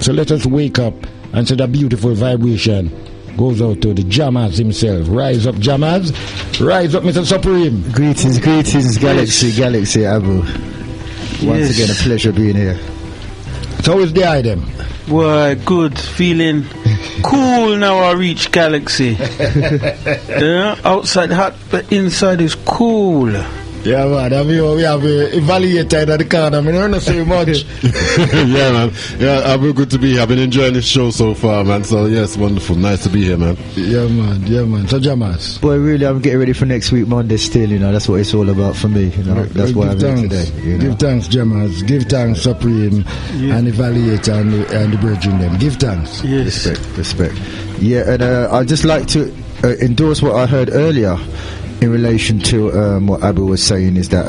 So let us wake up and so that beautiful vibration goes out to the Jammers himself. Rise up, Jammers. Rise up, Mr. Supreme. Greetings, Galaxy, Aboo. Once again, a pleasure being here. So how is the item? Well, good. Feeling cool now I reach Galaxy. Yeah, outside hot, but inside is cool. Yeah, man. I mean, we have a evaluator at the corner. I mean, I don't say much. Yeah, man. Yeah, I've been good to be here. I've been enjoying this show so far, man. So, yes, wonderful. Nice to be here, man. Yeah, man. So, Jammers. Boy, really, I'm getting ready for next week, Monday still, you know. That's what it's all about for me, you know. That's why I'm here today. You know? Give thanks, Jammers. Give thanks, Supreme, and Evaluator and the Virgin them. Give thanks. Yes. Respect. Yeah, and I'd just like to endorse what I heard earlier in relation to what Aboo was saying, is that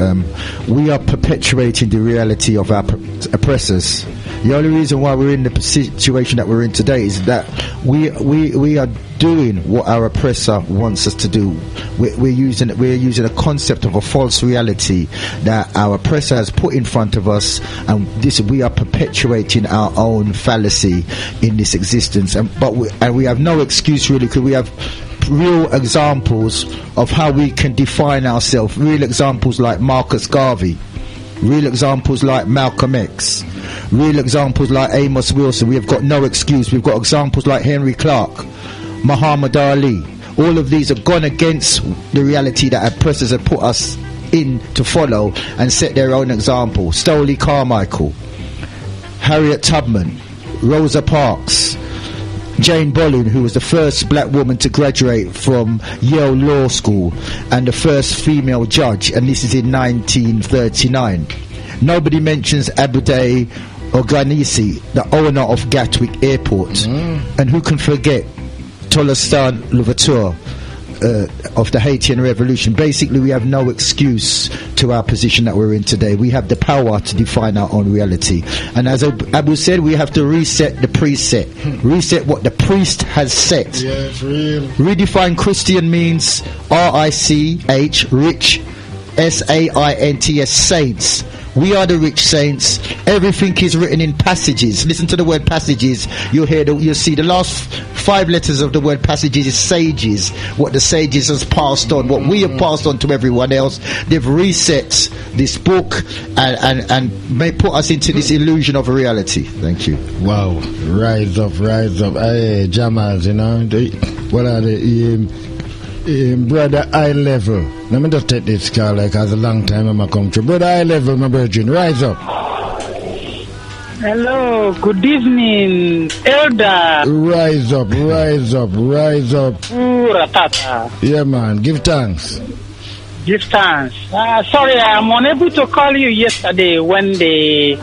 we are perpetuating the reality of our oppressors. The only reason why we're in the situation that we're in today is that we are doing what our oppressor wants us to do. We're using a concept of a false reality that our oppressor has put in front of us, and we are perpetuating our own fallacy in this existence. But we have no excuse really, because we have real examples of how we can define ourselves. Real examples like Marcus Garvey, real examples like Malcolm X, real examples like Amos Wilson. We have got no excuse. We've got examples like Henry Clark, Muhammad Ali. All of these have gone against the reality that oppressors have put us in to follow and set their own example. Stokely Carmichael, Harriet Tubman, Rosa Parks, Jane Bolin, who was the first black woman to graduate from Yale Law School and the first female judge, and this is in 1939. Nobody mentions Abode Ogunisi, the owner of Gatwick Airport. And who can forget Tolostan Louverture of the Haitian Revolution. Basically, we have no excuse to our position that we're in today. We have the power to define our own reality. And as Aboo said, we have to reset the preset. Reset what the priest has set. Yes, real. Redefine Christian means R-I-C-H, rich, S-A-I-N-T-S, saints. We are the rich saints. Everything is written in passages. Listen to the word passages. You'll see the last 5 letters of the word passages is sages. What the sages has passed on, what we have passed on to everyone else. They've reset this book and may put us into this illusion of a reality. Thank you. Wow. Rise up. Hey, Jammers, you know. What are the brother eye level? Let me just take this call like as a long time I'm a come through. Brother eye level, my virgin, rise up. Hello, good evening, Elder. Rise up. Aboo Rahtata. Yeah, man, give thanks. Sorry, I'm unable to call you yesterday when the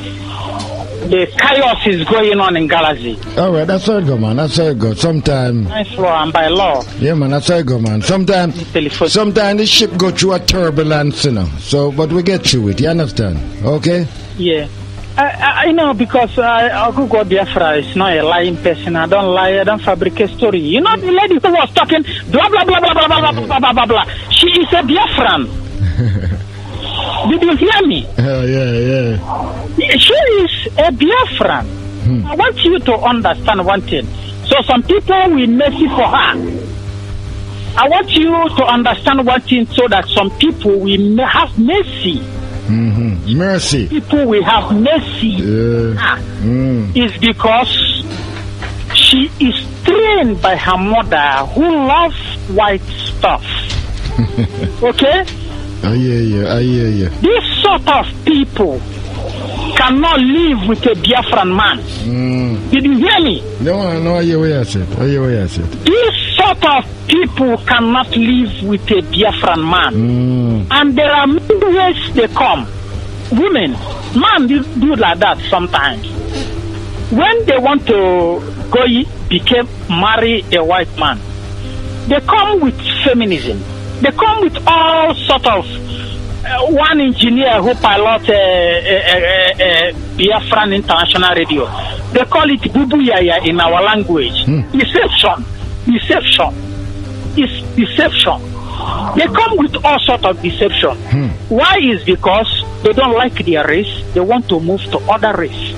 chaos is going on in Galaxy. Alright, that's how it go, man. That's how it go. Sometimes Nice law and by law. yeah, man, that's how it go, man. Sometimes the ship go through a turbulence, you know. So, but we get through it. You understand? Okay? Yeah. I know, because I'll go Biafra is not a lying person. I don't lie. I don't fabricate story. You know the lady who was talking blah blah blah blah blah blah blah blah blah blah. She is a Biafran. Did you hear me? Yeah. She is a Biafran. I want you to understand one thing. So some people will mercy for her. I want you to understand one thing, so that some people will have mercy. Mercy. People will have mercy. Is because she is trained by her mother, who loves white stuff. Okay? I hear you. This sort of people cannot live with a Biafran man. Did you hear me? No, I hear what you said. This sort of people cannot live with a Biafran man. And there are many ways they come. Women, man do like that sometimes. When they want to marry a white man, they come with feminism. They come with all sort of one engineer who pilots a Biafran international radio. They call it Bubu Yaya in our language. Deception. It's deception. They come with all sort of deception. Why is because they don't like their race. They want to move to other race.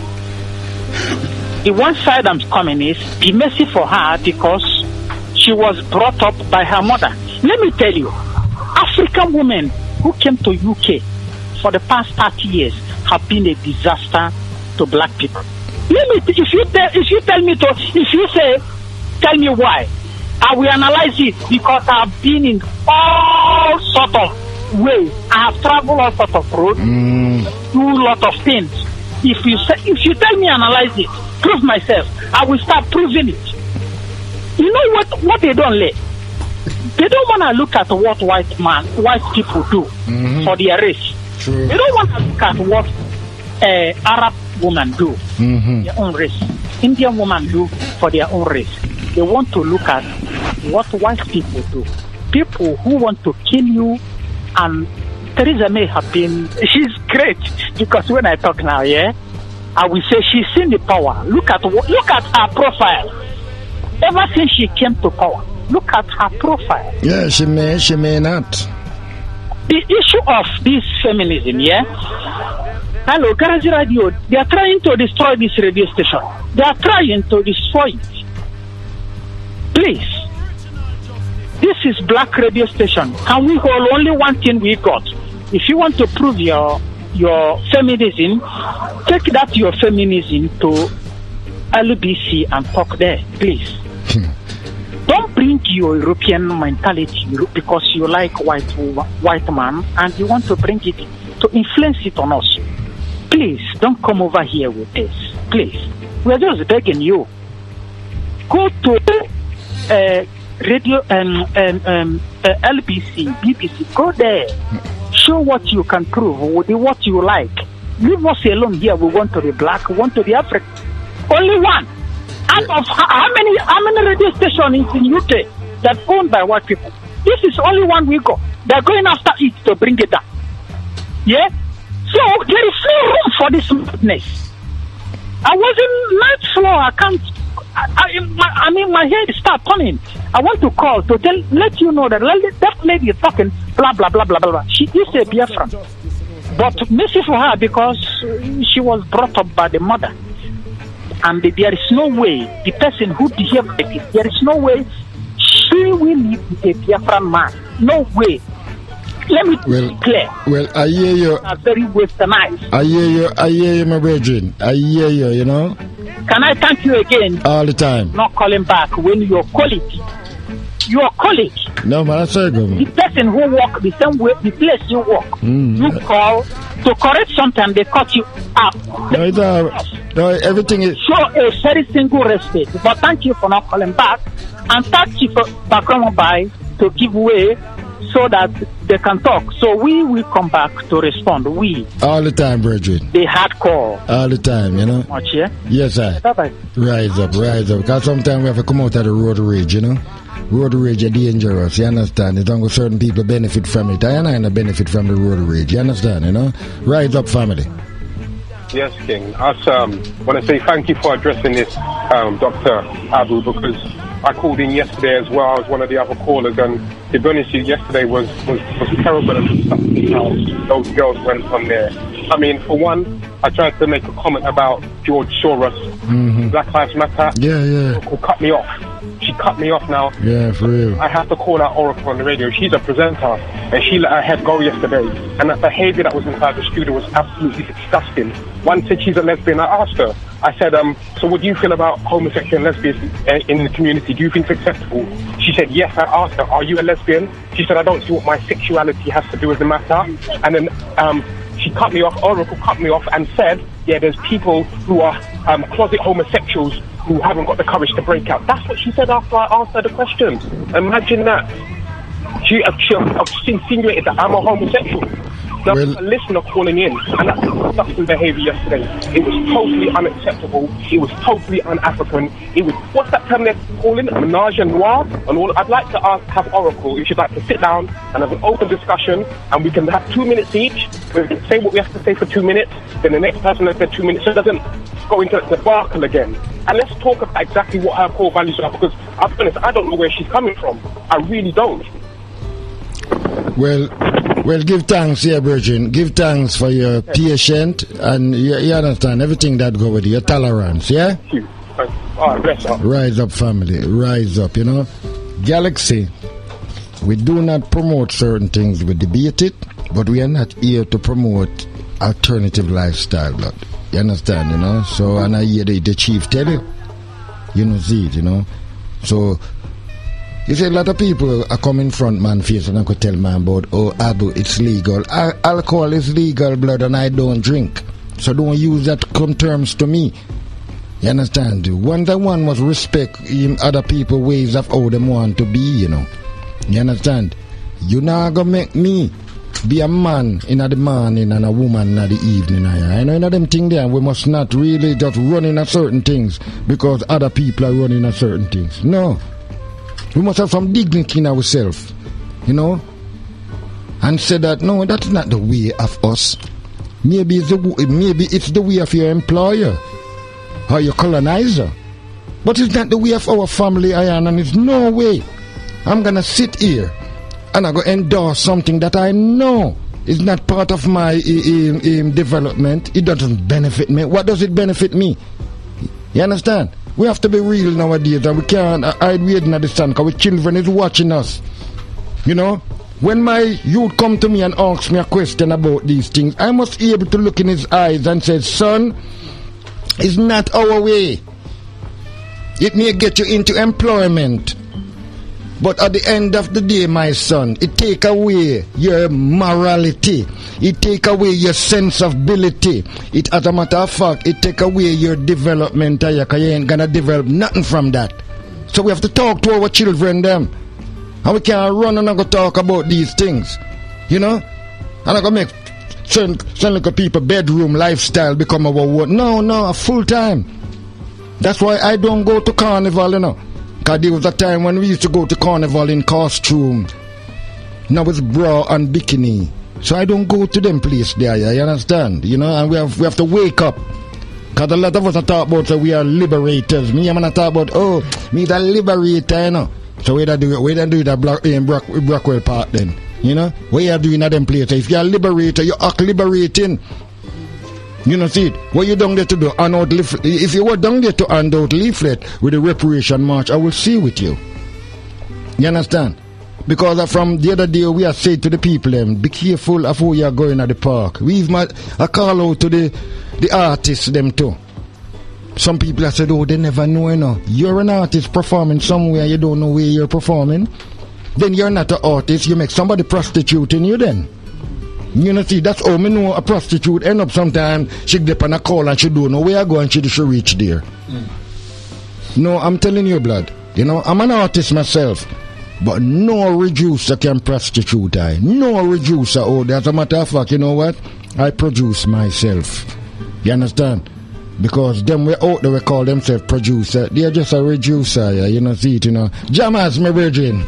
The one side I'm coming is be mercy for her because she was brought up by her mother. Let me tell you, African women who came to UK for the past 30 years have been a disaster to black people. If you tell me why, I will analyze it because I've been in all sort of ways. I have traveled all sort of roads, do a lot of things. If you tell me analyze it, prove myself, I will start proving it. You know what they don't let? They don't want to look at what white people do for their race. True. They don't want to look at what Arab women do, their own race. Indian women do for their own race. They want to look at what white people do. People who want to kill you, and Theresa May she's great because when I talk now, I will say she's seen the power. Look at her profile. Ever since she came to power, look at her profile. Yeah, she may not. The issue of this feminism, hello, Garazi Radio, they are trying to destroy this radio station. They are trying to destroy it. Please, this is black radio station. Can we hold only one thing we got? If you want to prove your feminism, take that your feminism to LBC and talk there, please. Don't bring your European mentality because you like white man and you want to bring it to influence it on us. Please don't come over here with this. Please, we are just begging you. Go to radio LBC, BBC. Go there. Show what you can prove, what you like. Leave us alone here. We want to be black. We want to be African. Only one. Out of how many radio stations in UK that owned by white people? This is only one we got. They're going after it to bring it down. Yeah? So there is no room for this madness. I was in ninth floor. I can't. My head start turning. I want to call to let you know that lady is talking blah blah blah blah blah. She is a Biafran, but mercy for her because she was brought up by the mother. And there is no way the person who behaved like this, there is no way she will live with a Biafran man. No way. Let me be clear. Well, I hear you. Are very westernized. I hear you, my brethren. I hear you, you know. Can I thank you again? All the time. Not calling back when your colleague. No, man, I say go. The person who walk the same way, the place you walk, you call to correct something, they cut you up. No, everything is. Show a very single respect. But thank you for not calling back, and thank you for background by to give way so that they can talk. So we will come back to respond. We all the time, brethren. The hardcore. All the time, you know. Much, yeah. Yes, sir. Bye-bye. Rise up. Because sometimes we have to come out of the road rage, you know. Road rage is dangerous, you understand? It's only certain people benefit from it. I and I benefit from the road rage, you understand, you know? Rise up, family. Yes, King. I want to say thank you for addressing this, Dr. Aboo, because I called in yesterday as well. I was one of the other callers, and to be honest with you, yesterday was terrible how those girls went on there. I mean, for one, I tried to make a comment about George Soros, Black Lives Matter. Yeah. Who cut me off. She cut me off now. Yeah, for real. I have to call out Oracle on the radio. She's a presenter, and she let her head go yesterday. And that behaviour that was inside the studio was absolutely disgusting. One said she's a lesbian. I asked her. I said, so what do you feel about homosexual and lesbians in the community? Do you think it's acceptable? She said, yes. I asked her, are you a lesbian? She said, I don't see what my sexuality has to do with the matter. And then she cut me off. Oracle cut me off and said, yeah, there's people who are closet homosexuals who haven't got the courage to break out. That's what she said after I asked her the question. Imagine that. She insinuated that I'm a homosexual. Now, a listener calling in, and that's disgusting behaviour yesterday. It was totally unacceptable. It was totally un-African. It was, what's that term they're calling? Menage a noir? And all. I'd like to have Oracle, if she'd like to sit down and have an open discussion, and we can have 2 minutes each. We can say what we have to say for 2 minutes, then the next person has said 2 minutes, so it doesn't go into the debacle again. And let's talk about exactly what her core values are, because I'll be honest, I don't know where she's coming from. I really don't. Well, give thanks, yeah, Virgin. Give thanks for your patience and you understand everything that go with your tolerance, yeah? Thank you. All right, bless up. Rise up, family. Rise up, you know. Galaxy, we do not promote certain things. We debate it, but we are not here to promote alternative lifestyle, blood. You understand, you know? So, and I hear the chief tell you. You know, see it, you know? So, you see, a lot of people are coming front man face and I could tell man about, oh, Aboo, it's legal. Alcohol is legal, blood, and I don't drink. So don't use that come terms to me. You understand? One must respect other people's ways of how they want to be, you know. You understand? You not gonna make me be a man in the morning and a woman in the evening. I know them things there. We must not really just run in a certain things because other people are running a certain things. No. We must have some dignity in ourselves, you know, and say that no, that's not the way of us. Maybe it's the way of your employer or your colonizer, but it's not the way of our family, and it's no way I'm gonna sit here and I'm gonna endorse something that I know is not part of my development. It doesn't benefit me. What does it benefit me? You understand? We have to be real nowadays, and we can't hide waiting at the sun because our children is watching us. You know, when my youth come to me and ask me a question about these things, I must be able to look in his eyes and say, son, it's not our way. It may get you into employment, but at the end of the day, my son, it take away your morality. It take away your sense of ability. It, as a matter of fact, it take away your development. Because you ain't gonna develop nothing from that. So we have to talk to our children, them. And we can't run and go talk about these things. You know? And I go make certain little people bedroom lifestyle become our work. No, full time. That's why I don't go to carnival, you know. Because there was a time when we used to go to carnival in costume. Now it's bra and bikini. So I don't go to them place there, you understand? You know, and we have to wake up. Because a lot of us are talk about we are liberators. Me, I'm going to talk about, me the liberator, you know. So we don't do it at Brockwell Park then. You know? What you doing at them places? If you're a liberator, you act liberating. You know, see it. What you down there to do? Hand out leaflet. If you were down there to hand out leaflet with the reparation march, I will see with you. You understand? Because from the other day we have said to the people, be careful of who you are going at the park. We even a call out to the artists them too. Some people have said, they never know, you know. You're an artist performing somewhere, you don't know where you're performing. Then you're not an artist, you make somebody prostituting you then. You know, see, that's how me know a prostitute end up sometimes. She dip on a call and she don't know where I go and she reach there. No, I'm telling you, blood. You know, I'm an artist myself. But no reducer can prostitute I. No reducer, as a matter of fact, you know what? I produce myself. You understand? Because them we out there we call themselves producer. They're just a reducer, yeah. You know, see it, you know. Jammers, my virgin.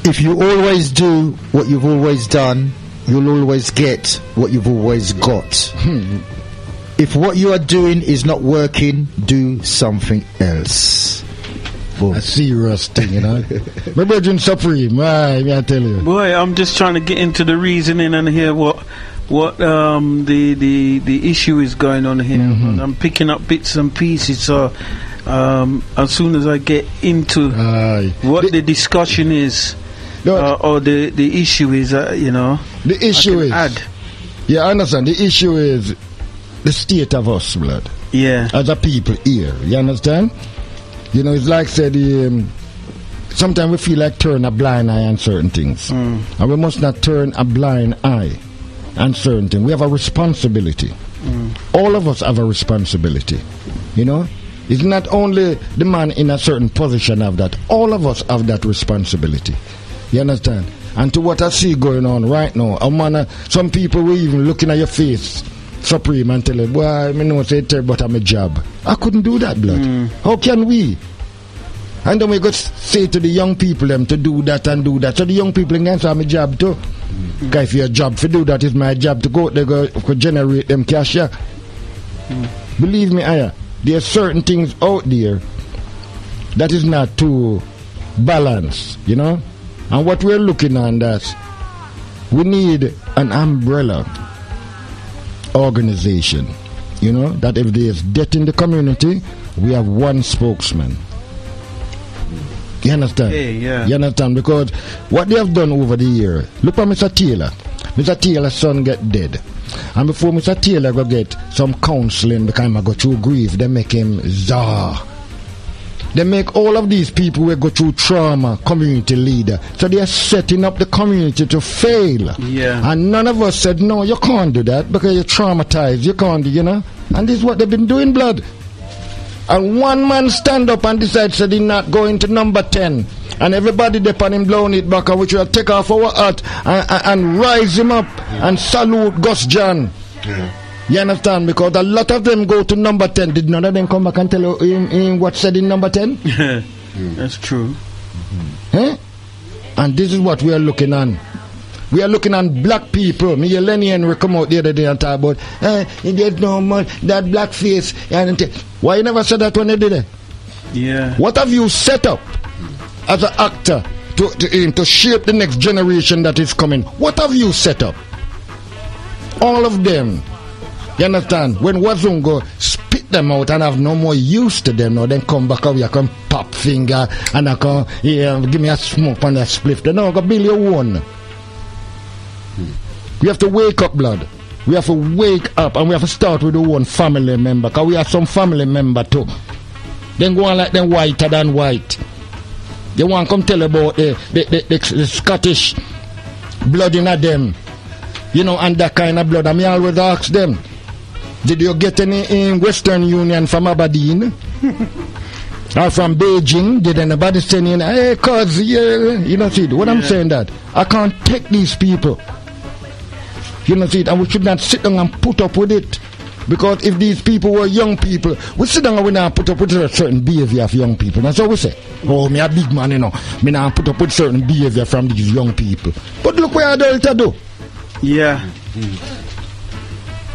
If you always do what you've always done, you'll always get what you've always got. If what you are doing is not working, do something else. Boom. A serious thing, you know. My virgin supreme, I tell you. Boy, I'm just trying to get into the reasoning and hear what the issue is going on here. I'm picking up bits and pieces, so as soon as I get into what the discussion is, or the issue is, you know, the issue is I understand. The issue is the state of us, blood. Yeah, as a people here, you understand? You know, it's like said, sometimes we feel like turn a blind eye on certain things, and we must not turn a blind eye on certain things. We have a responsibility. All of us have a responsibility. You know, it's not only the man in a certain position of that. All of us have that responsibility. You understand? And to what I see going on right now, some people were even looking at your face, supreme, and tell you, boy, I know say it, but I'm a job. I couldn't do that, blood. How can we? And then we go say to the young people them to do that and do that. So the young people can say I'm a job too. Because if your job to do that is my job to go, they go generate them cash. Yeah. Believe me, there are certain things out there that is not too balanced, you know. And what we're looking on that we need an umbrella organization, you know, that if there is death in the community, we have one spokesman. You understand? Hey, yeah. You understand? Because what they have done over the year, look at Mr. Taylor. Mr. Taylor's son get dead. And before Mr. Taylor go get some counseling because he go through grief, they make him czar. They make all of these people who go through trauma community leader. So they are setting up the community to fail. Yeah. And none of us said, no, you can't do that because you're traumatized. You can't, you know. And this is what they've been doing, blood. And one man stand up and decide said he's not going to number 10. And everybody depend him blowing it back, which will take off our hat and rise him up and salute Gus John. Yeah. You understand? Because a lot of them go to number 10. Did none of them come back and tell him what said in number 10? Yeah, that's true. Eh? And this is what we are looking on. We are looking on black people. Me and Lenny Henry come out the other day and talk about there's no more that black face. Why you never said that when they did it? Yeah. What have you set up as an actor to shape the next generation that is coming? What have you set up? All of them. You understand? When Wazungo spit them out and have no more use to them, now then come back out, you come pop finger and I come give me a smoke on that spliff. Then now go build your own. We have to wake up, blood. We have to wake up and we have to start with the one family member, because we have some family member too. Then go on like them whiter than white. They want to come tell about the Scottish blood in them. You know, and that kind of blood. And me always ask them, did you get any in Western Union from Aberdeen? Or from Beijing? Did anybody send in, hey, cuz, yeah, you know, see, what I'm saying that? I can't take these people. You know, see, and we should not sit down and put up with it. Because if these people were young people, we sit down and we not put up with a certain behavior of young people. That's what we say. Oh, me a big man, you know. Me not put up with certain behavior from these young people. But look what adults do. Yeah.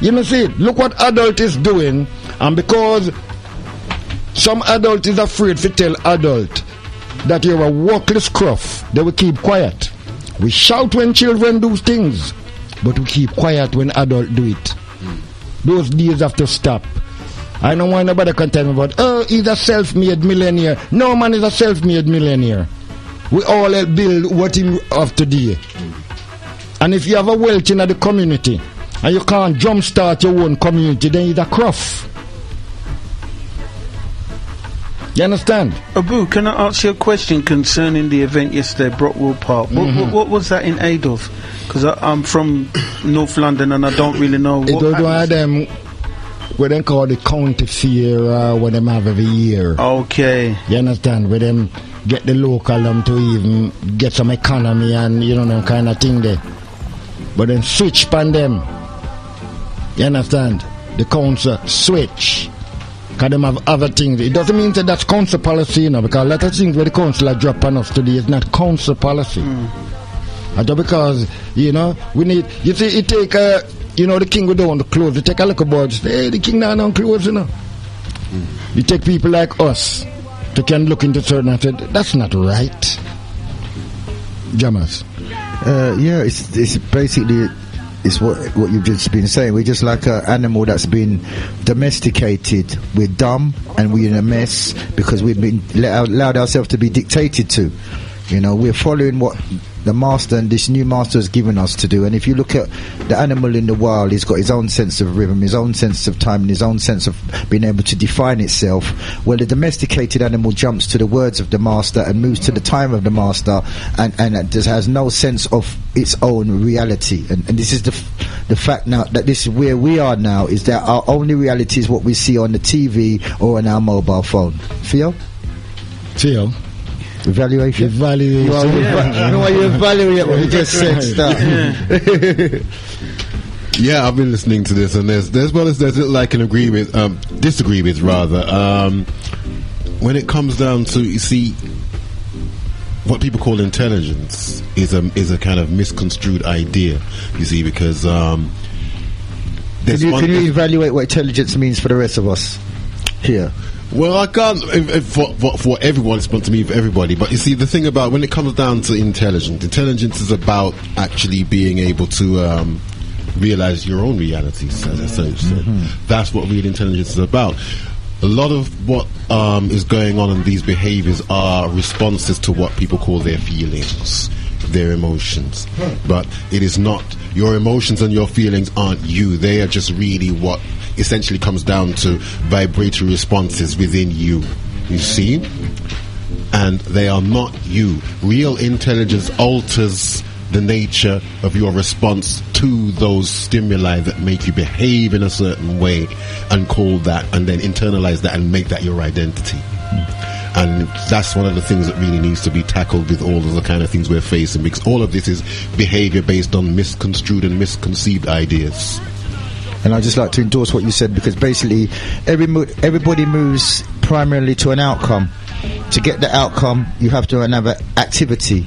You know, see, look what adult is doing. And because some adult is afraid to tell adult that you're a worthless cruff, they will keep quiet. We shout when children do things, but we keep quiet when adults do it. Those days have to stop. I don't want nobody can tell me about, oh, he's a self-made millionaire. No man is a self-made millionaire. We all help build what he have today. And if you have a wealth in the community and you can't jumpstart your own community, then he's a cruff. You understand? Aboo, can I ask you a question concerning the event yesterday, Brockwell Park? What was that in aid of? Because I'm from North London and I don't really know what. It was one of them, what they call the county fair, what them have every year. Okay. You understand? Where them get the local to even get some economy and, you know, them kind of thing there. But then switch pan them. You understand? The council switch. Because them have other things. It doesn't mean that that's council policy, you know, because a lot of things where the council are dropping us today is not council policy. Because, you know, we need, you see, it take, you know, the king go down the clothes. You take a little boy, say, hey, the king now on clothes, you know. You take people like us to can look into certain and say, that's not right. Jammers. Yeah, it's basically... It's what you've just been saying. We're just like an animal that's been domesticated. We're dumb and we're in a mess because we've been allowed ourselves to be dictated to. You know, we're following what the master and this new master has given us to do. And if you look at the animal in the wild, he's got his own sense of rhythm, his own sense of time, and his own sense of being able to define itself. Well, the domesticated animal jumps to the words of the master and moves to the time of the master, and just has no sense of its own reality. And this is the fact now that this is where we are now, is that our only reality is what we see on the TV or on our mobile phone. Theo? Evaluation. You know why you evaluate what we just said, stuff. Yeah, I've been listening to this, and there's like an disagree with rather. When it comes down to, you see, what people call intelligence is a kind of misconstrued idea. You see, because can you evaluate what intelligence means for the rest of us here? Well, I can't for everyone. It's not to me for everybody. But you see, the thing about when it comes down to intelligence is about actually being able to realize your own realities. As I said, that's what real intelligence is about. A lot of what is going on in these behaviors are responses to what people call their feelings, their emotions. But it is not. Your emotions and your feelings aren't you. They are just really what essentially comes down to vibratory responses within you. You see? And they are not you. Real intelligence alters the nature of your response to those stimuli that make you behave in a certain way, and call that, and then internalize that and make that your identity. And that's one of the things that really needs to be tackled with all of the kind of things we're facing, because all of this is behavior based on misconstrued and misconceived ideas. And I'd just like to endorse what you said, because basically everybody moves primarily to an outcome. To get the outcome, you have to have another activity.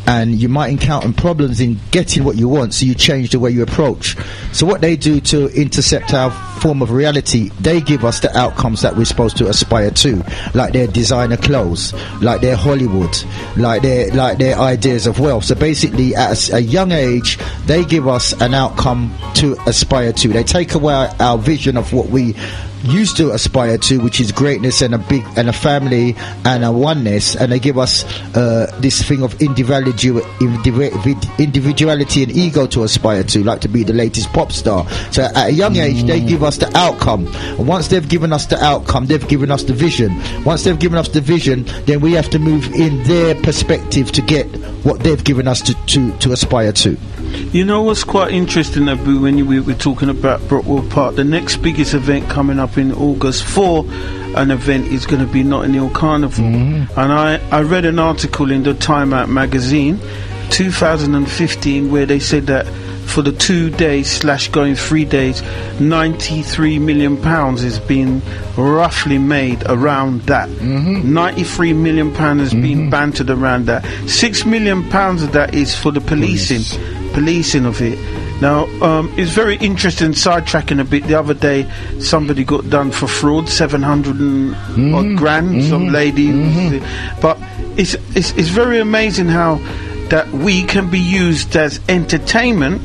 And you might encounter problems in getting what you want, so you change the way you approach. So what they do to intercept our form of reality, they give us the outcomes that we're supposed to aspire to, like their designer clothes, like their Hollywood, like their ideas of wealth. So basically, at a young age, they give us an outcome to aspire to. They take away our vision of what we used to aspire to, which is greatness and a family and a oneness, and they give us this thing of individuality and ego to aspire to, like to be the latest pop star. So at a young age, they give us the outcome, and once they've given us the outcome, they've given us the vision. Once they've given us the vision, then we have to move in their perspective to get what they've given us to aspire to. You know what's quite interesting, Aboo, when we were talking about Brockwood Park, the next biggest event coming up in August for an event is going to be Notting Hill Carnival. And I read an article in the Time Out magazine 2015 where they said that for the 2 days / going 3 days, £93 million is being roughly made around that. £93 million has been bantered around that. £6 million of that is for the policing of it. Now, it's very interesting, sidetracking a bit. The other day, somebody got done for fraud, 700 odd grand, some lady. But it's very amazing how that we can be used as entertainment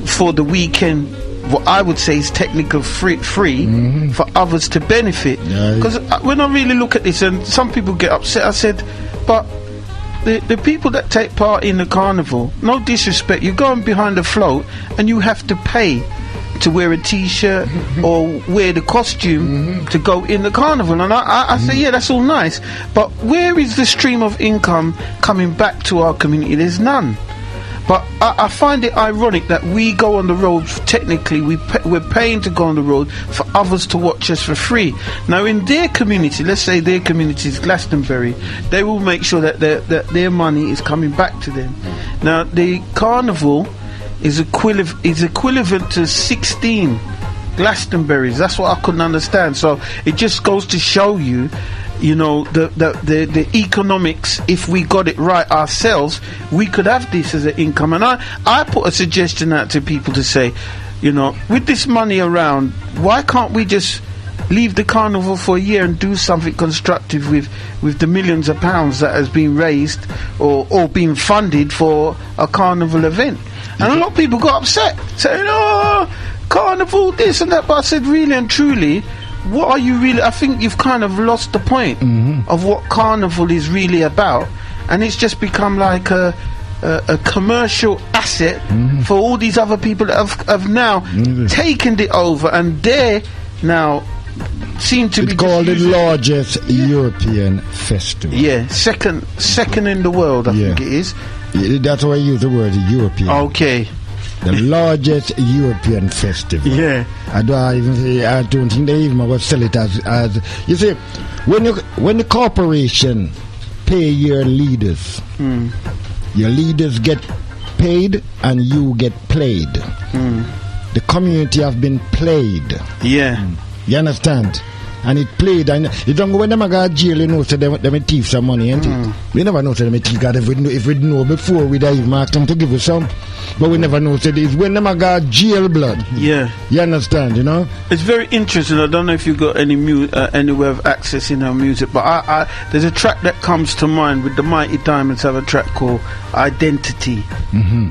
for the weekend. What I would say is technical free for others to benefit. Because when I really look at this, and some people get upset, I said, but the people that take part in the carnival, no disrespect, you're going behind the float and you have to pay to wear a t-shirt or wear the costume to go in the carnival. And I say, yeah, that's all nice, but where is the stream of income coming back to our community? There's none. But I find it ironic that we go on the road, technically we're paying to go on the road for others to watch us for free. Now in their community, let's say their community is Glastonbury, they will make sure that their money is coming back to them. Now the carnival is equivalent to 16 Glastonburys. That's what I couldn't understand. So it just goes to show you, you know, the economics. If we got it right ourselves, we could have this as an income. And I put a suggestion out to people to say, you know, with this money around, why can't we just leave the carnival for a year and do something constructive with the millions of pounds that has been raised or been funded for a carnival event? And a lot of people got upset, saying, oh, carnival this and that. But I said, really and truly, what are you really? I think you've kind of lost the point of what carnival is really about, and it's just become like a commercial asset for all these other people that have now taken it over, and they now seem to be called the largest European festival. Yeah, second in the world, I think it is. That's why I use the word European. Okay. The largest European festival. Yeah. I don't think they even would sell it as you see, when the corporation pay your leaders, your leaders get paid and you get played. The community have been played. Yeah. You understand? And it played, and you don't go when them go to jail, you know, so they thief some money, ain't it? We never know so them thief, because if we know before, we'd even ask them to give you some. but we never know. Said it's when them got jail blood. Yeah. You understand, you know? It's very interesting. I don't know if you've got any any way of accessing our music, but there's a track that comes to mind with the Mighty Diamonds. Have a track called Identity.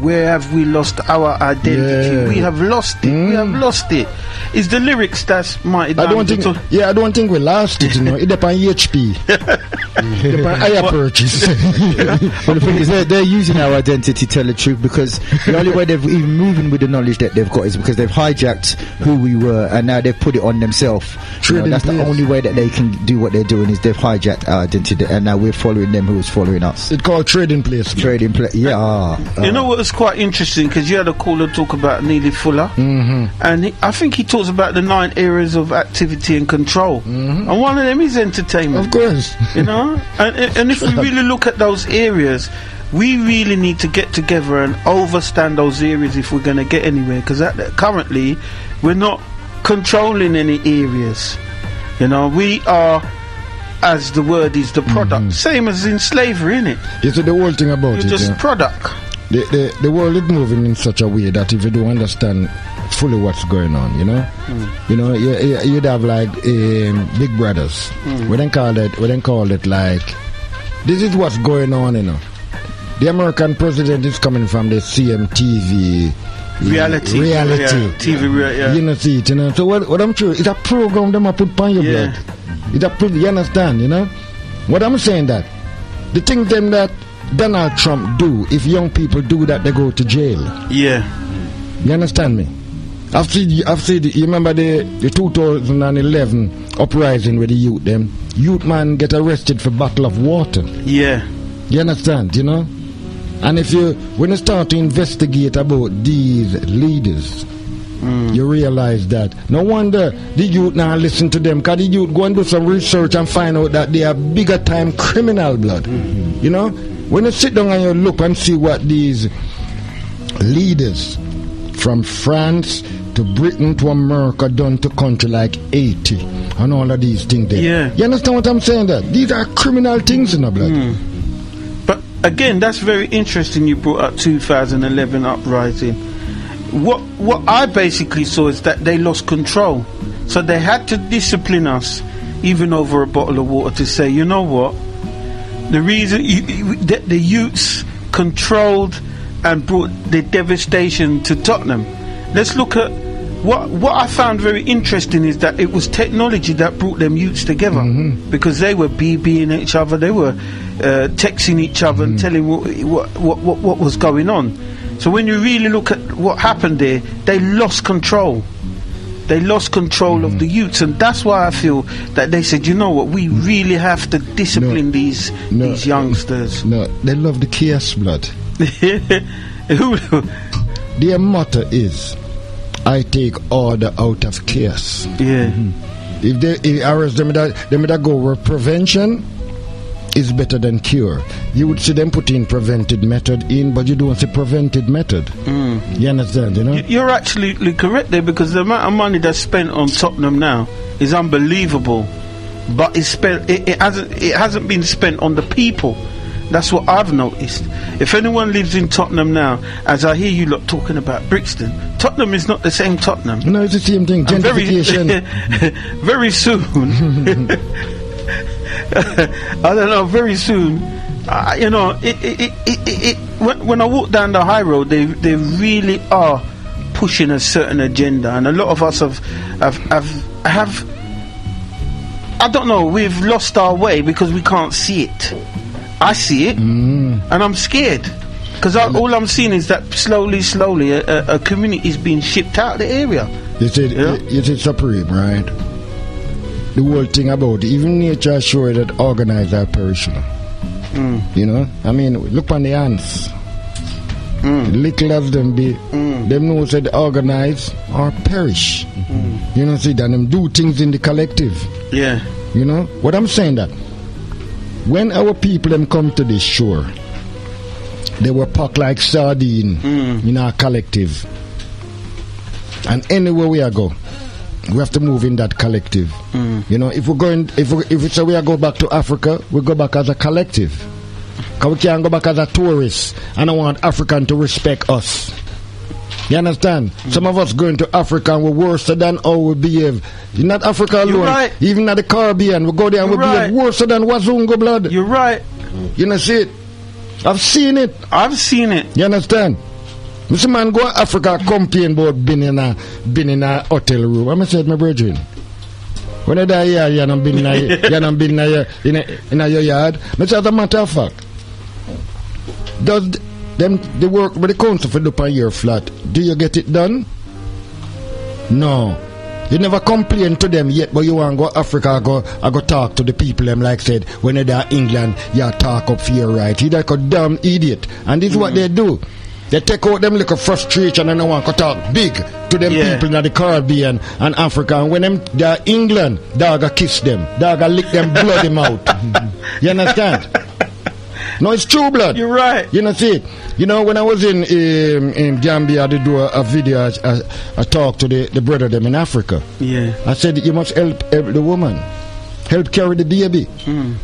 Where have we lost our identity? Yeah. We have lost it. We have lost it. It's the lyrics that's Mighty Diamonds. I don't think we lost it, you know. It depends on HP. Depends on higher purchase. Well, the thing is, they're using our identity, tell the truth, because the only way they've even moving with the knowledge that they've got is because they've hijacked who we were, and now they've put it on themselves. You know, that's the only way that they can do what they're doing, is they've hijacked our identity, and now we're following them who is following us. It's called trading place. Trading place, yeah. You know what was quite interesting, because you had a caller talk about Neely Fuller, and I think he talks about the 9 areas of activity and control, and one of them is entertainment. Of course. You know, and if we really look at those areas, we really need to get together and overstand those areas if we're going to get anywhere, because currently we're not controlling any areas. You know, we are, as the word is, the product, same as in slavery, innit? You see, the whole thing about You're just product. The world is moving in such a way that if you don't understand fully what's going on, you know, you know, you'd have like big brothers. We then call it like, this is what's going on, you know. The American president is coming from the CMTV reality. Yeah. You know, see it, you know. So what I'm sure is a program them put on your blood. You understand, you know. What I'm saying that the things them that Donald Trump do, if young people do that, they go to jail. Yeah. You understand me? I've seen. You remember the 2011 uprising with the youth? Them youth man get arrested for bottle of water. Yeah. You understand? You know. And when you start to investigate about these leaders, you realize that no wonder the youth now listen to them, because the youth go and do some research and find out that they are bigger time criminal blood. You know. When you sit down and you look and see what these leaders from France to Britain to America done to country like Haiti and all of these things there. Yeah. You understand what I'm saying? That these are criminal things in the blood. But again, that's very interesting you brought up 2011 uprising. What I basically saw is that they lost control. So they had to discipline us, even over a bottle of water, to say, you know what? The reason the youths controlled and brought the devastation to Tottenham. Let's look at what I found very interesting is that it was technology that brought them youths together, because they were BBing each other, they were texting each other and telling what was going on. So when you really look at what happened there, they lost control. They lost control of the youths, and that's why I feel that they said, you know what, we really have to discipline these youngsters. No, they love the chaos blood. Their motto is, I take order out of chaos. Yeah. If they arrest them that go where prevention is better than cure. You would see them put in prevented method in, but you don't see prevented method. You understand, you know? You're actually correct there, because the amount of money that's spent on Tottenham now is unbelievable. But it hasn't been spent on the people. That's what I've noticed. If anyone lives in Tottenham now, as I hear you lot talking about Brixton, Tottenham is not the same Tottenham. No, it's the same thing. Gentrification. Very soon. I don't know. Very soon, you know, when I walk down the high road, they really are pushing a certain agenda, and a lot of us have. I don't know. We've lost our way because we can't see it. I see it, and I'm scared, because all I'm seeing is that slowly, a community is being shipped out of the area. You said supreme, right? The whole thing about it, even nature sure that organize our perishable. You know, I mean, look on the ants. Little as them be, them know said organize or perish. You know, see that them do things in the collective. Yeah. You know what I'm saying, that when our people them come to this shore, they were packed like sardine in our collective, and anywhere we go, we have to move in that collective. You know, if we say we go back to Africa, we go back as a collective. Because we can't go back as a tourist, and I want African to respect us. You understand? Some of us going to Africa and we're worse than how we behave. Not Africa alone. You're right. Even at the Caribbean, we go there and we behave worse than Wazungu blood. You're right. You know, see it? I've seen it. You understand? Mr. Man go to Africa complain about being in a hotel room. I said, my brethren, when I die here, you haven't been in your yard. I said, as a matter of fact, does they work with the council for the year flat? Do you get it done? No. You never complain to them yet, but you want to go to Africa, I go talk to the people them like said, when they're in England, you talk up for your rights. You're like a damn idiot. And this is what they do. They take out them little frustration and they want to talk big to them people in the Caribbean and Africa. And when they're England, dog kiss them. Dog lick them bloody mouth. You understand? No, it's true, blood. You're right. You know, see it. You know, when I was in Gambia, they do a video, I talked to the brother them in Africa. Yeah. I said, you must help the woman. Help carry the baby.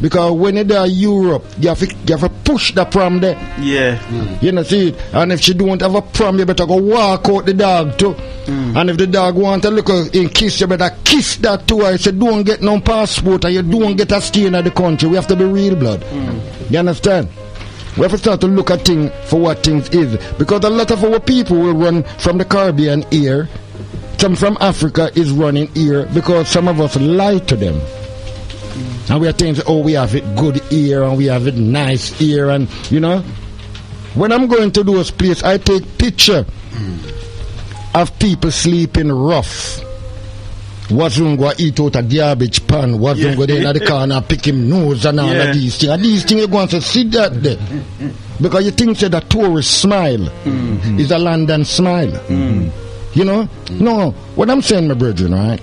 Because when they're in Europe, you have to push the pram there. Yeah. You know, see it. And if she don't have a pram, you better go walk out the dog too. And if the dog want a look in kiss, you better kiss that too. I said, don't get no passport and you don't get a stay in the country. We have to be real, blood. You understand? We have to start to look at things for what things is. Because a lot of our people will run from the Caribbean here. Some from Africa is running here because some of us lie to them. And we are thinking, oh, we have it good here and we have it nice here. And, you know, when I'm going to those places, I take picture of people sleeping rough. Wazungu eat out a garbage pan. Wazungu there in the corner pick him nose and all of these things. And these things you're going to see that there. Because you think that a tourist smile is a London smile. You know? No. What I'm saying, my brethren, right?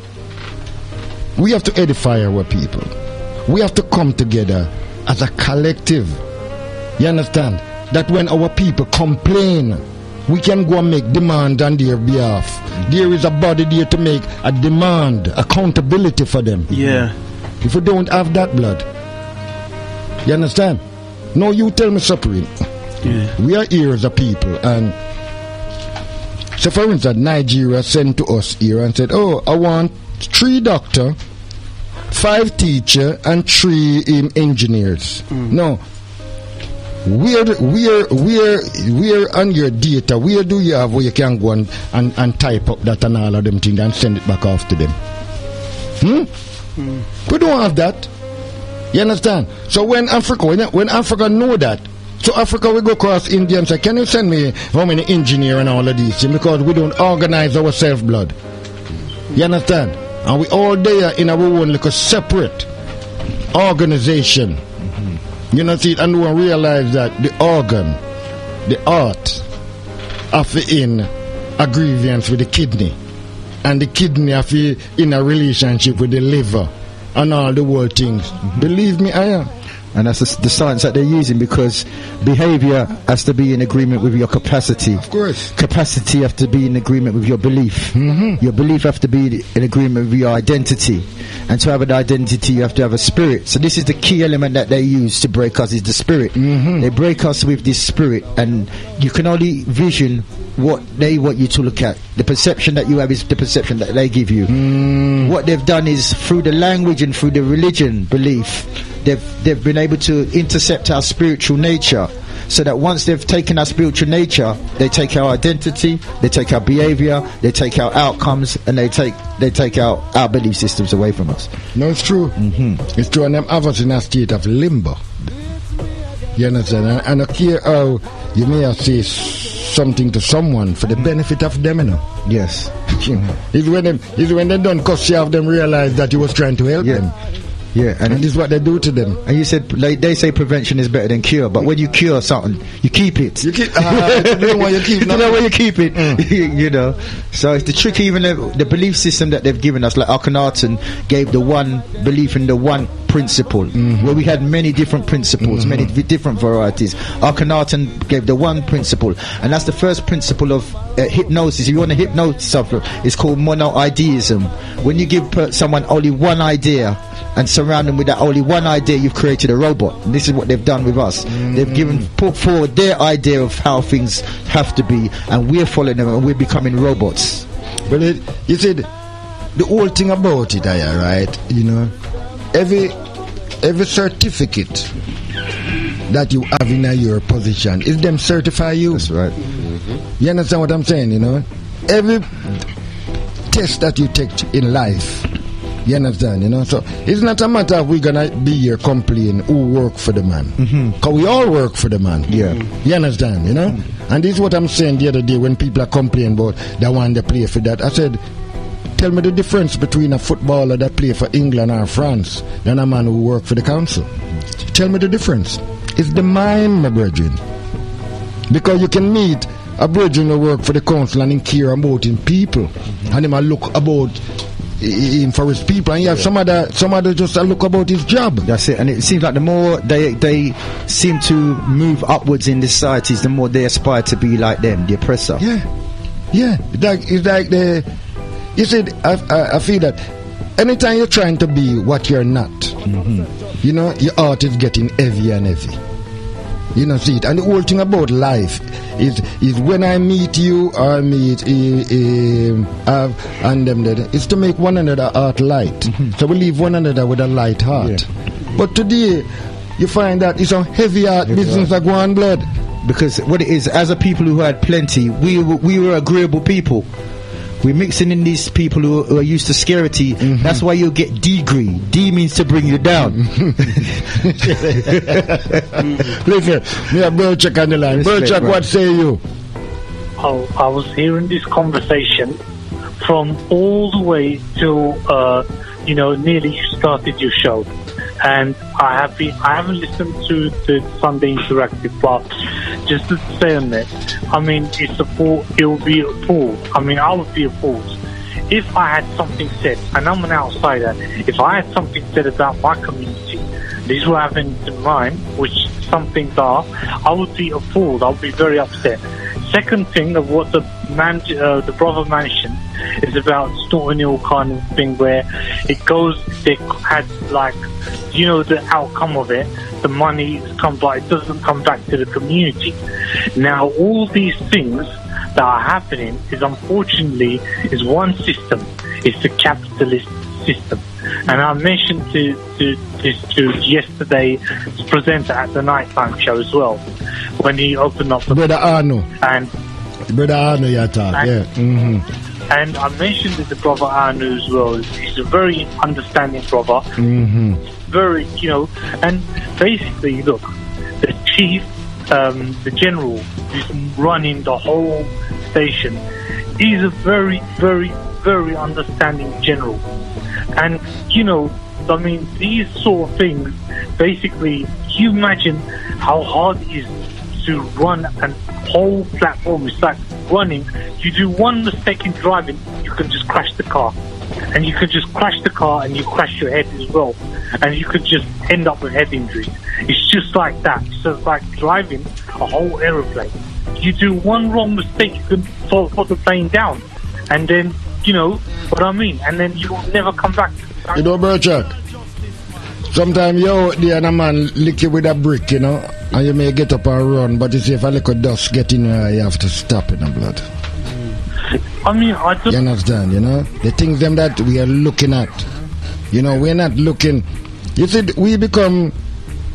We have to edify our people. We have to come together as a collective. You understand? That when our people complain, we can go and make demand on their behalf. There is a body there to make a demand, accountability for them. Yeah. If we don't have that, blood, you understand? No, you tell me, Supreme. Yeah. We are here as a people, and so for instance, Nigeria sent to us here and said, oh, I want 3 doctors, 5 teachers, and 3 engineers. No. Where on your data, where do you have where you can go and type up that and all of them things and send it back off to them? We don't have that. You understand? So when Africa know that, so Africa will go across India and say, can you send me how many engineers and all of these things? Because we don't organize ourselves, blood. You understand? And we all there in our own like a separate organization. You know, see, and we realize that the organ, the heart, have in a grievance with the kidney, and the kidney have in a relationship with the liver, and all the world things. Believe me, I am. And that's the science that they're using, because behavior has to be in agreement with your capacity. Of course. Capacity has to be in agreement with your belief. Your belief has to be in agreement with your identity. And to have an identity, you have to have a spirit. So this is the key element that they use to break us, is the spirit. They break us with this spirit, and you can only vision what they want you to look at. The perception that you have is the perception that they give you. What they've done is, through the language and through the religion belief, they've been able to intercept our spiritual nature, so that once they've taken our spiritual nature, they take our identity, they take our behavior, they take our outcomes, and they take our belief systems away from us. No, it's true. It's true, and them have us in a state of limbo. You understand? And I care how you may have said something to someone for the benefit of them, you know. Yes. It's when they don't cuss you off, them realize that you was trying to help them. Yeah, and this is what they do to them. And you said, like, they say prevention is better than cure, but when you cure something, you keep it. You keep. You know where you keep. You know where you keep it. You know. So it's the trick. Even the belief system that they've given us, like Akhenaten gave the one belief in the one principle, where we had many different principles, many different varieties. Akhenaten gave the one principle, and that's the first principle of hypnosis. If you want to hypnosis, it's called monoideism, when you give someone only one idea and surround them with that only one idea, you've created a robot. And this is what they've done with us. They've put forward their idea of how things have to be, and we're following them, and we're becoming robots. But you see, the whole thing about it, right? You know, every certificate that you have in your position is them certify you. That's right. You understand what I'm saying? You know, every test that you take in life, you understand? You know, so it's not a matter of we're gonna be here complaining who work for the man, because we all work for the man. Yeah, you understand? You know, and this is what I'm saying the other day when people are complaining about the one they play for that. I said, tell me the difference between a footballer that play for England or France and a man who work for the council. Tell me the difference. It's the mind, my brethren. Because you can meet a brethren who work for the council and him care about him people, and him a look about him for his people, and you have some other just a look about his job. That's it. And it seems like the more they seem to move upwards in the societies, the more they aspire to be like them, the oppressor. Yeah. It's like the. You see, I feel that anytime you're trying to be what you're not, you know, your heart is getting heavier and heavy. You know, see it. And the whole thing about life is when I meet you or I meet and them there, it's to make one another heart light. So we leave one another with a light heart. Yeah. But today, you find that it's a heavy heart business like one blood. Because what it is, as a people who had plenty, we were agreeable people. We're mixing in these people who are used to scarcity. That's why you'll get degree. D means to bring you down. Listen, we have Burchak on the line. Burchak, what say you? Oh, I was hearing this conversation from all the way till nearly you started your show, and I haven't listened to the Sunday Interactive, but just to say on that, I mean, it will be a fool. I mean, I would be a fool if I had something said, and I'm an outsider. If I had something said about my community, these were having in mind, which some things are, I would be a fool. I would be very upset. Second thing of what the brother mentioned is about Snorton Hill kind of thing, where it goes, they had like, you know, the outcome of it, the money comes, but it doesn't come back to the community. Now, all these things that are happening is unfortunately is one system. It's the capitalist system. And I mentioned to yesterday's presenter at the nighttime show as well, when he opened up the Brother Arno. And Brother Arno, you talk, yeah. And I mentioned that the brother Arno as well. He's a very understanding brother. Very, you know, and basically, look, the chief, the general who's running the whole station, he's a very, very, very understanding general. And, you know, I mean, these sort of things, basically, you imagine how hard it is to run a whole platform. It's like running. You do one mistake in driving, you can just crash the car. And you could just crash the car and you crash your head as well. And you could just end up with head injuries. It's just like that. So it's like driving a whole aeroplane. You do one wrong mistake, you can fall the plane down. And then, you know what I mean? And then you'll never come back. You know, Burchak, sometimes you're out there and a man lick you with a brick, you know, and you may get up and run, but you see if a little dust get in there, you have to stop in the blood. I mean, I just... You understand, you know? The things them that we are looking at. You know, we're not looking... You see, we become,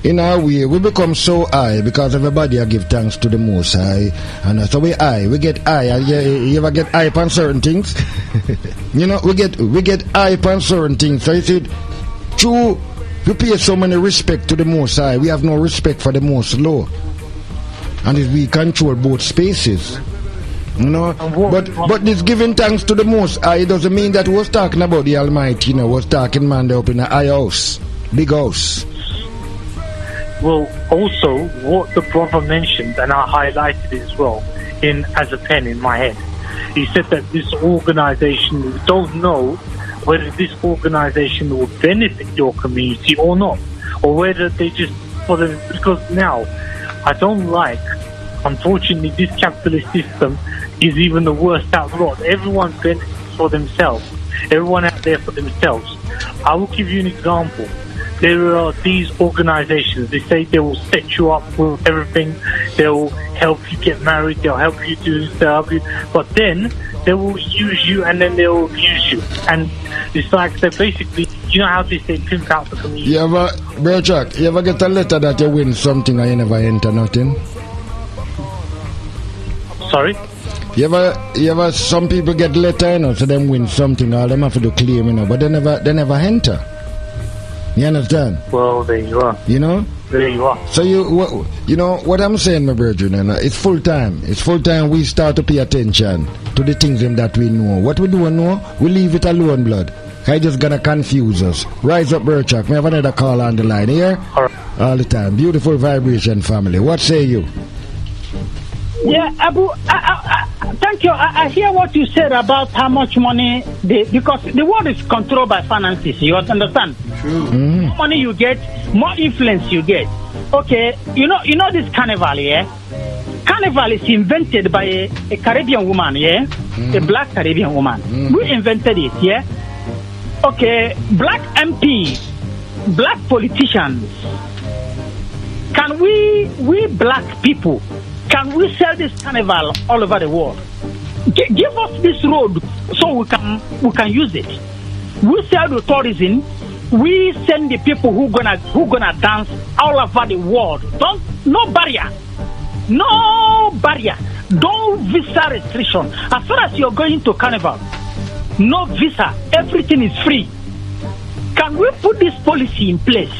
in our way, we become so high because everybody give thanks to the Most High. And so we high. We get high. You ever get high on certain things? You know, we get high on certain things. So you see, true, we pay so many respect to the Most High. We have no respect for the Most Low. And we control both spaces. You know, but this giving thanks to the Most High doesn't mean that we was talking about the Almighty. You know, was talking man up in a high house, big house. Well, also what the brother mentioned, and I highlighted it as well as a pen in my head. He said that this organisation, we don't know whether this organisation will benefit your community or not, or whether they just because now I don't like. Unfortunately, this capitalist system is even the worst out of the lot. Everyone benefits for themselves. Everyone has out there for themselves. I will give you an example. There are these organizations, they say they will set you up with everything, they will help you get married, they'll help you do stuff, but then they will use you and then they will abuse you. And it's like they basically, you know how they say pimp out the community. You ever, Bro Chuck, you ever get a letter that you win something and you never enter nothing? Sorry? You ever some people get letter, you know, so them win something, all them have to do claim, you know, but they never enter. You understand? Well, there you are. You know? There you are. So you know what I'm saying, my brethren, you know, it's full time. It's full time we start to pay attention to the things that we know. What we don't know, we leave it alone, blood. I just gonna confuse us. Rise up, Burchak. We have another call on the line here. All the time. Beautiful vibration, family. What say you? Yeah, Abu, thank you. I hear what you said about how much money because the world is controlled by finances. You understand? True. Mm-hmm. More money you get, more influence you get. Okay, you know this carnival, yeah? Carnival is invented by a Caribbean woman, yeah? A black Caribbean woman. Who invented it, yeah? Okay, black MP, black politicians. Can we black people, can we sell this carnival all over the world? Give us this road so we can use it. We sell the tourism. We send the people who gonna dance all over the world. No barrier, no visa restriction. As far as you're going to carnival, no visa. Everything is free. Can we put this policy in place?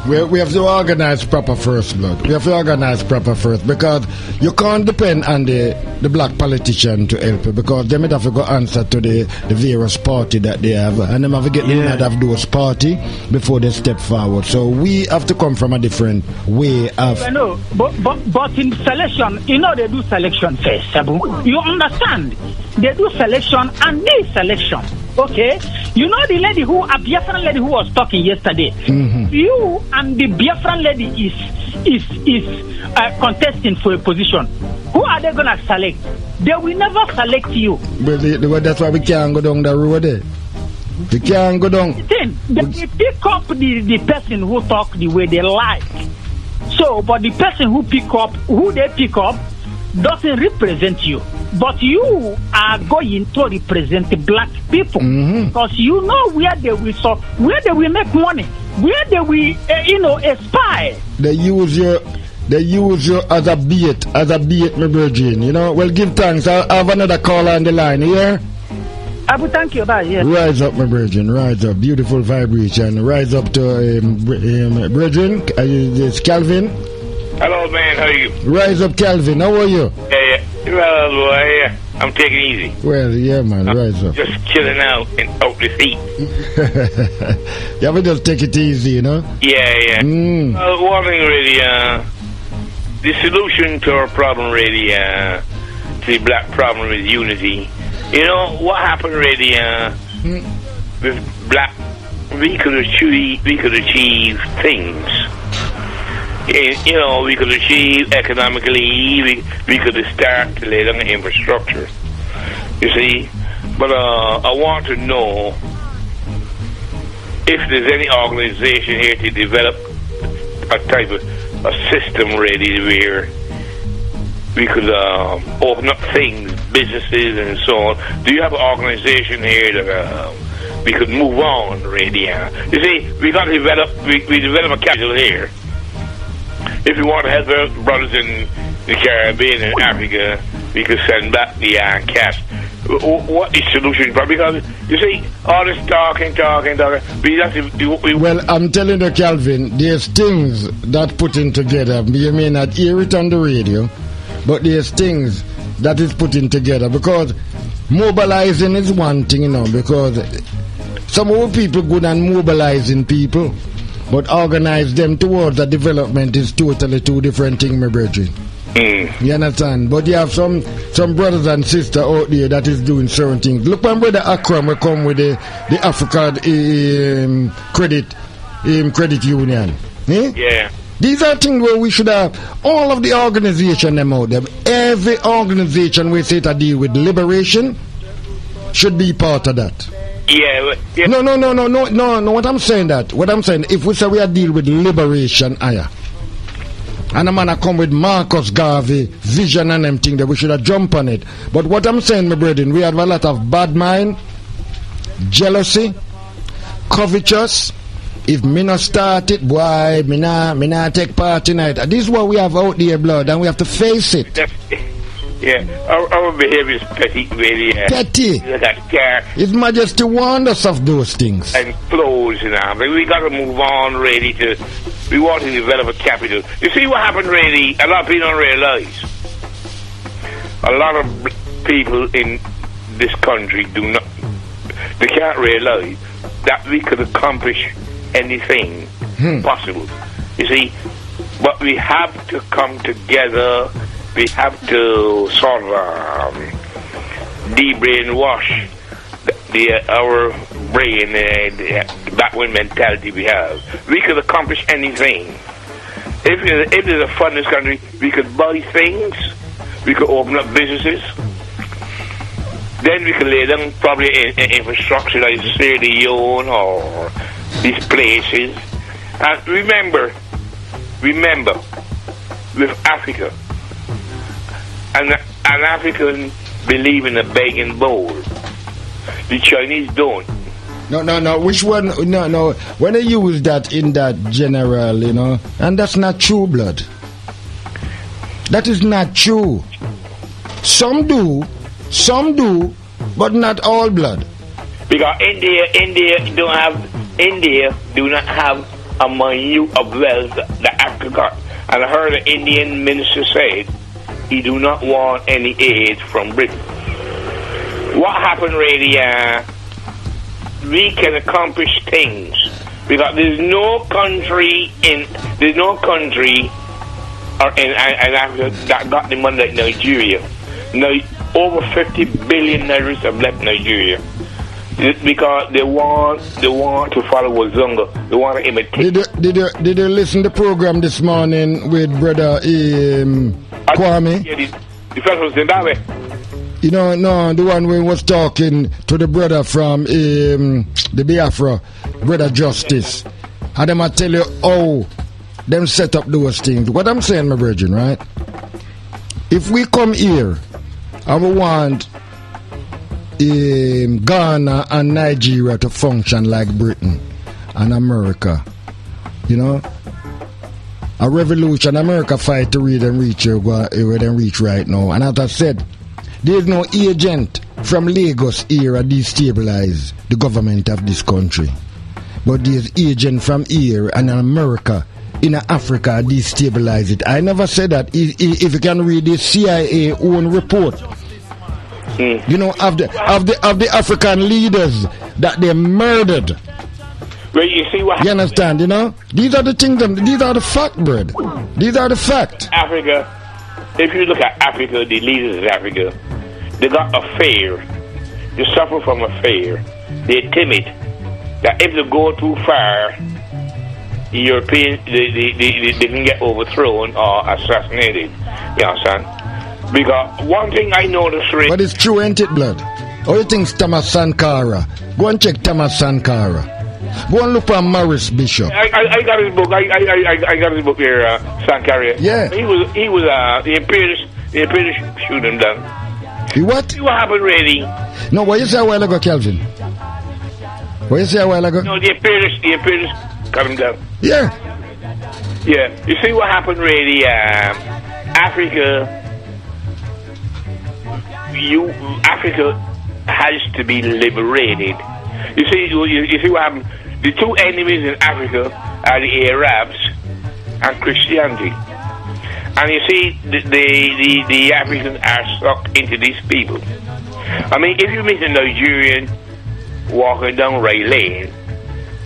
We have to organize proper first, blood. We have to organize proper first because you can't depend on the black politician to help you because they might have to go answer to the various party that they have and they have to get out of those party before they step forward. So we have to come from a different way of... I know, but in selection, you know they do selection first, Abu. You understand? They do selection and deselection. Okay, you know the lady a Biafran lady who was talking yesterday. Mm-hmm. You and the Biafran lady is contesting for a position. Who are they gonna select? They will never select you. But that's why we can't go down the road there. We can't go down. They pick up the person who talk the way they like. So, but the person who they pick up doesn't represent you. But you are going to represent the black people because you know where they will make money, where they will aspire. They use you as a bait, my virgin. You know. Well, give thanks. I have another call on the line here. I will thank you about it. Yes. Rise up, my virgin. Rise up. Beautiful vibration. Rise up to virgin. It's Calvin. Hello, man. How are you? Rise up, Calvin. How are you? Yeah. Well, boy, I'm taking it easy. Well, yeah, man. Rise up. Just chilling out out the seat. Yeah, we just take it easy, you know? Yeah. Well, one thing really, the solution to our problem really, to the black problem is unity. You know, what happened really, with black, we could achieve things. You know, we could achieve economically, we could start to lay down the infrastructure, you see. But I want to know if there's any organization here to develop a type of a system really where we could open up things, businesses and so on. Do you have an organization here that we could move on really? You see, we got to develop a capital here. If we want to help our brothers in the Caribbean and Africa, we could send back the cash. What is the solution? Because, you see, all this talking, we have to do what we... Well, I'm telling you, Calvin, there's things that putting together. You may not hear it on the radio, but there's things that is putting together. Because mobilizing is one thing, you know, because some of the people good at mobilizing people. But organize them towards the development is totally two different things, my brethren. You understand? But you have some brothers and sisters out there that is doing certain things. Look, when Brother Akram will come with the Africa credit union. Yeah. These are things where we should have all of the organization them out there. Every organization we say to deal with liberation should be part of that. Yeah. No. What I'm saying, if we say we are dealing with liberation, and a man a come with Marcus Garvey vision and them thing that we should have jumped on it. But what I'm saying, my brethren, we have a lot of bad mind, jealousy, covetous. If me not start it, boy, me not take part tonight. This is what we have out there, blood, and we have to face it. Yeah, our behavior is petty, really. Petty. Care. His Majesty warned us of those things. And clothes, but we got to move on, really. We want to develop a capital. You see what happened, really? A lot of people don't realize. A lot of people in this country they can't realize that we could accomplish anything possible. You see, but we have to come together. We have to sort of de-brainwash our brain, the backward mentality we have. We could accomplish anything. If there's a fund in this country, we could buy things. We could open up businesses. Then we could lay down probably in infrastructure like Sierra Leone or these places. And remember, with Africa, an African believe in a begging bowl. The Chinese don't. No. Which one? No. When they use that in that general, and that's not true, blood. That is not true. Some do, but not all, blood. Because India do not have a minute of wealth that Africa got. And I heard an Indian minister say he do not want any aid from Britain. What happened really, we can accomplish things because there's no country in Africa that got the money like Nigeria. Now over 50 billion Nigerians have left Nigeria because they want to follow Wazunga. They want to imitate. Did you listen to the program this morning with brother Kwame? Yeah, the fellow from Zimbabwe. No, the one who was talking to the brother from the Biafra, brother Justice. And them I tell you how them set up those things. What I'm saying, my brethren, right? If we come here and we want Ghana and Nigeria to function like Britain and America, a revolution, America fight to reach where they reach right now. And as I said, there is no agent from Lagos here to destabilize the government of this country. But there is agent from here and America in Africa destabilize it. I never said that. If you can read the CIA own report, of the African leaders that they murdered. Well, you see what you understand, These are the things, these are the fact, bread. These are the fact. Africa, if you look at Africa, the leaders of Africa, they got a fear. They suffer from a fear. They're timid. That if they go too far, the Europeans, they can get overthrown or assassinated. You understand? Because one thing I noticed... But it's true, ain't it, blood? How you think Thomas Sankara? Go and check Thomas Sankara. Go and look for Morris Bishop. I got his book. I got his book here, Sankara. Yeah. He was the imperialist shoot him down. The what? See what happened, really? No, what you say a while ago, Kelvin? What you say a while ago? No, the imperialist cut him down. Yeah. Yeah. You see what happened, really? Africa has to be liberated. You see what happened? The two enemies in Africa are the Arabs and Christianity. And you see, the Africans are sucked into these people. I mean, if you meet a Nigerian walking down Ray Lane,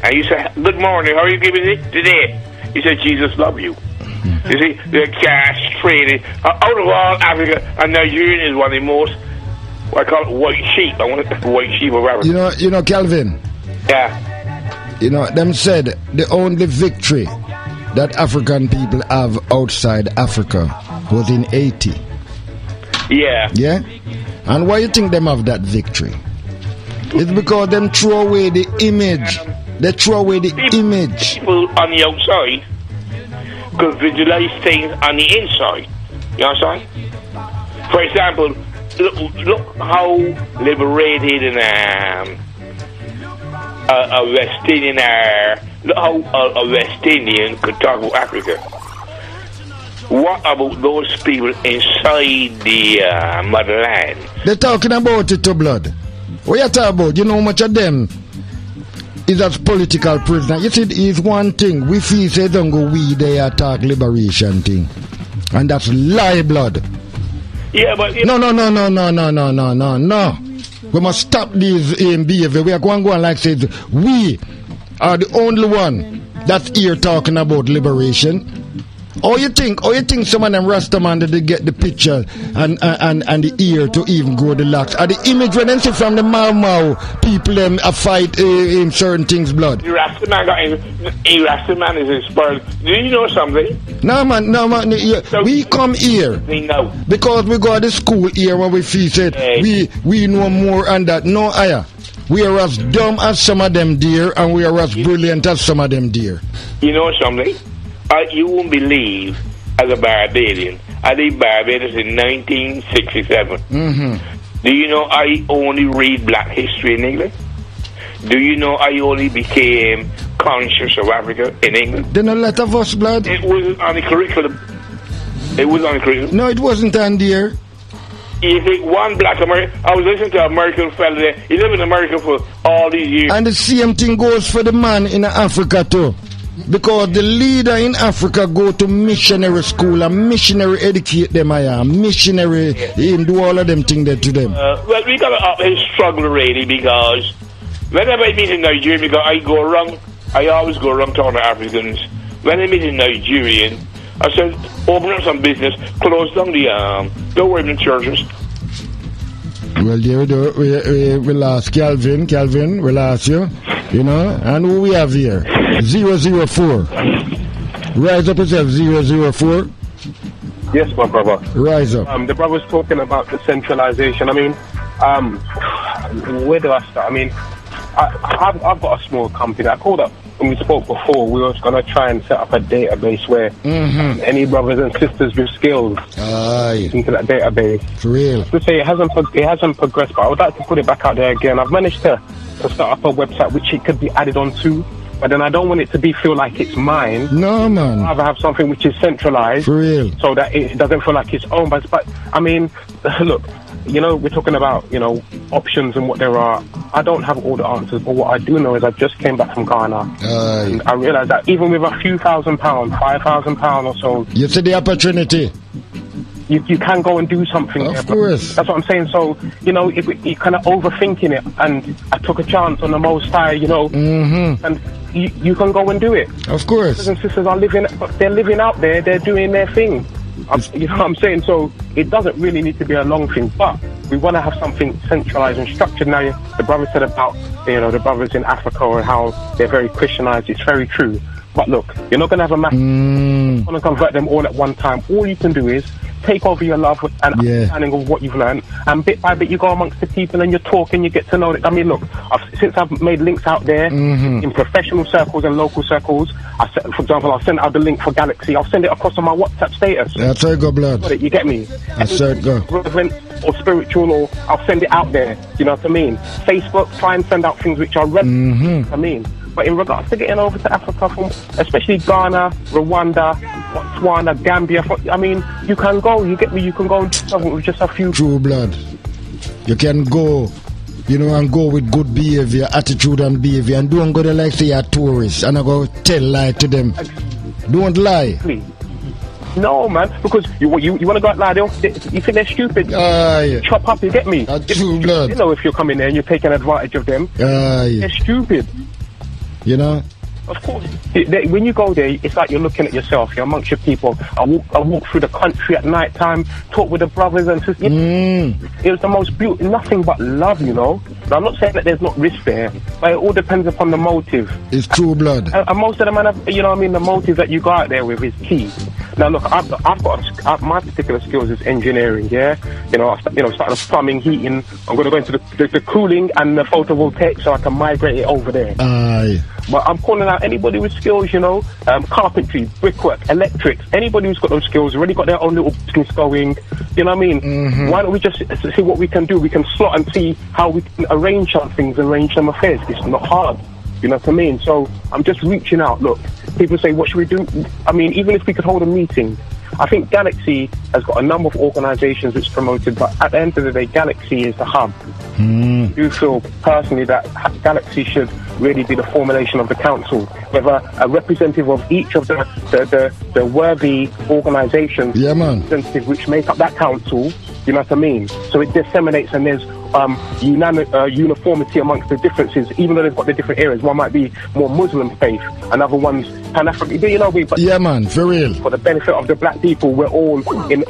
and you say, "Good morning, how are you giving it today?" He said, "Jesus love you." You see, they're castrated. Out of all Africa, a Nigerian is one of the most, I call it white sheep. I want the white sheep of Africa. You know, Calvin. Yeah. Them said the only victory that African people have outside Africa was in Haiti. Yeah. Yeah? And why you think them have that victory? It's because them throw away the image. They throw away the image. People on the outside could visualize things on the inside. You understand? For example, look how liberated and a West Indian are. Look how a West Indian could talk about Africa. What about those people inside the motherland? They're talking about it, to blood. What you talking about? You know how much of them is as political prisoner. You see, it's one thing. We feel say don't go we they attack liberation thing. And that's lie, blood. Yeah, but no. We must stop these behavior. We are going like says we are the only one that's here talking about liberation. Or you think some of them Rastaman that they get the picture and the ear to even grow the locks? Are the image when they see from the Mau people them fight in certain things, blood? The Rastaman is inspired. Do you know something? No man. So we come here because we go to school here when we feel said we know more and that. No, Aya. We are as dumb as some of them dear, and we are as brilliant as some of them dear. You know something? You won't believe, as a Barbadian, I did Barbados in 1967. Mm-hmm. Do you know I only read black history in England? Do you know I only became conscious of Africa in England? Then a lot of us, blood. It wasn't on the curriculum. No, it wasn't on there. You think one black American... I was listening to an American fella there. He lived in America for all these years. And the same thing goes for the man in Africa too. Because the leader in Africa go to missionary school and missionary educate them. Missionary do all of them things to them. Well, we got to up his struggle really, because whenever I meet in Nigeria, because I always go around talking to Africans. When I meet a Nigerian, I said, open up some business, close down the don't worry about the churches. Well, we'll ask Calvin, we'll ask you, and who we have here? 004. Rise up yourself, 004. Yes, my brother. Rise up. The brother's talking about the centralization. I mean, where do I start? I mean, I've got a small company. I called up when we spoke before. We were going to try and set up a database where any brothers and sisters with skills into that database. For real. To say it hasn't progressed, but I would like to put it back out there again. I've managed to start up a website which it could be added on to, but then I don't want it to feel like it's mine. No, man. I'd rather have something which is centralized. For real. So that it doesn't feel like it's owned. But I mean, look, we're talking about, options and what there are. I don't have all the answers, but what I do know is I just came back from Ghana. And I realized that even with a few £1,000, £5,000 or so. You see the opportunity. You can go and do something. Of course. That's what I'm saying. So, you're kind of overthinking it. And I took a chance on the Most High, and you can go and do it. Of course. Brothers and sisters are living out there. They're doing their thing. You know what I'm saying? So it doesn't really need to be a long thing, but we want to have something centralized and structured. Now, the brother said about, the brothers in Africa and how they're very Christianized. It's very true. But look, you're not going to have a massive... You want to convert them all at one time. All you can do is take over your love and understanding of what you've learned, and bit by bit you go amongst the people and you talk and you get to know it. I mean, look, since I've made links out there in professional circles and local circles, for example, I'll send out the link for Galaxy. I'll send it across on my WhatsApp status. That's how it go, blood. You get me? That's how it go. Relevant or spiritual, or I'll send it out there. You know what I mean? Facebook, try and send out things which are relevant. I mean. But in regards to getting over to Africa, especially Ghana, Rwanda, Botswana, Gambia, I mean, you can go, you get me, you can go and do something with just a few... True blood. You can go, and go with good behavior, attitude and behavior, and don't go there like say you're a tourist, and I go tell lie to them. Don't lie. Please. No, man, because you want to go out lie, you think they're stupid. Chop up, you get me? True blood. If you're coming there and you're taking advantage of them, they're stupid. Of course. When you go there, it's like you're looking at yourself. You're amongst your people. I walk through the country at night time, talk with the brothers and sisters. It was the most beautiful, nothing but love, Now, I'm not saying that there's not risk there, but it all depends upon the motive. It's true blood. And most of the man, the motive that you go out there with is key. Now look, I've got my particular skills is engineering. Yeah, starting off plumbing, heating. I'm going to go into the cooling and the photovoltaic, so I can migrate it over there. Aye. But I'm calling out anybody with skills, carpentry, brickwork, electrics, anybody who's got those skills, already got their own little business going, you know what I mean? Mm-hmm. Why don't we just see what we can do? We can slot and see how we can arrange some things, arrange some affairs. It's not hard, you know what I mean? So I'm just reaching out. Look, people say, what should we do? I mean, even if we could hold a meeting, I think Galaxy has got a number of organisations which promoted, but at the end of the day, Galaxy is the hub. I do feel personally that Galaxy should really be the formulation of the council, whether a representative of each of the worthy organisations, representative which make up that council, you know what I mean? So it disseminates and there's uniformity amongst the differences, even though they've got the different areas. One might be more Muslim faith, another one's Pan-African. But for real. For the benefit of the black people, we're all in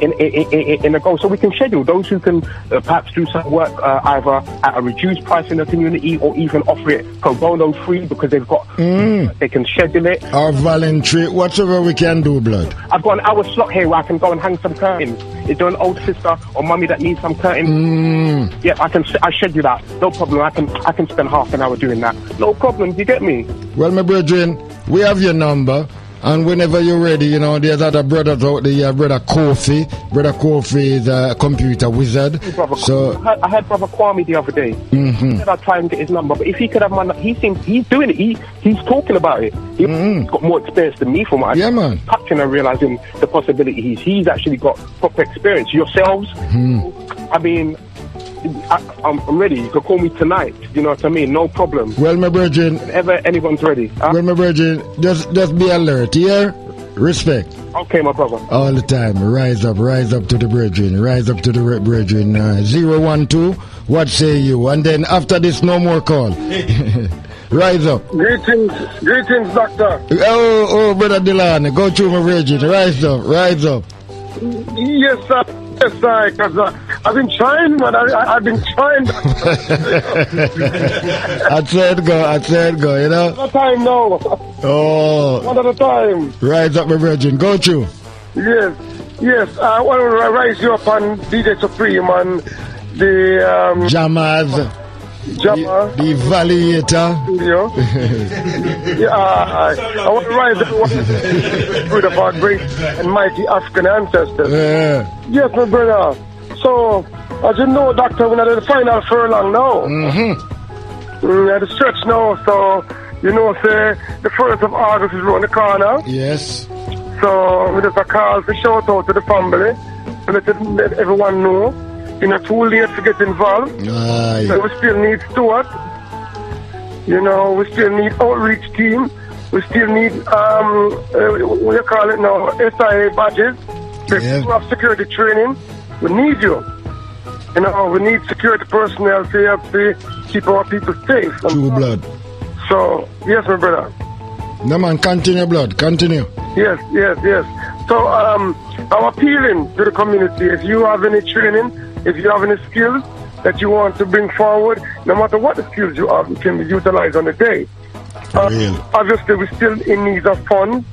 a goal. So we can schedule those who can perhaps do some work either at a reduced price in the community or even offer it pro bono free because they've got they can schedule it. Or voluntary, whatever we can do, blood. I've got an hour slot here where I can go and hang some curtains. Is there an old sister or mummy that needs some curtains? Yeah, I schedule that. No problem. I can spend half an hour doing that. No problem. You get me? Well, my brethren, we have your number. And whenever you're ready, there's other brothers out there. Brother Kofi. Brother Kofi is a computer wizard. I heard Brother Kwame the other day. He said I'd try and get his number, but if he could have my number, he's doing it. He's talking about it. He's got more experience than me from what I'm touching and realizing the possibility. He's actually got proper experience. Yourselves, I mean, I'm ready. You can call me tonight. You know what I mean? No problem. Well, my brethren, whenever anyone's ready. Well, my brethren, just be alert. Here, respect. Okay, my brother. All the time. Rise up to the brethren. Rise up to the brethren. 012. What say you? And then after this, no more call. Rise up. Greetings, doctor. Oh, brother Dylan, go through my brethren. Rise up. Yes, sir. Yes, sir, because I've been trying, man. I've been trying. I said go, One at a time now. Oh. One at a time. Rise up, my virgin. Go through. Yes. I want to rise you up on DJ Supreme and the... Jammers. The Evaluator. I want to rise everyone with of our great and mighty African ancestors. Yes, my brother. So, as you know, doctor, we're at the final furlong now. We're at the stretch now, so, say, the 1st of August is around the corner. Yes. So, we just a call to shout out to the family, to let everyone know. Too late to get involved. So we still need stewards. We still need outreach team. We still need, what you call it now, SIA badges. People have security training. We need you. We need security personnel to help to keep our people safe. True blood. So, yes, my brother. No, man, continue, blood. Continue. Yes. So, I'm appealing to the community. If you have any training, if you have any skills that you want to bring forward, no matter what the skills you have, you can utilize on the day. Obviously, we're still in need of funds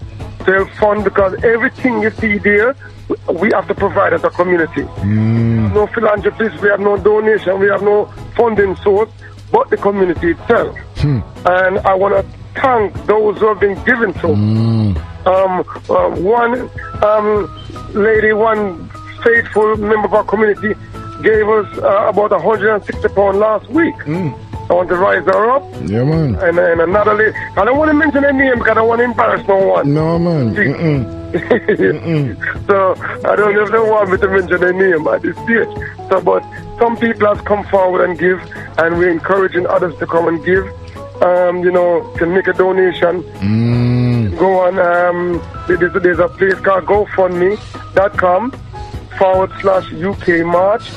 to help fund because everything you see there, we have to provide as a community. No philanthropists, we have no donation, we have no funding source, but the community itself. And I want to thank those who have been given to. One lady, one faithful member of our community gave us about £160 last week. I want to rise her up. Yeah, man. And another lady. I don't want to mention her name because I don't want to embarrass no one. No, man. So I don't know if they want me to mention her name at this stage. So, but some people have come forward and give, and we're encouraging others to come and give. To make a donation. Go on. There's a place called GoFundMe.com /UK March,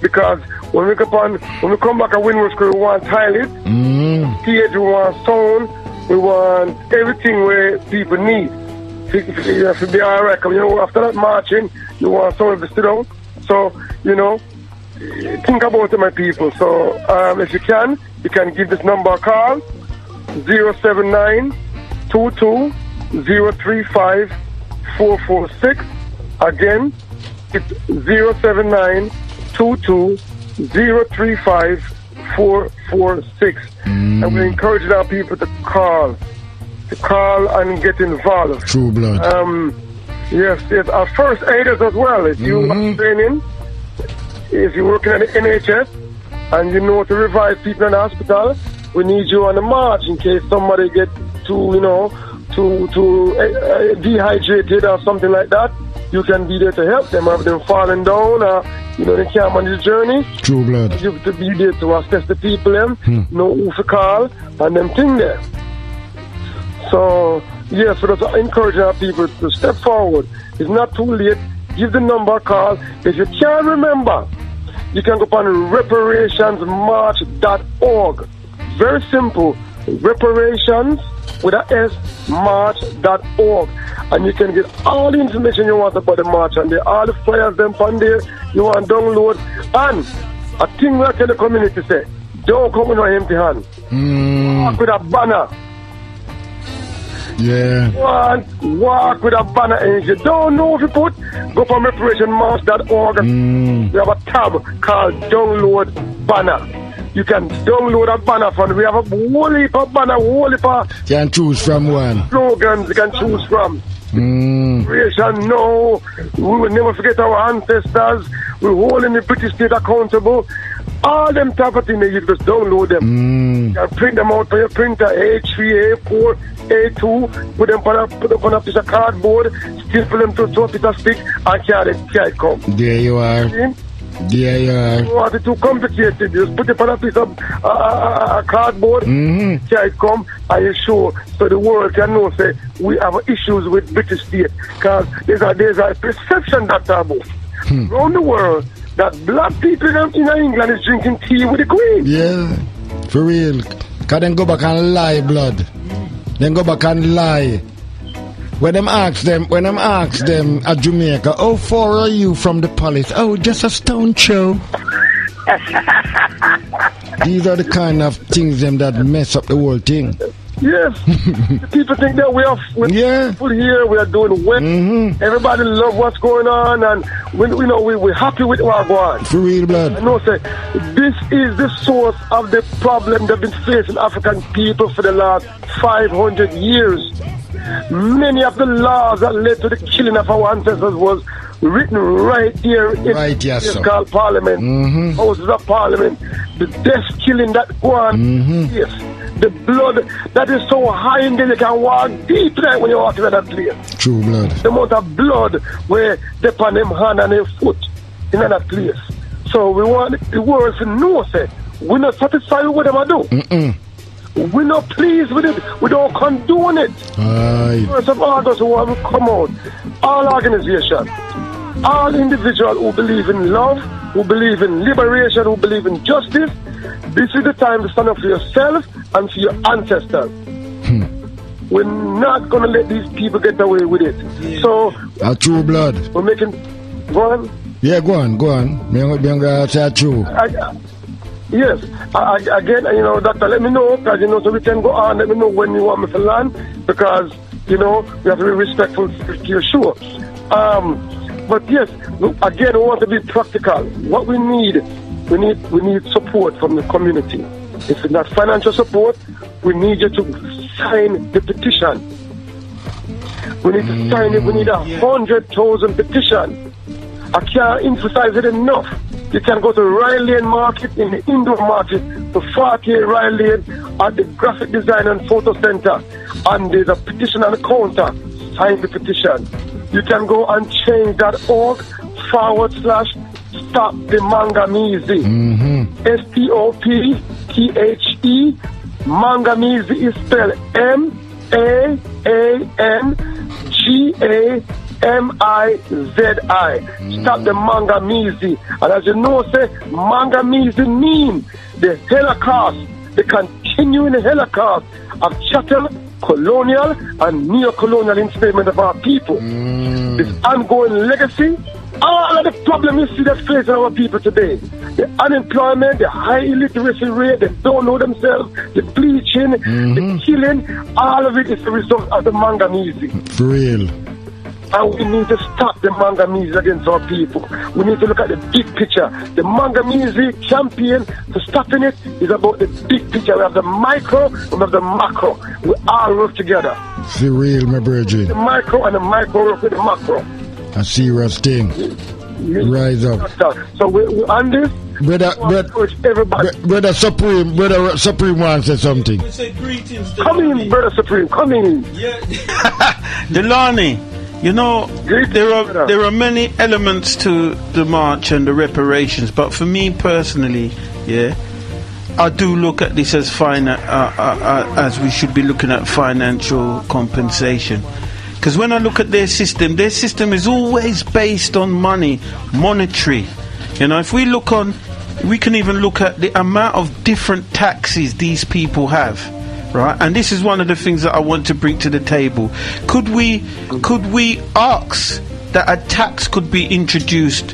because when we come back at Windward School, we want toilet, stage, we want sound, we want everything where people need. You have to be alright. After that marching, you want someone to sit down. So, think about it, my people. So, if you can give this number a call, 079 22 035 446. Again, it's 079-22-035-446. And we're encouraging our people to call and get involved. True blood. Yes, our first aiders as well. If you are training, if you're working at the NHS and you know to revive people in the hospital, we need you on the march in case somebody get too dehydrated or something like that. You can be there to help them, have them falling down or, they can't manage the journey. True blood. You have to be there to assess the people, know who to call, and them thing there. So, yes, we're just encouraging our people to step forward. It's not too late. Give the number a call. If you can't remember, you can go on reparationsmarch.org. Very simple. Reparations with a S, march.org. And you can get all the information you want about the march and there. All the flyers them on there you want to download. And a thing we tell the community say, don't come with no empty hand. Walk with a banner. Yeah. Walk with a banner. And if you don't know if you put, go from reparationmarch.org. We have a tab called Download Banner. You can download a banner from. We have a whole heap of banner, whole heap of. You can choose from one. Slogans you can choose from. Reparation, no. We will never forget our ancestors. We're holding the British state accountable. All them type of things, you just download them. You can print them out for your printer, A3, A4, A2, put them on a piece of cardboard, staple them to a piece of stick, and carry it come. There you are. See? There you are. You want it too complicated, just put it on a piece of cardboard, carry it come, and you show, so the world can know, say, we have issues with British state, because there's a perception that's about around the world, that black people in England is drinking tea with the Queen. Yeah, for real. Because then go back and lie, blood. Then go back and lie. When them ask them at Jamaica, how far are you from the palace? Oh, just a stone throw. These are the kind of things that mess up the whole thing. Yes. People think that we're full here, we are doing well. Everybody love what's going on, and we're happy with what's going on. For real, blood. I know, say, this is the source of the problem that have been facing African people for the last 500 years. Many of the laws that led to the killing of our ancestors was written right here in this called Parliament, Houses of Parliament. The death killing that go on, yes. The blood that is so high in there, you can walk deep there when you walk in that place. True blood. The amount of blood where they put them hand and their foot in that place. So we want the world to know, say, we're not satisfied with what they do. We're not pleased with it. We don't condone it. First of August, we want to come out. All organizations, all individuals who believe in love, who believe in liberation, who believe in justice, this is the time to stand up for yourself and for your ancestors. We're not going to let these people get away with it. So, true blood. We're making. Go on. Yeah, go on. True. Yes. Again, doctor, let me know, because, so we can go on. Let me know when you want me to land, because, we have to be respectful to your show. But yes, again, we want to be practical. What we need support from the community. If it's not financial support, we need you to sign the petition. We need to sign it. We need 100,000 petition. I can't emphasize it enough. You can go to Rye Lane Market in the indoor market to 48 Rye Lane at the Graphic Design and Photo Center. And there's a petition on the counter. Sign the petition. You can go on change.org/Stop the Mangamizi. STOPTHE. Mangamizi is spelled MAANGAMIZI. Stop the Mangamizi. And as you know, say, Mangamizi means the Holocaust, the continuing Holocaust of chattel, colonial, and neo-colonial enslavement of our people. This ongoing legacy, all of the problems you see that facing our people today, the unemployment, the high illiteracy rate, they don't know themselves, the bleaching, the killing, all of it is the result of the Mangamizi. For real. And we need to stop the manganese against our people. We need to look at the big picture. The manganese campaign to stopping it is about the big picture. We have the micro, we have the macro. We all work together. It's the real, my brethren. The micro and the micro work with the macro. A serious thing. Rise up. So we on this. Brother Supreme wants to say something. We say greetings. Come in, Brother Supreme. Come in. Yeah. Delani, you know, there are many elements to the march and the reparations, but for me personally, yeah, I do look at this as as we should be looking at financial compensation. Because when I look at their system is always based on money, monetary. You know, if we look on, we can even look at the amount of different taxes these people have, right? And this is one of the things that I want to bring to the table. Could we ask that a tax could be introduced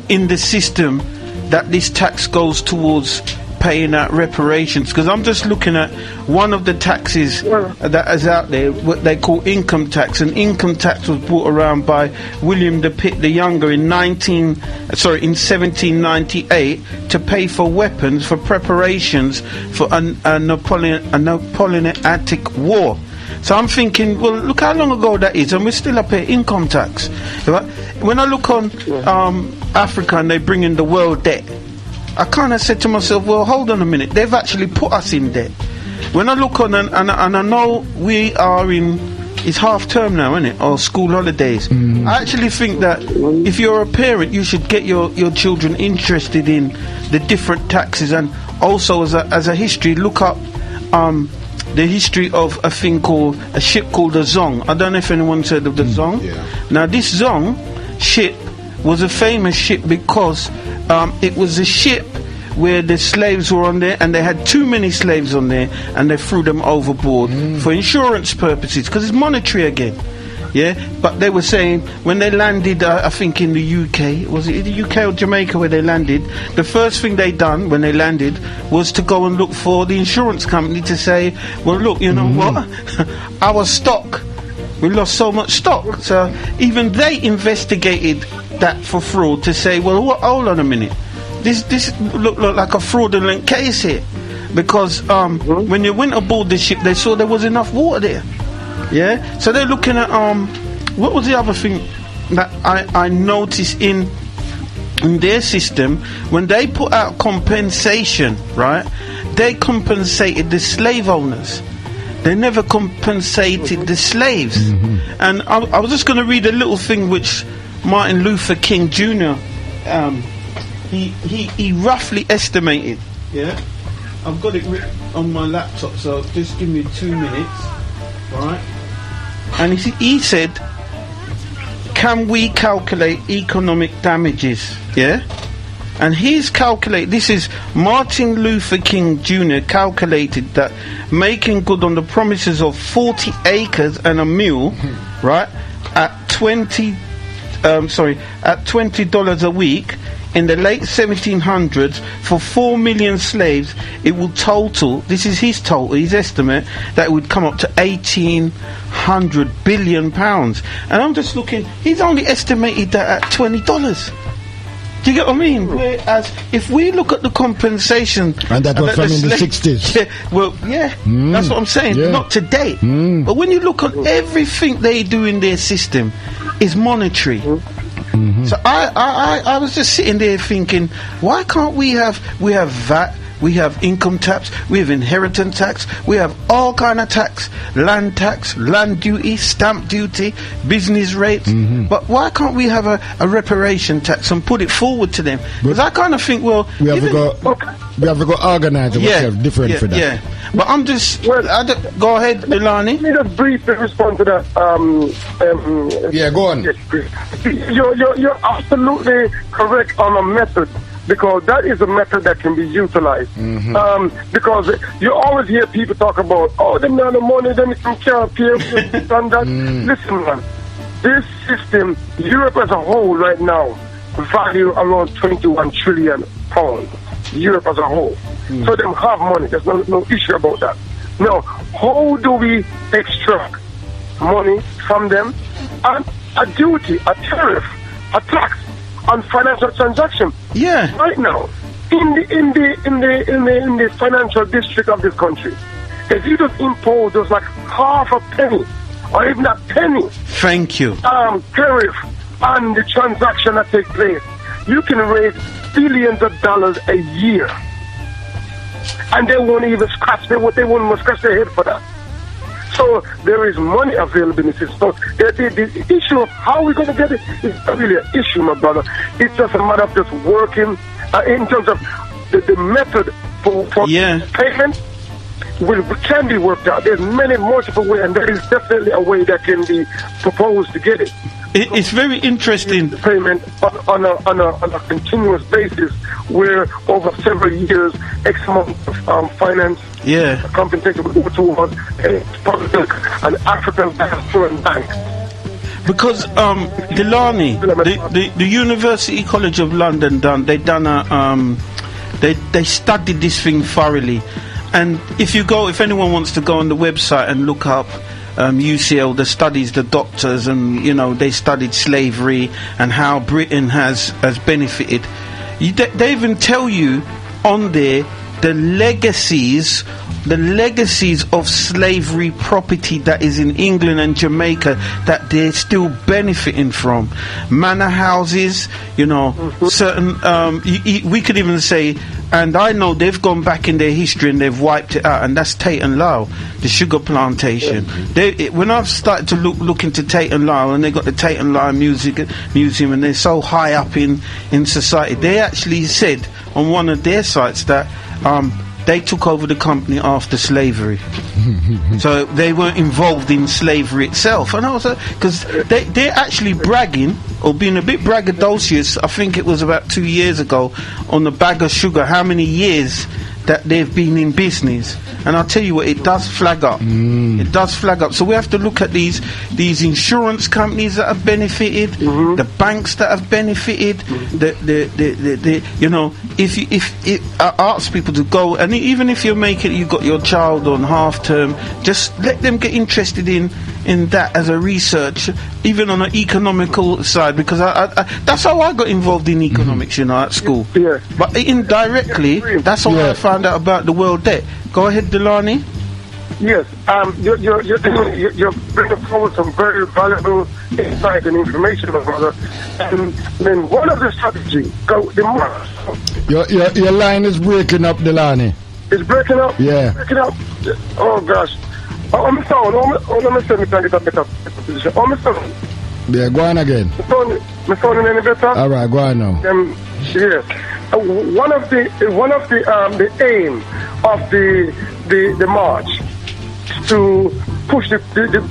in the system, that this tax goes towards paying out reparations? Because I'm just looking at one of the taxes that is out there, what they call income tax. And income tax was brought around by William the Pitt the Younger in 1798 to pay for weapons for preparations for a Napoleonic war. So I'm thinking, well, look how long ago that is, and we're still up here income tax. When I look on Africa and they bring in the world debt, I kind of said to myself, well, hold on a minute, they've actually put us in debt. When I look on, and I know we are in, it's half term now, isn't it, or school holidays. I actually think that if you're a parent, you should get your children interested in the different taxes, and also as a history, look up the history of a ship called the Zong. I don't know if anyone's heard of the Zong. Yeah. Now this Zong ship was a famous ship because it was a ship where the slaves were on there, and they had too many slaves on there, and they threw them overboard for insurance purposes, because it's monetary again. Yeah, but they were saying when they landed, I think in the UK, was it the UK or Jamaica where they landed, the first thing they done when they landed was to go and look for the insurance company to say, well, look, you know what, our stock, we lost so much stock. So even they investigated that for fraud to say, well, hold on a minute, this look like a fraudulent case here, because when they went aboard the ship, they saw there was enough water there. Yeah, so they're looking at what was the other thing that I noticed in their system, when they put out compensation, right? They compensated the slave owners. They never compensated the slaves. And I was just going to read a little thing which Martin Luther King Jr. He roughly estimated. Yeah, I've got it written on my laptop, so just give me 2 minutes. Right, and he said, can we calculate economic damages? Yeah, and he's calculated, this is Martin Luther King Jr. calculated that making good on the promises of 40 acres and a mule, right, at $20 a week in the late 1700s for 4 million slaves, it will total, this is his estimate, that it would come up to 1,800 billion pounds. And I'm just looking, he's only estimated that at $20. Do you get what I mean? Whereas if we look at the compensation, and that was from in the 60s. Yeah, well, yeah, that's what I'm saying. Yeah. Not today, but when you look at everything they do in their system, is monetary. So I was just sitting there thinking, why can't we have VAT, we have income tax, we have inheritance tax, we have all kind of tax, land duty, stamp duty, business rates, but why can't we have a reparation tax and put it forward to them? Because I kind of think, well, we have to go organize ourselves different for that. Yeah, but I'm just go ahead, Ilani. Let me just briefly respond to that. Yeah, go on. You're absolutely correct on a method, because that is a method that can be utilized. Because you always hear people talk about, them not the money, them can't pay this and that. Listen, man, this system, Europe as a whole right now, value around 21 trillion pounds. Europe as a whole. So them have money. There's no issue about that. Now, how do we extract money from them? And a duty, a tariff, a tax on financial transaction. Yeah. Right now, in the financial district of this country, if you just impose just like half a penny or even a penny, thank you, tariff on the transaction that takes place, you can raise billions of dollars a year, and they won't even scratch. They won't even scratch their head for that. So there is money available in the system. So the issue of how we're going to get it is not really an issue, my brother. It's just a matter of just working in terms of the method for payment can be worked out. There's many multiple ways, and there is definitely a way that can be proposed to get it. It's very interesting. Payment on a continuous basis, where over several years, X amount of finance, compensation will go towards an African bank. Because Delani, the University College of London they studied this thing thoroughly, and if anyone wants to go on the website and look up UCL, the studies, the doctors, and they studied slavery and how Britain has benefited. They even tell you on there the legacies of slavery property that is in England and Jamaica that they're still benefiting from. Manor houses, certain, we could even say, and I know they've gone back in their history and they've wiped it out, and that's Tate and Lyle, the sugar plantation. When I've started to look into Tate and Lyle, and they got the Tate and Lyle Museum, and they're so high up in society, they actually said on one of their sites that they took over the company after slavery. So they weren't involved in slavery itself. And I was because they're actually bragging, or being a bit braggadocious, I think it was about 2 years ago, on the bag of sugar, how many years that they've been in business. And I'll tell you what, it does flag up. It does flag up. So we have to look at these insurance companies that have benefited, the banks that have benefited, if I ask people to go, and even if you've got your child on half term, just let them get interested in that as a research, even on an economical side, because I that's how I got involved in economics, at school. Yeah. But indirectly, that's how I found out about the world debt. Go ahead, Delani. Yes, you're bringing forward some very valuable insight and information, my brother. And then one of the strategies, your line is breaking up, Delani. It's breaking up? Yeah. Breaking up? Oh, gosh. I'm sorry. Let me see if I can get a better position. I'm sorry. Yeah, go on again. My sound any better? All right, go on now. Yes. One of the aim of the march to push the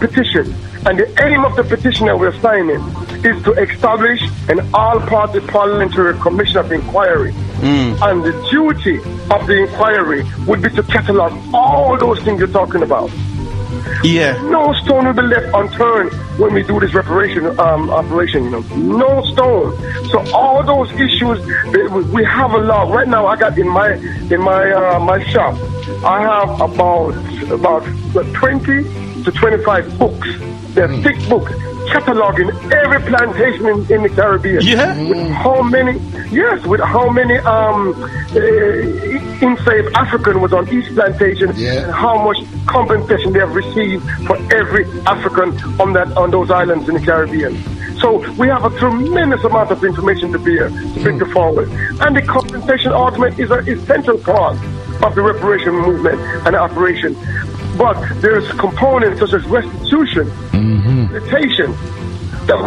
petition, and the aim of the petition that we're signing is to establish an all-party parliamentary commission of inquiry. And the duty of the inquiry would be to catalogue all those things you're talking about. Yeah. No stone will be left unturned when we do this reparation operation. No stone. So all those issues, we have a lot right now. I got in my shop, I have about 20 to 25 books. They're thick books cataloging every plantation in the Caribbean. Yeah. With how many enslaved African was on each plantation, and how much compensation they have received for every African on those islands in the Caribbean. So we have a tremendous amount of information to bring forward. And the compensation argument is an essential part of the reparation movement and operation. But there's components such as restitution, rehabilitation, that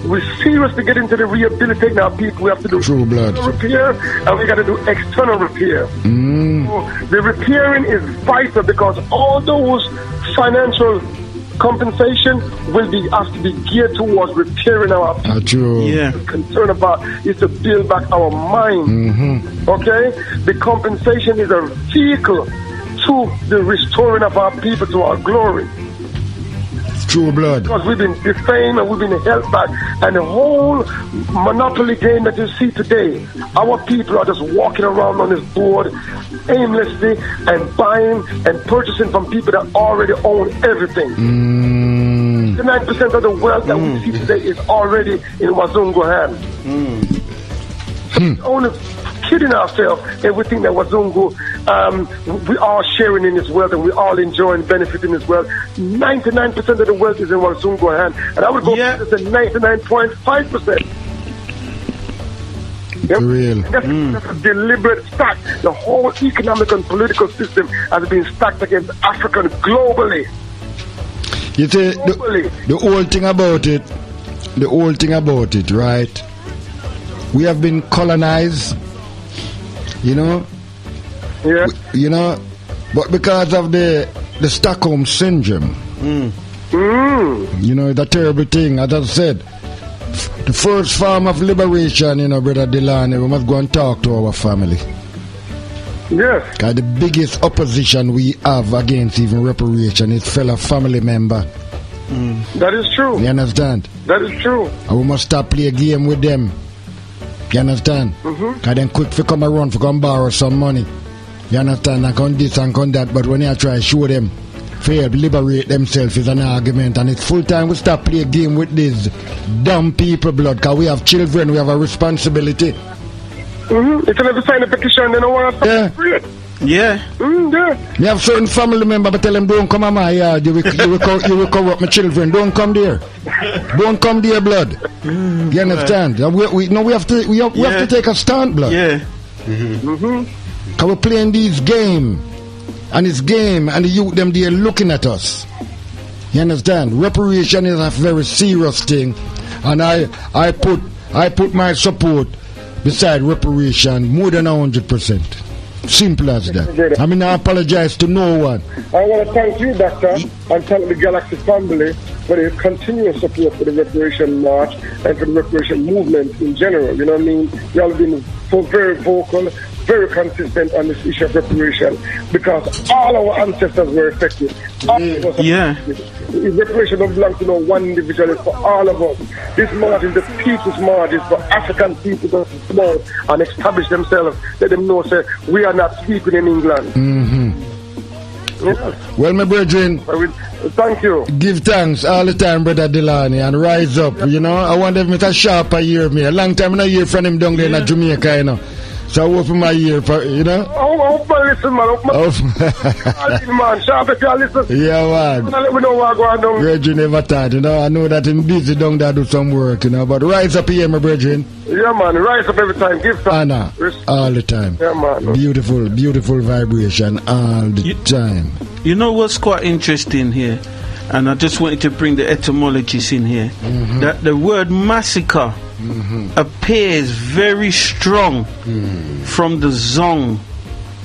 we seriously get into the rehabilitating our people. We have to do repair, and we got to do external repair. So the repairing is vital, because all those financial compensation have to be geared towards repairing our people. Yeah. Concern about is to build back our mind. Okay, the compensation is a vehicle to the restoring of our people to our glory. True blood. Because we've been defamed and we've been held back. And the whole monopoly game that you see today, our people are just walking around on this board aimlessly and buying and purchasing from people that already own everything. 99% of the wealth that we see today is already in Wazungu hands. Only kidding ourselves if we think that Wazungu, we are sharing in his wealth and we all enjoying, benefiting his wealth. 99% of the wealth is in Wazungu hand, and I would go to 99.5%. Yep. Real. That's a deliberate stack. The whole economic and political system has been stacked against African globally. You see, the whole thing about it, right? We have been colonized, you know? Yeah. You know? But because of the Stockholm Syndrome, you know, the terrible thing, as I said, the first form of liberation, you know, Brother Delany, we must go and talk to our family. Yes. Because the biggest opposition we have against even reparation is fellow family member. That is true. You understand? That is true. And we must stop play a game with them. You understand? Because then quick for come around for come borrow some money. You understand? And come this and come that. But when you try to show them, fail, liberate themselves is an argument. And it's full time we stop play a game with these dumb people, blood. Because we have children, we have a responsibility. You can never sign a petition, they don't want to free it. Yeah. Yeah. You have certain family members, but tell them, don't come on my yard. You will corrupt my children. Don't come there. Don't come there, blood. You understand? We have to take a stand, blood. Yeah. Because we're playing these game. And it's game, and the youth, them, they're looking at us. You understand? Reparation is a very serious thing. And I put my support beside reparation more than 100%. Simple as that. I mean, I apologize to no one. I want to thank you, Doctor, and thank the Galaxy family for the continuous support for the Reparation March and for the Reparation movement in general. You know what I mean? You all have been very vocal, very consistent on this issue of reparation because all our ancestors were affected. All of us are affected. Reparation don't belong to no one individual, it's for all of us. This march is the people's march, it's for African people to come out and establish themselves. Let them know, say, we are not speaking in England. Yes. Well, my brethren, thank you. Give thanks all the time, Brother Delany, and rise up. You know, I want them to sharp a year me. A long time I hear from him down there in Jamaica, you know. So I hope my ear, you know. Oh, listen, man. Man, sharp if you listen. Yeah, man. Let me know what going on. Brethren never thought, you know. I know that him busy down there do some work, you know. But rise up here, my brethren. Yeah, man. Rise up every time. Give thanks. Anna, all the time. Yeah, man. Beautiful, beautiful vibration all the time. You know what's quite interesting here? And I just wanted to bring the etymologies in here. That the word massacre appears very strong from the Zong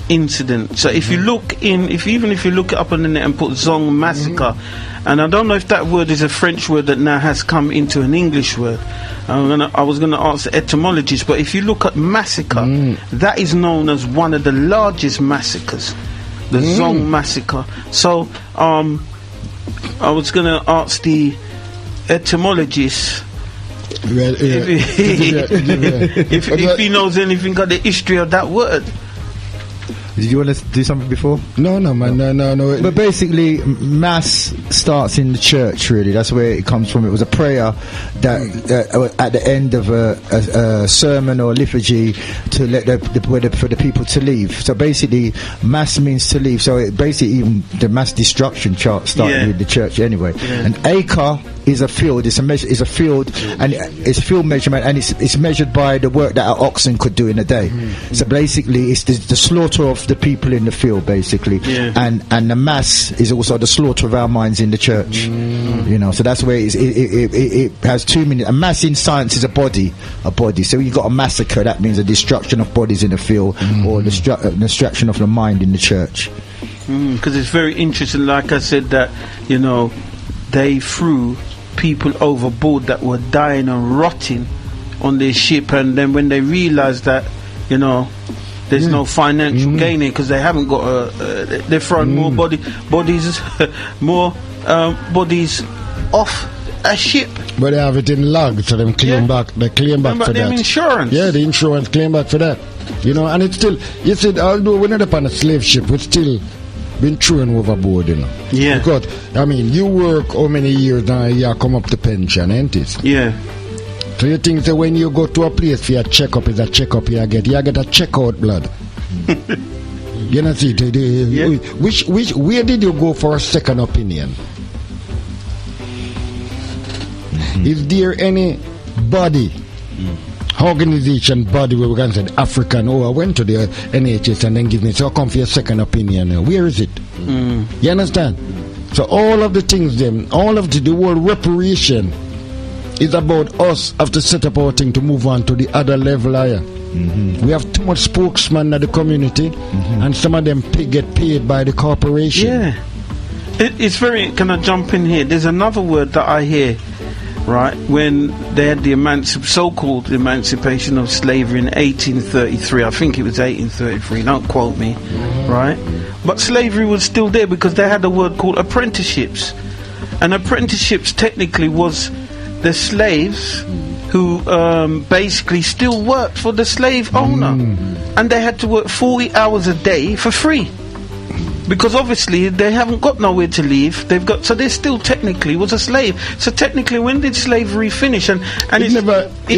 incident. So if you look even if you look it up on the net and put Zong massacre, and I don't know if that word is a French word that now has come into an English word. I was gonna ask the etymologies, but if you look at massacre, that is known as one of the largest massacres, the Zong massacre. So I was going to ask the etymologists if he knows anything of the history of that word. Did you want to do something before? No, man, no. But basically, mass starts in the church. Really, that's where it comes from. It was a prayer that at the end of a sermon or liturgy to let for the people to leave. So basically, mass means to leave. So it basically even the mass destruction chart started with the church anyway. An acre is a field. It's a field, and it's field measurement, and it's measured by the work that our oxen could do in a day. So basically, it's the slaughter of the people in the field, basically, and the mass is also the slaughter of our minds in the church. You know, so that's where it has two meanings. A mass in science is a body. So you got a massacre, that means a destruction of bodies in the field, or the destruction of the mind in the church. Because it's very interesting, like I said, that you know they threw people overboard that were dying and rotting on their ship, and then when they realized that, you know, there's no financial gain in because they haven't got they're throwing more bodies off a ship. But they have it in log, so they claim back. They claim back for that. Insurance. Yeah, the insurance claim back for that. You know, and it's still, you said, although we're not upon a slave ship, we still been thrown overboard, you know. Yeah. Because, I mean, you work how many years now, you come up to pension, ain't it? Yeah. So you think that when you go to a place for a checkup, is a checkup you get a checkout blood. You know, see, where did you go for a second opinion? Is there any body, organization body where we can say African, I went to the NHS and then give me, so come for your second opinion. Where is it? You understand? So all of the things, all of the word reparation is about us have to set up our thing to move on to the other level higher. We have too much spokesman in the community, and some of them get paid by the corporation. Yeah. It's very, can I jump in here? There's another word that I hear, right, when they had the so-called emancipation of slavery in 1833. I think it was 1833, don't quote me, right? But slavery was still there because they had a word called apprenticeships. And apprenticeships technically was the slaves who basically still worked for the slave owner. And they had to work 40 hours a day for free. Because obviously they haven't got nowhere to live. So they still technically was a slave. So technically, when did slavery finish? And it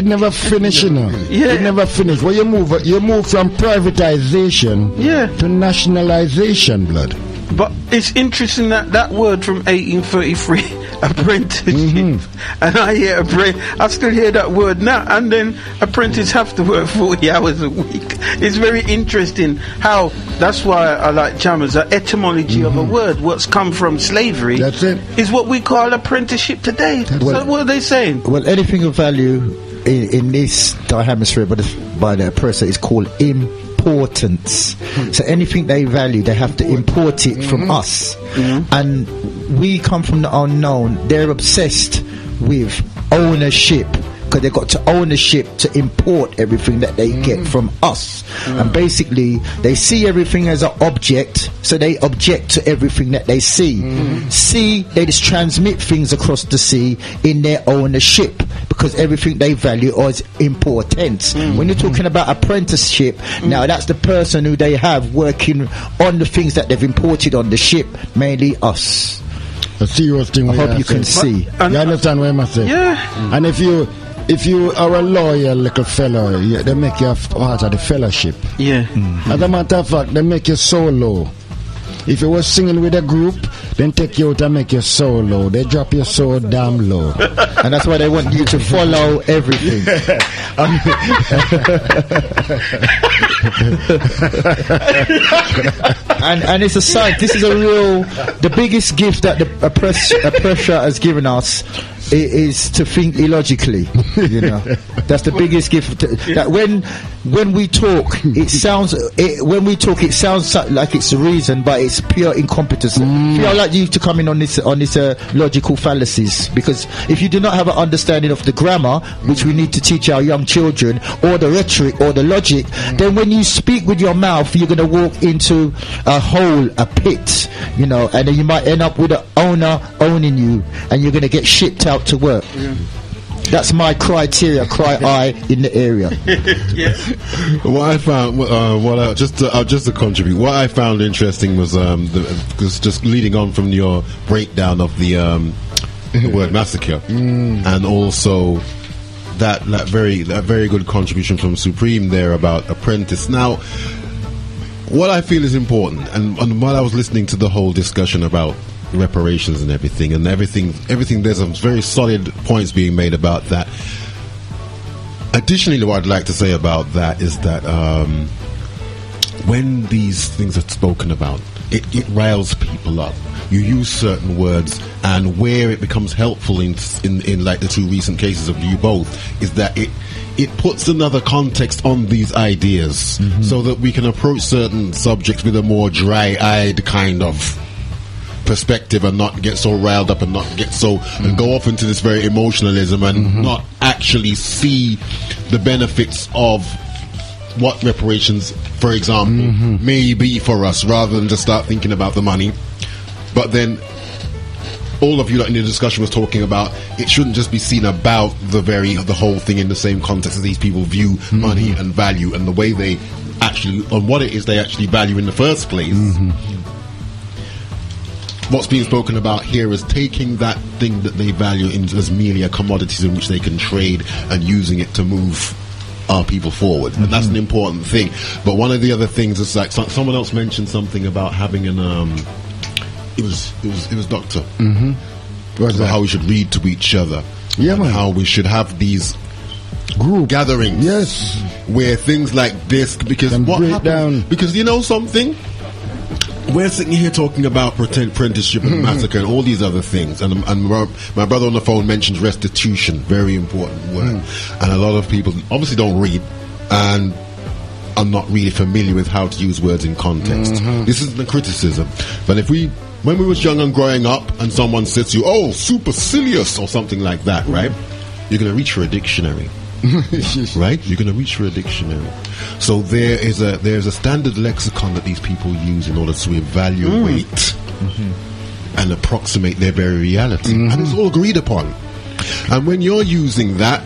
never finished, you know. Yeah. It never finished. Well, you move from privatization to nationalization, blood. But it's interesting that word from 1833, apprenticeship, and I still hear that word now. And then apprentices have to work 40 hours a week. It's very interesting how. That's why I like Jammers. The etymology of a word, what's come from slavery, that's it, is what we call apprenticeship today. So what are they saying? Well, anything of value in this hemisphere by the oppressor is called importance. So anything they value, they have to import it from us. And we come from the unknown. They're obsessed with ownership, because they got to ownership to import everything that they get from us. And basically they see everything as an object, so they object to everything that they see. They just transmit things across the sea in their ownership, because everything they value is importance. When you're talking about apprenticeship, now that's the person who they have working on the things that they've imported on the ship, mainly us. A serious thing. I hope you can see. You understand what I say? Yeah. And if you are a loyal little fellow, they make you part of the fellowship. Yeah. As a matter of fact, they make you solo. If you were singing with a group, then take you out and make you solo. They drop you so damn low. And that's why they want you to follow everything. And it's a sign. This is the biggest gift that the oppressor has given us is to think illogically. You know, that's the biggest gift. That when we talk, it sounds like it's a reason, but it's pure incompetence. I feel like you to come in on this logical fallacies, because if you do not have an understanding of the grammar, which we need to teach our young children, or the rhetoric or the logic, then when you speak with your mouth, you're going to walk into a hole, a pit, you know, and then you might end up with an owner owning you, and you're going to get shipped out to work. That's my criteria, in the area. What I found, just to contribute, what I found interesting was just leading on from your breakdown of the word massacre, and also that very good contribution from Supreme there about apprentice. Now, what I feel is important, and while I was listening to the whole discussion about reparations and everything, there's some very solid points being made about that. Additionally, what I'd like to say about that is that when these things are spoken about, it riles people up. You use certain words, and where it becomes helpful in like the two recent cases of you both is that it puts another context on these ideas, so that we can approach certain subjects with a more dry-eyed kind of perspective, and not get so riled up, and not get so and go off into this very emotionalism, and not actually see the benefits of what reparations, for example, may be for us, rather than just start thinking about the money. But then all of you in the discussion was talking about it shouldn't just be seen about the whole thing in the same context as these people view money and value, and the way they actually, on what it is they actually value in the first place. what's being spoken about here is taking that thing that they value as merely a commodity in which they can trade and using it to move our people forward, and that's an important thing. But one of the other things is like someone else mentioned something about having an it was Doctor. How we should read to each other. Yeah, man. How we should have these group gatherings. Yes. Where things like this, because what happens, because you know something, we're sitting here talking about apprenticeship and massacre and all these other things, and my brother on the phone mentions restitution, very important word, and a lot of people obviously don't read and are not really familiar with how to use words in context. This isn't a criticism, but when we was young and growing up and someone says to you, oh, supercilious or something like that, right, you're going to reach for a dictionary. Right? You're going to reach for a dictionary. So there's a standard lexicon that these people use in order to evaluate and approximate their very reality. And it's all agreed upon. And when you're using that,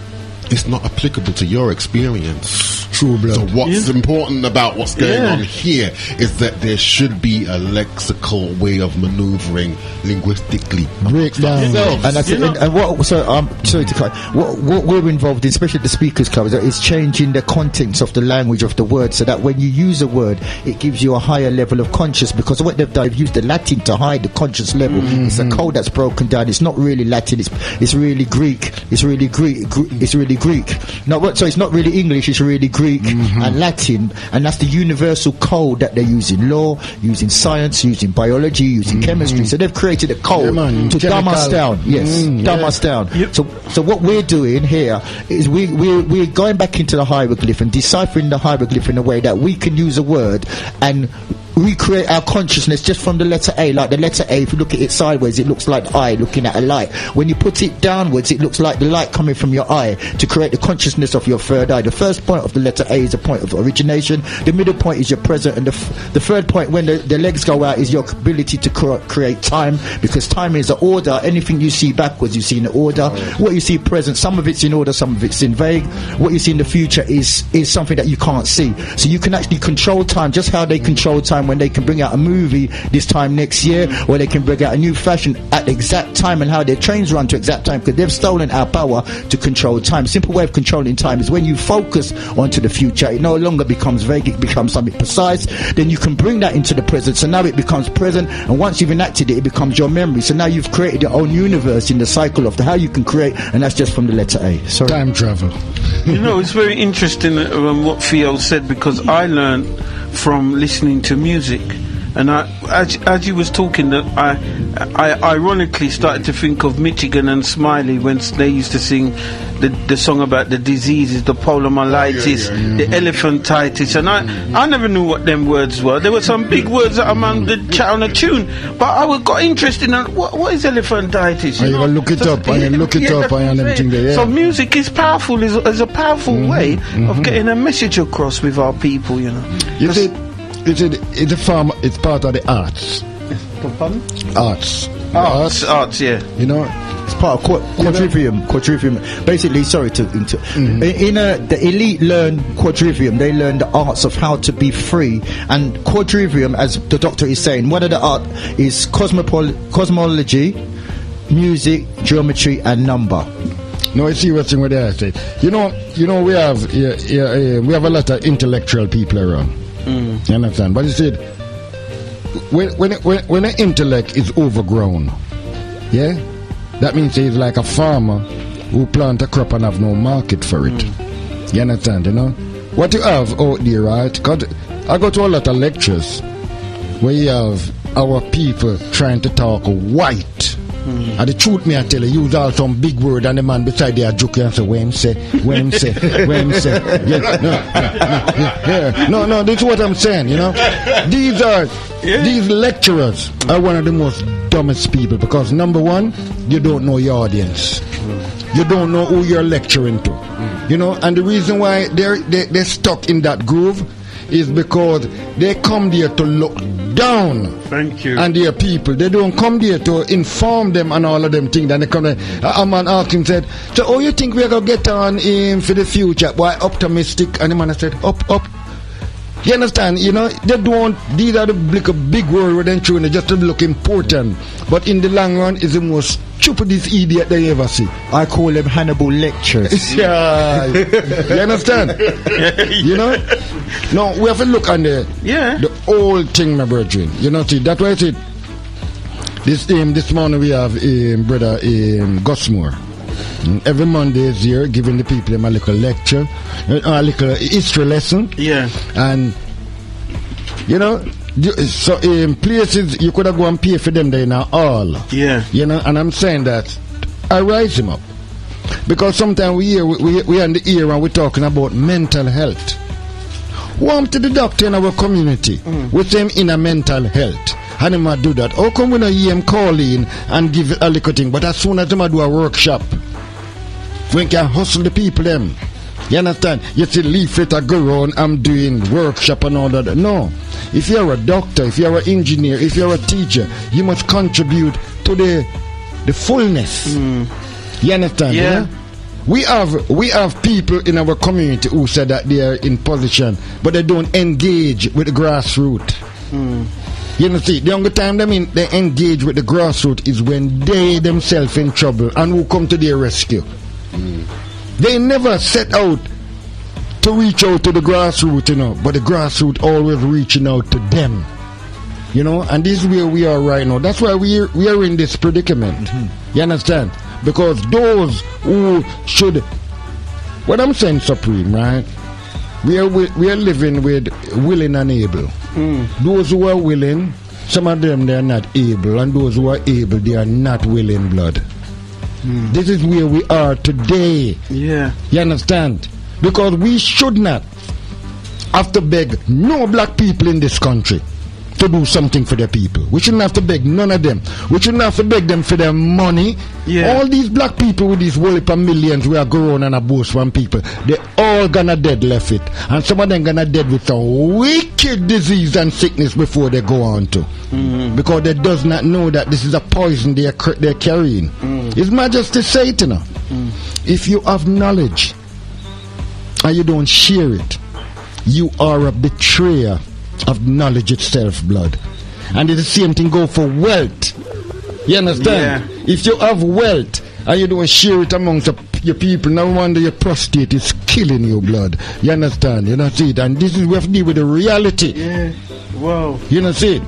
it's not applicable to your experience. True blood. So what's important about what's going on here is that there should be a lexical way of maneuvering linguistically. Break down. And that's and what? So sorry to cut. What we're involved in, especially the Speakers Club, is changing the contents of the language of the word, so that when you use a word, it gives you a higher level of conscious. Because what they've done, they've used the Latin to hide the conscious level. It's a code that's broken down. It's not really Latin. It's really Greek. It's really Greek. It's really Greek. No, so it's not really English. It's really Greek and Latin, and that's the universal code that they're using. Law, using science, using biology, using chemistry. So they've created a code to dumb us down. Yes, dumb us down. Yep. So what we're doing here is we're going back into the hieroglyph and deciphering the hieroglyph in a way that we can use a word and recreate our consciousness just from the letter A. Like the letter A, if you look at it sideways, it looks like the eye looking at a light. When you put it downwards, it looks like the light coming from your eye to create the consciousness of your third eye. The first point of the letter A is a point of origination. The middle point is your present, and the third point, when the legs go out, is your ability to create time, because time is an order. Anything you see backwards, you see in order. What you see present, some of it's in order, some of it's in vague. What you see in the future is something that you can't see. So you can actually control time, just how they control time when they can bring out a movie this time next year, or they can bring out a new fashion at the exact time, and how their trains run to exact time, because they've stolen our power to control time. Simple way of controlling time is when you focus onto the future, it no longer becomes vague, it becomes something precise. Then you can bring that into the present, so now it becomes present, and once you've enacted it, it becomes your memory. So now you've created your own universe in the cycle of how you can create, and that's just from the letter A. Sorry. Time travel. You know, it's very interesting what Theo said, because I learned from listening to music, and as you was talking, that I ironically started to think of Michigan and Smiley when they used to sing the song about the diseases, the poliomyelitis, the elephantitis, and I never knew what them words were. There were some big words that among the chat on a tune, but I got interested in what is elephantitis. You gotta look it up, and look it up, and everything there. So music is powerful, is a powerful way of getting a message across with our people. You know. You see, it's a form. It's part of the arts. Arts, yeah. You know, it's part of quadrivium. Basically, sorry to in the elite learn quadrivium. They learn the arts of how to be free. And quadrivium, as the doctor is saying, one of the art is cosmology, music, geometry, and number. No, I see what's in what they say. You know, we have a lot of intellectual people around. You understand? But you see, when an intellect is overgrown, yeah, that means he's like a farmer who plant a crop and have no market for it. You understand? You know what you have out there, right? Because I go to a lot of lectures where you have our people trying to talk white. And the truth, me I tell you, use all some big word, and the man beside there joke and say, when him say. No, this is what I'm saying, you know. These lecturers are one of the most dumbest people, because number one, you don't know your audience. You don't know who you're lecturing to. You know, and the reason why they're stuck in that groove is because they come there to look down. Thank you. And their people, they don't come there to inform them and all of them things. And they come there. A man asked him, said, so how you think we're going to get on in for the future? Why optimistic? And the man said, up. You understand? You know, they don't. These are the big word where they're trying just to look important, but in the long run, is the most stupidest idiot they ever see. I call them Hannibal lectures. Yeah, you understand? You know, no, we have to look on the whole thing, my brethren. You know, see, that's why I said this morning we have brother Gosmore. Every Monday is here giving the people a little lecture, a little history lesson. Yeah. And you know, so in places you could have go and pay for them there in all. Yeah. You know, and I'm saying that I rise him up. Because sometimes we are in the ear and we're talking about mental health. Warm to the doctor in our community with him in a mental health. And he might do that. How come we not hear him call in and give a little thing? But as soon as he might do a workshop, we can hustle the people them. You understand? You see leaflet I go around, I'm doing workshop and all that. No. If you're a doctor, if you're an engineer, if you're a teacher, you must contribute to the fullness. You understand? Yeah. You know? We have people in our community who say that they are in position, but they don't engage with the grassroots. You know, see, the only time they engage with the grassroots is when they themselves in trouble and who come to their rescue. They never set out to reach out to the grassroots, you know, but the grassroots always reaching out to them. You know, and this is where we are right now. That's why we are in this predicament. You understand? Because those who should, what I'm saying, Supreme, right? We are living with willing and able. Those who are willing, some of them they are not able, and those who are able, they are not willing, blood. This is where we are today. Yeah. You understand? Because we should not have to beg no black people in this country to do something for their people. We shouldn't have to beg none of them. We shouldn't have to beg them for their money. Yeah. All these black people with these whole heap of millions we are growing and a boast from people, they all gonna dead left it. And some of them gonna dead with a wicked disease and sickness before they go on to. Because they does not know that this is a poison they're carrying. His Majesty say it, you know. If you have knowledge and you don't share it, you are a betrayer of knowledge itself, blood. And it's the same thing go for wealth. You understand? Yeah. If you have wealth and you don't share it amongst your people, no wonder your prostate is killing you, blood. You understand? You know, see it? And this is we have to deal with the reality. Yeah. Wow. You know, see it?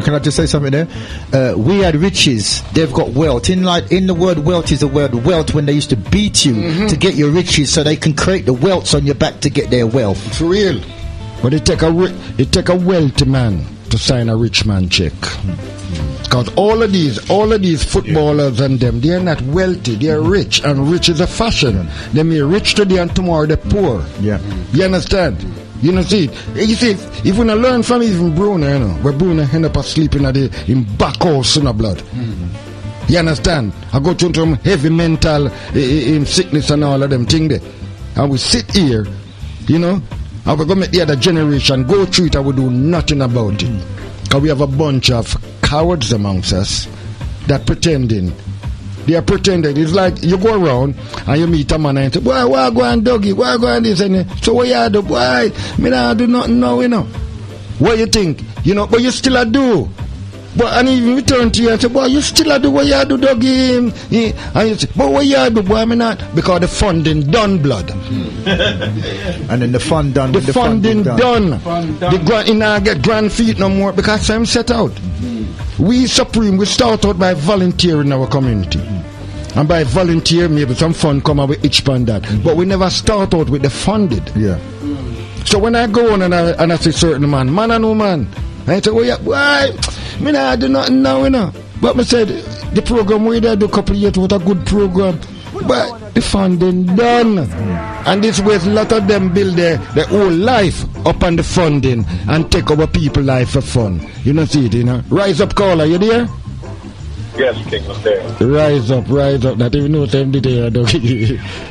Can I just say something there? We had riches, they've got wealth. In the word wealth is the word wealth when they used to beat you to get your riches so they can create the wealth on your back to get their wealth. For real. But it take a wealthy man to sign a rich man check. Because all of these footballers and them, they are not wealthy, they are rich, and rich is a fashion. They may rich today and tomorrow they're poor. Yeah. You understand? You know, see, you see, if we not learn from even Bruno, you know, where Bruno end up asleep in back house in the blood. You understand? I go through some heavy mental sickness and all of them things there. And we sit here, you know, and we're going to make the other generation go through it and we do nothing about it. Because we have a bunch of cowards amongst us that pretending. They are pretending. It's like you go around and you meet a man and say, boy, why go on doggy? Why go on this? And so what you do? Boy, me not do nothing now, you know. What you think? You know, but you still a do. But and even return to you and say, boy, you still a do what you do, doggy. And you say, but what you do, boy, me not. Because the funding done, blood. And then the fund done. The funding done. The grant, you not get grand feet no more because I'm set out. We Supreme, we start out by volunteering in our community. And by volunteer, maybe some fund come out with each fund that. But we never start out with the funded. Yeah. So when I go on and I see certain man I know man. I say, oh yeah, why? Me not do nothing now, you know. But me said, the program we did a couple of years was a good program. But the funding done. And this way a lot of them build their whole life up on the funding and take over people's life for fun. You know, see it, you know. Rise up, caller, you there? Yes, King, I'm there. Rise up. Not even know time detail.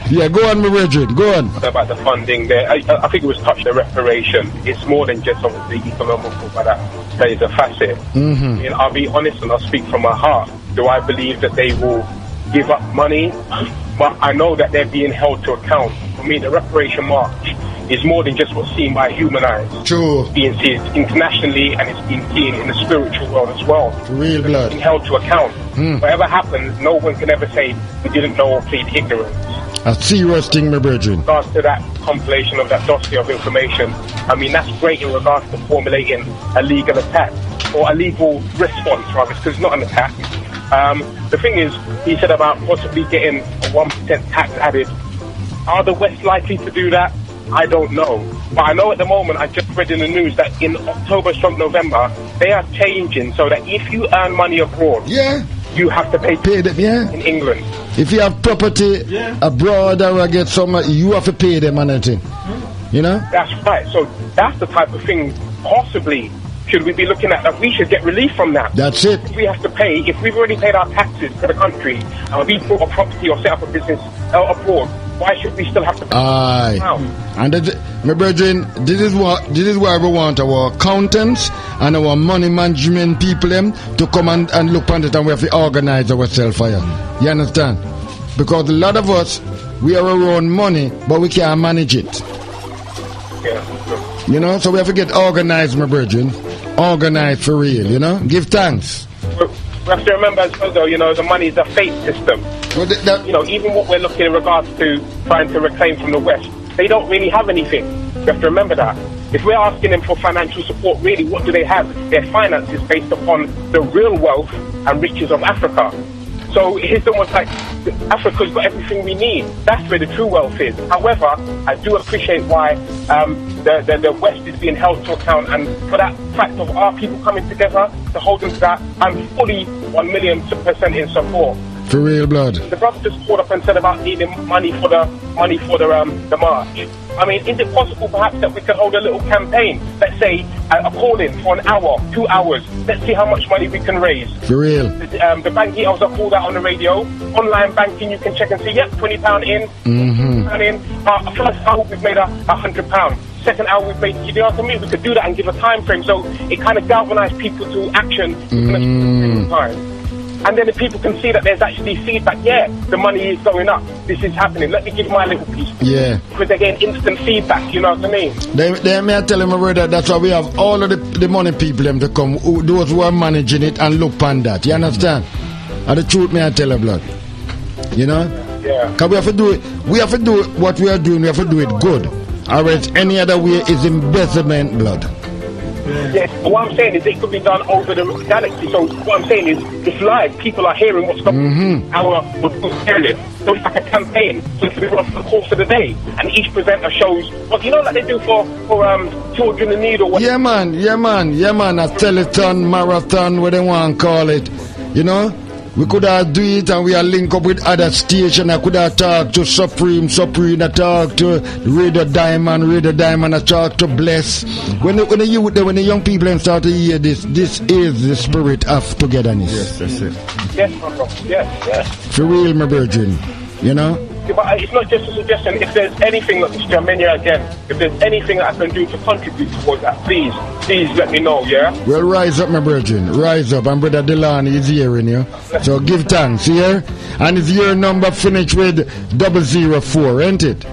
Yeah, go on, my brethren, go on. About the funding there, I think it was touched the reparation. It's more than just obviously economical, but that is a facet. I mean, I'll be honest and I'll speak from my heart. Do I believe that they will give up money? But I know that they're being held to account. I mean, the reparation march is more than just what's seen by human eyes. True. It's being seen internationally, and it's being seen in the spiritual world as well. Real blood. Being held to account. Whatever happens, no one can ever say we didn't know or plead ignorance. A serious thing, my brethren. In regards to that compilation of that dossier of information, I mean, that's great in regards to formulating a legal attack, or a legal response, rather, because it's not an attack. The thing is, he said about possibly getting a 1% tax added. Are the West likely to do that? I don't know. But I know at the moment, I just read in the news that in October/November, they are changing so that if you earn money abroad, you have to pay them, in England. If you have property abroad or get some, you have to pay them and everything. You know? That's right. So that's the type of thing, possibly, should we be looking at, that we should get relief from that. That's it. If we have to pay, if we've already paid our taxes for the country, and we bought a property or set up a business abroad, why should we still have to pay? And my brethren, this is why we want our accountants and our money management people to come and look on it, and we have to organize ourselves for you. You understand? Because a lot of us, we are around money, but we can't manage it. You know, so we have to get organized, my brethren. Organized for real, you know? Give thanks. We have to remember as well, though, you know, the money is a faith system. Well, you know, even what we're looking in regards to trying to reclaim from the West, they don't really have anything. We have to remember that. If we're asking them for financial support, really, what do they have? Their finances based upon the real wealth and riches of Africa. So it's almost like Africa's got everything we need. That's where the true wealth is. However, I do appreciate why the West is being held to account, and for that fact of our people coming together to hold them to that, I'm fully 1,000,000% in support. For real blood. The brother just called up and said about needing money for the march. I mean, is it possible perhaps that we could hold a little campaign? Let's say a call-in for an hour, 2 hours. Let's see how much money we can raise. For real. The bank details are called out on the radio. Online banking, you can check and see, yep, £20 in. £20 in. First hour, we've made £100. Second hour, we've made, you know what I mean? We could do that and give a time frame, so it kind of galvanised people to action in a time. And then the people can see that there's actually feedback. Yeah, the money is going up. This is happening. Let me give my little piece. Yeah. Because they're getting instant feedback, you know what I mean? They may I tell him, my brother, that's why we have all of the money people them to come, those who are managing it and look on that. You understand? And the truth may I tell you, blood. You know? Yeah. Because we have to do it. We have to do what we are doing. We have to do it good. Or else any other way is embezzlement, blood. Yes, but what I'm saying is it could be done over the galaxy. So what I'm saying is it's live. People are hearing what's going on. We're hearing it. So it's like a campaign. So it's run for the course of the day. And each presenter shows, well, you know, like they do for children in need or what? Yeah, man. A telethon, marathon, what they want to call it. You know? We could have do it and we are link up with other stations. I could have talked to Supreme, I talk to Radio Diamond, I talk to Bless. When the young people start to hear this is the spirit of togetherness. Yes, that's it. Yes, my bro. Yes. For real, my virgin. You know? Yeah, but it's not just a suggestion. If there's anything, like Mr. Amenya again, if there's anything that I can do to contribute towards that, please let me know, yeah? Well, rise up, my virgin. Rise up. And Brother Delany is hearing you. So give thanks, here. And it's your number finished with 004, ain't it?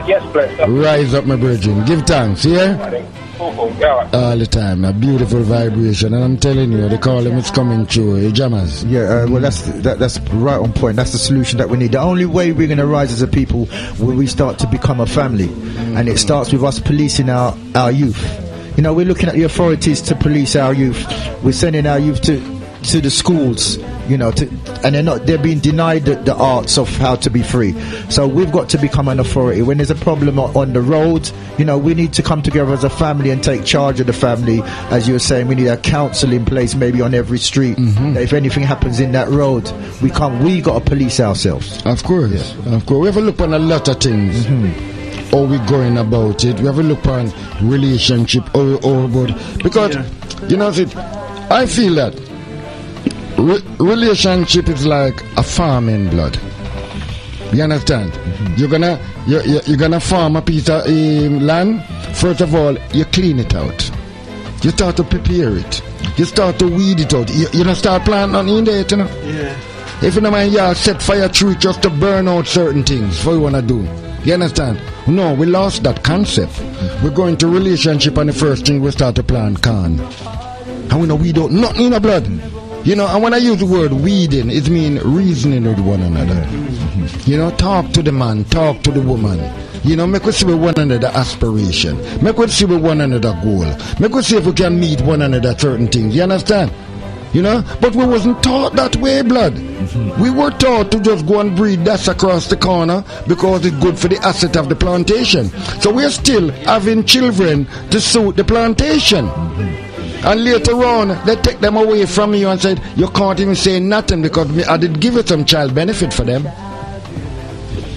Yes, bless. Rise up, my virgin. Give thanks, here. All the time, a beautiful vibration, and I'm telling you, the call is coming true, jammers. Yeah, well, that's right on point. That's the solution that we need. The only way we're going to rise as a people when we start to become a family, and it starts with us policing our youth. You know, we're looking at the authorities to police our youth. We're sending our youth to the schools, you know, and they're being denied the arts of how to be free. So we've got to become an authority. When there's a problem on the road, you know, we need to come together as a family and take charge of the family. As you were saying, we need a council in place, maybe on every street. That if anything happens in that road, we got to police ourselves. Of course, of course. We have a look on a lot of things. How we going about it? We have a look on relationship, because you know, I feel that relationship is like a farming, blood. You understand? You're gonna farm a piece of land. First of all, you clean it out. You start to prepare it. You start to weed it out. You don't start planting in there, you know. Yeah. If you know, man, you set fire through it just to burn out certain things. What you wanna do? You understand? No, we lost that concept. We go into relationship and the first thing we start to plan can. And we know we don't nothing in our blood. You know, and when I use the word weeding, it means reasoning with one another. You know, talk to the man, talk to the woman. You know, make us see with one another aspiration. Make us see with one another goal. Make us see if we can meet one another certain things. You understand? You know, but we wasn't taught that way, blood. We were taught to just go and breed that's across the corner because it's good for the asset of the plantation. So we're still having children to suit the plantation. And later on, they take them away from you and said, you can't even say nothing because I did give you some child benefit for them.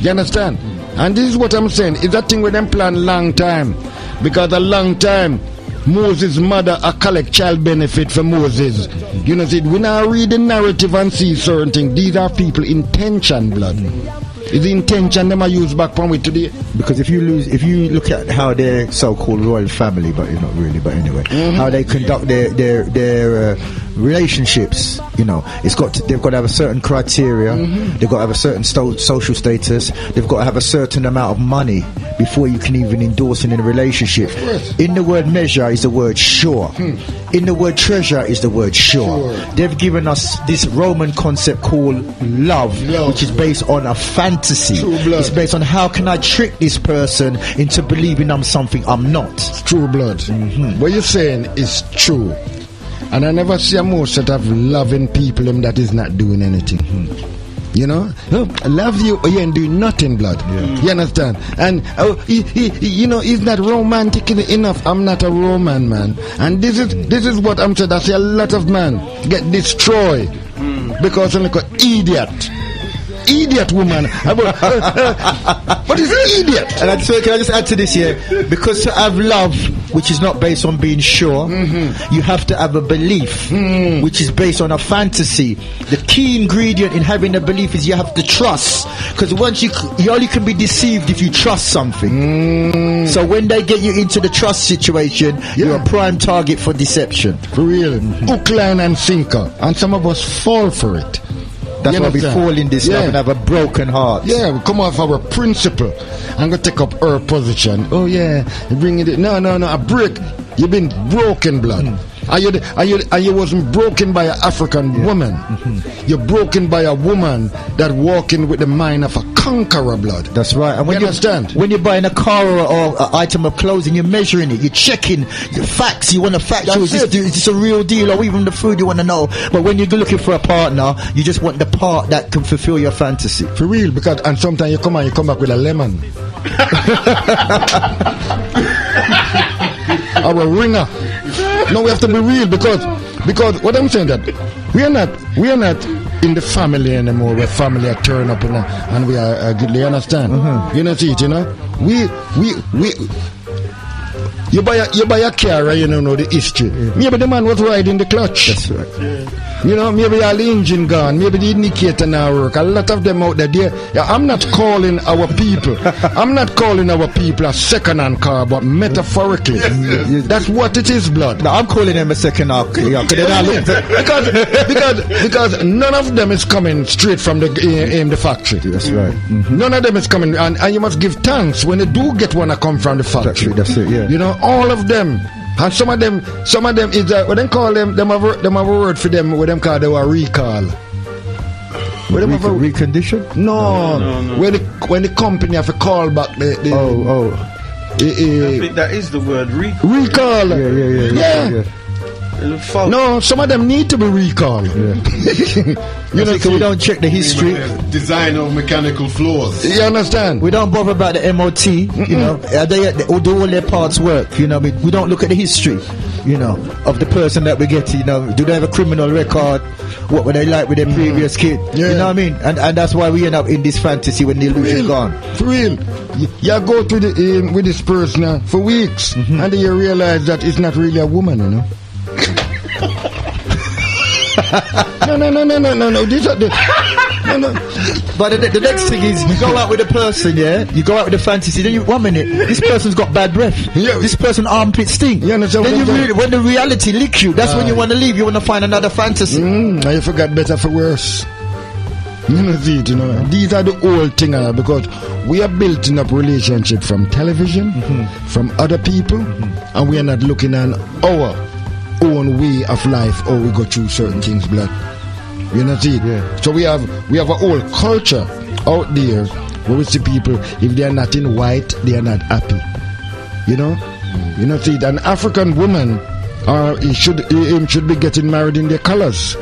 You understand? And this is what I'm saying. It's that thing with them plan long time. Because a long time, Moses' mother collect child benefit for Moses. You know, see, we now read the narrative and see certain things. These are people intention, blood. It's the intention them I use back from it today. Because if you look at how their so-called royal family, but you're not really, but anyway, how they conduct their relationships, you know, they've got to have a certain criteria. They've got to have a certain social status. They've got to have a certain amount of money before you can even endorse in a relationship. In the word measure is the word sure. In the word treasure is the word sure. They've given us this Roman concept called love, which is based on a fantasy. It's based on how can I trick this person into believing I'm something I'm not. It's true blood. What you're saying is true. And I never see a most set of loving people that is not doing anything. You know, I love you, you ain't doing nothing, blood. You understand? And you know, he's not romantic enough. I'm not a Roman man, and this is what I'm saying. I see a lot of men get destroyed because of like an idiot woman. But he's an idiot. And can I just add to this here? Because to have love, which is not based on being sure, you have to have a belief, which is based on a fantasy. The key ingredient in having a belief is you have to trust. Because once you only can be deceived if you trust something. So when they get you into the trust situation, you're a prime target for deception. For real. Hook, line and sinker. And some of us fall for it. That's why we fall in this love and have a broken heart. Yeah, we come off our principle and go take up her position. Oh yeah, you bring it. No, a break. You've been broken, blood. And you wasn't broken by an African woman. You're broken by a woman that walking with the mind of a conqueror, blood. That's right. And when you understand, when you're buying a car or an item of clothing, you're measuring it, you're checking the facts. You want to fact is this a real deal, or even the food you want to know. But when you're looking for a partner, you just want the part that can fulfill your fantasy. For real, because and sometimes you come back with a lemon. Our ringer. No, we have to be real because what I'm saying that we are not in the family anymore. Where family are turn up and we are good. You understand? You know, see it. You know, we you buy a car and you don't know the history. Maybe the man was riding the clutch. That's right. You know, maybe all the engine gone, maybe the indicator now work. A lot of them out there. I'm not calling our people. I'm not calling our people a second-hand car, but metaphorically, that's what it is, blood. No, I'm calling them a second-hand car because none of them is coming straight from the factory. That's right. None of them is coming, and you must give thanks when they do get one that come from the factory. That's it. Yeah. You know, all of them. And some of them is what they call them have a word for them. What them call they were recall. Recondition? No. When the company have to call back the I think that is the word recall. Yeah. No, some of them need to be recalled. You know, we don't check the history, design of mechanical flaws. You understand? We don't bother about the MOT. You know, they do all their parts work. You know, we don't look at the history. You know, of the person that we get. You know, do they have a criminal record? What were they like with their previous kid? You know what I mean? And that's why we end up in this fantasy when the illusion gone. For real, you go to with this person for weeks, and then you realize that it's not really a woman. You know. No. These are the no. But the next thing is you go out with a person, you go out with a fantasy. Then 1 minute, this person's got bad breath. This person armpit stink. Then when the reality lick you, that's when you want to leave. You want to find another fantasy. Now you forgot better for worse. You know, see it, you know. These are the old things, because we are building up relationship from television, from other people, and we are not looking at our own way of life, how we go through certain things, blood. You know, see it? Yeah. So we have a whole culture out there where we see people, if they are not in white, they are not happy. You know? You know, see it? An African woman, he should be getting married in their colors.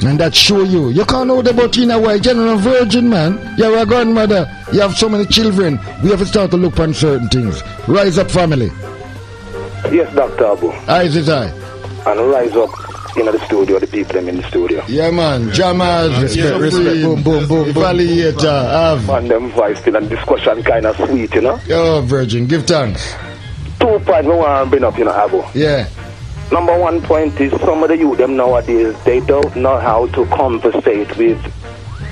And that show you can't know about in a white, you're not a virgin, man. You're a grandmother, you have so many children. We have to start to look on certain things. Rise up, family. Yes, Dr. Aboo. Aye, is I. And rise up in the studio, the people in the studio. Yeah, man. Jammers, respect. Boom, boom, boom. Evaluator, man, them voice still and discussion kind of sweet, you know. Yo, virgin, give thanks. 2 points I want to bring up, you know, Aboo. Yeah. Number 1 point is some of the youth them nowadays, they don't know how to conversate with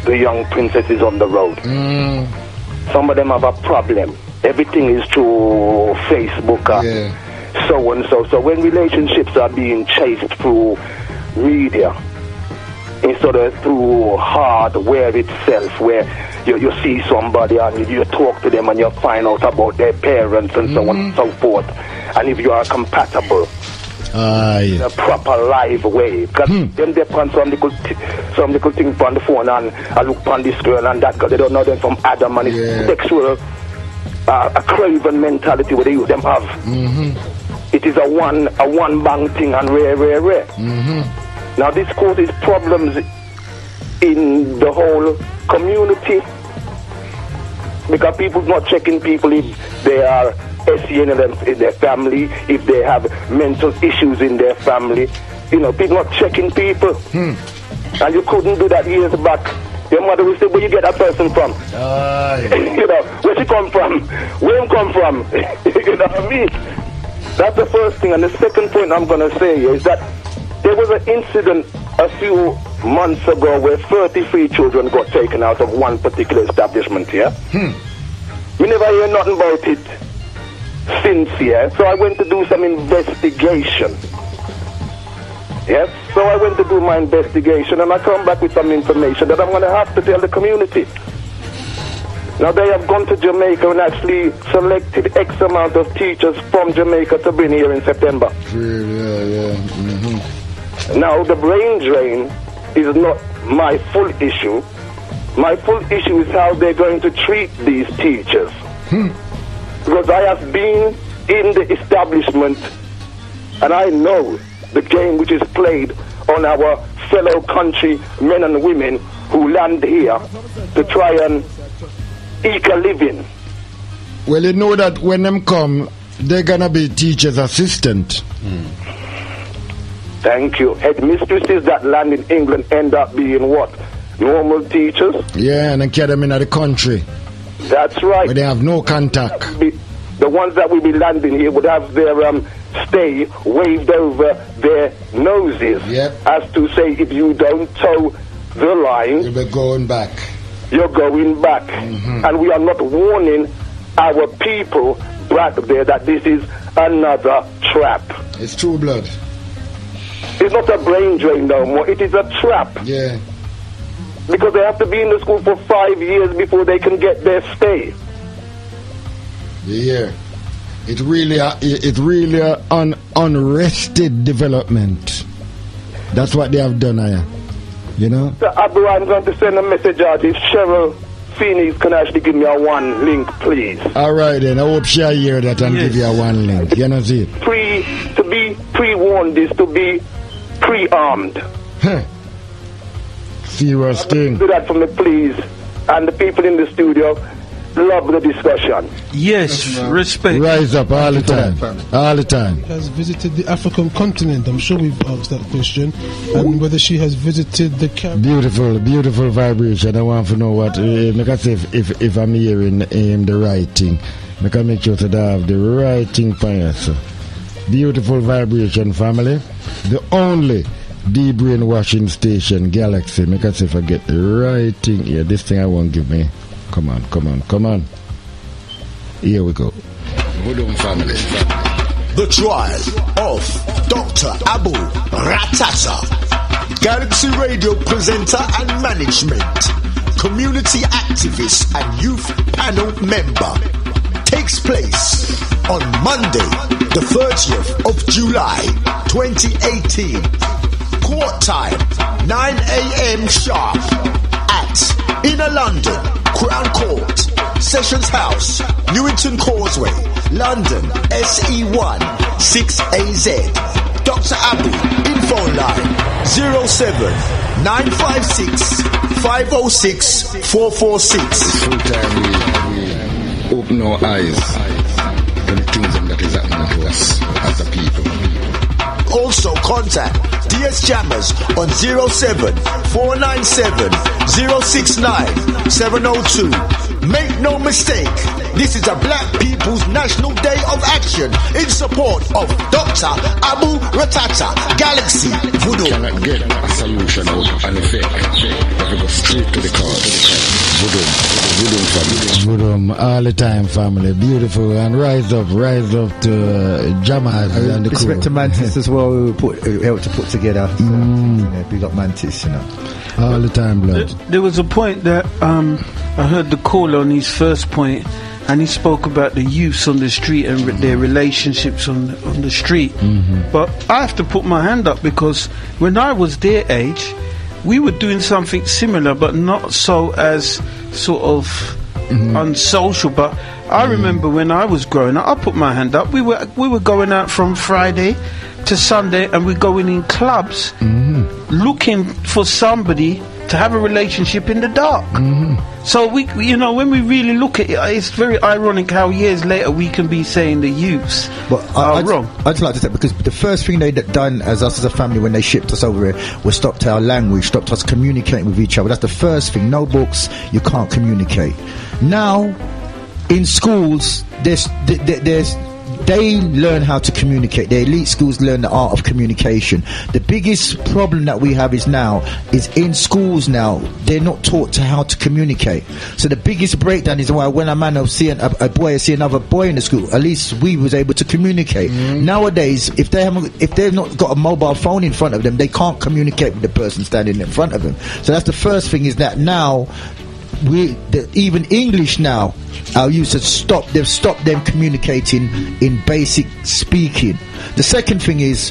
the young princesses on the road. Some of them have a problem. Everything is through Facebook, so and so. So when relationships are being chased through media instead of through hardware itself, where you see somebody and you talk to them and you find out about their parents and so on and so forth, and if you are compatible in a proper live way, because them they plan some little thing on the phone, and I look on this girl and that girl, they don't know them from Adam, and it's sexual a craven mentality where they use them have. It is a one bang thing and rare. Now this causes problems in the whole community, because people not checking people if they are SEN in their family, if they have mental issues in their family. You know, people not checking people. And you couldn't do that years back. Your mother will say, where you get that person from? You know, where she come from? Where him come from? You know what I mean? That's the first thing. And the second point I'm going to say is that there was an incident a few months ago where 33 children got taken out of one particular establishment here. We never hear nothing about it since here. So I went to do some investigation. Yes, so I went to do my investigation and I come back with some information that I'm going to have to tell the community. Now they have gone to Jamaica and actually selected X amount of teachers from Jamaica to bring here in September. Now the brain drain is not my full issue. My full issue is how they're going to treat these teachers. Because I have been in the establishment and I know the game which is played on our fellow country men and women who land here to try and eke a living. Well, you know that when them come, they're gonna be teachers' assistant. Thank you. Headmistresses that land in England end up being what? Normal teachers? Yeah, and then carry them in the country. That's right. Where they have no contact. The ones that will be landing here would have their stay waved over their noses. As to say, if you don't toe the line, you'll be going back. You're going back. And we are not warning our people back there that this is another trap. It's true blood. It's not a brain drain no more. It is a trap. Yeah. Because they have to be in the school for 5 years before they can get their stay. Yeah. It really an unrested development. That's what they have done here. You know? So, Aboo, I'm going to send a message out. If Cheryl Phoenix can actually give me a one link, please. Alright then, I hope she'll hear that and give you a one link. You know, see? To be pre-warned is to be pre-armed. Serious thing. Do that for me, please. And the people in the studio love the discussion. Yes, respect. Rise up all the time. All the time. Has visited the African continent. I'm sure we've asked that question. And whether she has visited the Beautiful vibration. I want to know what make I say if I'm hearing the right thing. Make I make sure that I have the right thing for you. So. Beautiful vibration, family. The only de-brainwashing station, Galaxy. Make I say if I get the right thing here. This thing I won't give me. Come on. Here we go. Hold on, family. The trial of Dr. Aboo Rahtata. Galaxy Radio presenter and management, community activist and youth panel member. Takes place on Monday, the 30th of July, 2018. Court time, 9 a.m. sharp at Inner London, Crown Court, Sessions House, Newington Causeway, London, SE1 6AZ. Dr. Aboo, info line 07 956 506 446. Full time we open our eyes to the things that is happening to us as a people. Also contact DS Jammers on 07 497 069 702. Make no mistake, this is a Black People's National Day of Action in support of Dr. Aboo Rahtata, Galaxy Voodoo. Cannot get a solution out of an effect. If we go straight to the cause. Voodoo family. Voodoo all the time family. Beautiful, and rise up to Jammers and the crew. Respect to Mantis as well, who helped to put together. So, big up Mantis, all the time, blood. There was a point that I heard the caller on his first point, and he spoke about the youths on the street and their relationships on the street. But I have to put my hand up, because when I was their age, we were doing something similar, but not so as sort of unsocial. But I remember when I was growing up, I put my hand up. We were going out from Friday to Sunday, and we're going in clubs looking for somebody to have a relationship in the dark. So we when we really look at it, it's very ironic how years later we can be saying the youths are wrong. I'd just like to say, because the first thing they done as us as a family when they shipped us over here was stopped our language, stopped us communicating with each other. That's the first thing. No books, you can't communicate. Now in schools they learn how to communicate. The elite schools learn the art of communication. The biggest problem that we have is in schools now, they're not taught to how to communicate. So the biggest breakdown is why when a man will see a boy see another boy in the school, at least we was able to communicate. Nowadays, if they've not got a mobile phone in front of them, they can't communicate with the person standing in front of them. So that's the first thing, is that now even English now, our youth they've stopped them communicating in basic speaking. The second thing is,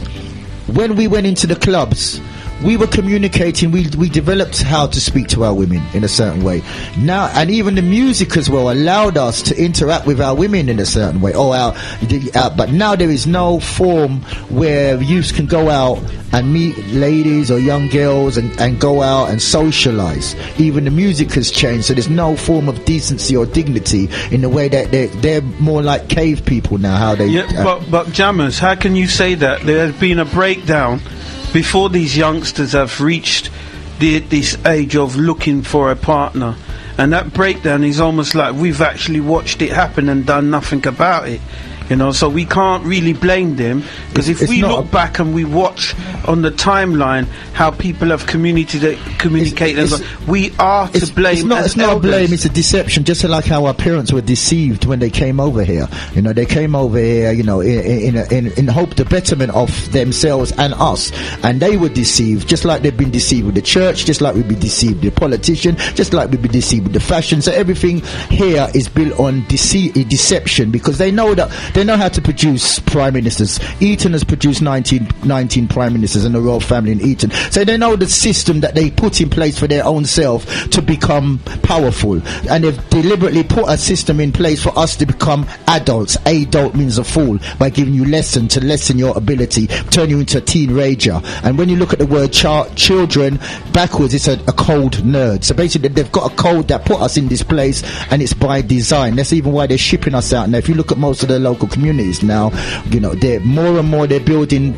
when we went into the clubs, we were communicating, we developed how to speak to our women in a certain way. Now, and even the music as well allowed us to interact with our women in a certain way. But now there is no form where youths can go out and meet ladies or young girls and go out and socialize. Even the music has changed, so there's no form of decency or dignity in the way that they're more like cave people now. How they but Jammers, how can you say that? There has been a breakdown before these youngsters have reached this age of looking for a partner, and that breakdown is almost like we've actually watched it happen and done nothing about it. So we can't really blame them, because if we look back and we watch on the timeline how people have communicated, we are to blame. It's not a blame, it's a deception. Just like how our parents were deceived when they came over here. They came over here, in hope the betterment of themselves and us, and they were deceived, just like they've been deceived with the church, just like we've been deceived with the politician, just like we've been deceived with the fashion. So everything here is built on deception, because they know how to produce prime ministers. Eton has produced 19 prime ministers and the royal family in Eton. So they know the system that they put in place for their own self to become powerful. And they've deliberately put a system in place for us to become adults. Adult means a fool, by giving you to lessen your ability, turn you into a teen rager. And when you look at the word children backwards, it's a cold nerd. So basically they've got a code that put us in this place, and it's by design. That's even why they're shipping us out. Now if you look at most of the local communities now, they're more and more, they're building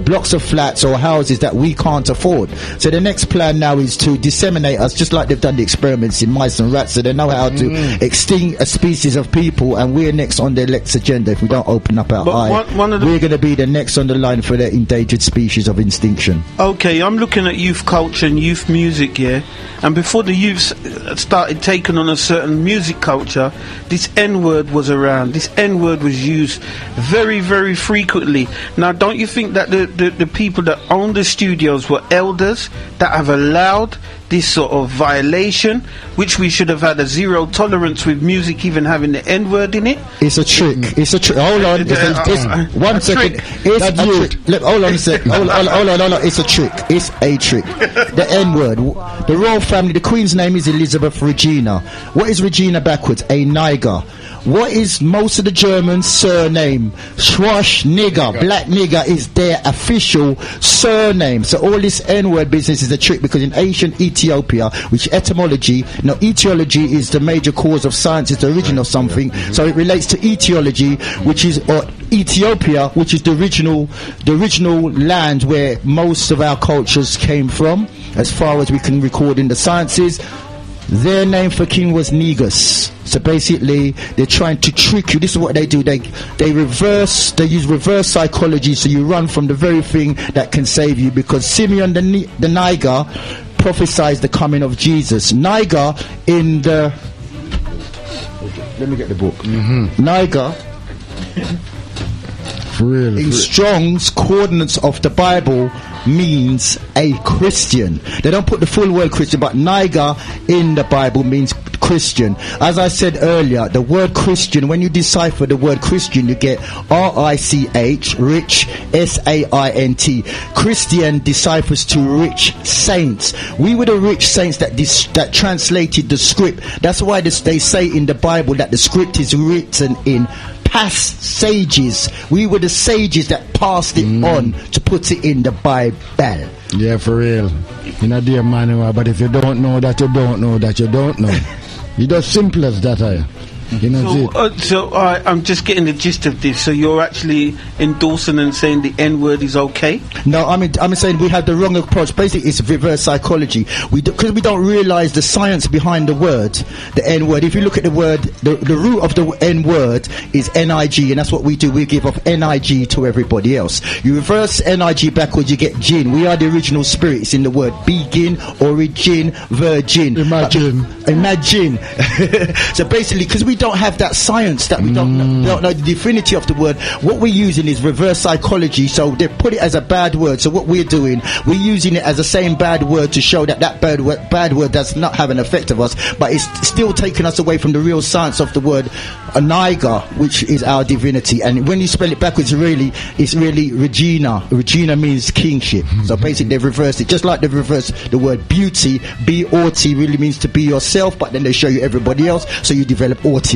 blocks of flats or houses that we can't afford. So the next plan now is to disseminate us, just like they've done the experiments in mice and rats, so they know how to extinct a species of people, and we're next on their next agenda. If we don't open up our eye, we're going to be the next on the line for the endangered species of extinction. Okay, I'm looking at youth culture and youth music here, and before the youths started taking on a certain music culture, this N-word was around. This N-word was used very, very frequently. Now, don't you think that the people that own the studios were elders that have allowed this sort of violation, which we should have had a zero tolerance with music even having the N-word in it? It's a trick. It's a trick. Hold on. It's 1 second. It's a trick. Look, hold on a second. Hold on. It's a trick. It's a trick. The N-word. The royal family, the Queen's name is Elizabeth Regina. What is Regina backwards? A Niger. What is most of the Germans' surname? Schwarzenegger, black nigger is their official surname. So all this N-word business is a trick, because in ancient Ethiopia, which etiology is the major cause of science, it's the origin of something. So it relates to etiology, which is, or Ethiopia, which is the original land where most of our cultures came from, as far as we can record in the sciences. Their name for king was Negus. So basically, they're trying to trick you. This is what they do. They use reverse psychology, so you run from the very thing that can save you. Because Simeon the Niger prophesied the coming of Jesus. Niger in the... Let me get the book. Niger... in Strong's coordinates of the Bible means a Christian. They don't put the full word Christian, but Niger in the Bible means Christian. As I said earlier, the word Christian, when you decipher the word Christian, you get R-I-C-H, rich, S-A-I-N-T. Christian deciphers to rich saints. We were the rich saints that translated the script. That's why they say in the Bible that the script is written in past sages. We were the sages that passed it on to put it in the Bible. Yeah, for real. In a dear manual, but if you don't know that, you don't know that you don't know. It's just simple as that. You know, I'm just getting the gist of this. So you're actually endorsing and saying the N-word is okay? No, I'm saying we have the wrong approach. Basically, it's reverse psychology. Because we don't realize the science behind the word, the N-word. If you look at the word, the root of the N-word is N-I-G, and that's what we do. We give off N-I-G to everybody else. You reverse N-I-G backwards, you get jinn. We are the original spirits in the word. Begin, origin, virgin. Imagine. So basically, because we don't have that science, that we don't know the divinity of the word, what we're using is reverse psychology. So they put it as a bad word. So what we're doing, we're using it as the same bad word to show that bad word does not have an effect of us, but it's still taking us away from the real science of the word Niger, which is our divinity. And when you spell it backwards, it's really Regina. Regina means kingship. So basically they've reversed it, just like they've reversed the word beauty. B-O-T really means to be yourself, but then they show you everybody else, so you develop autism.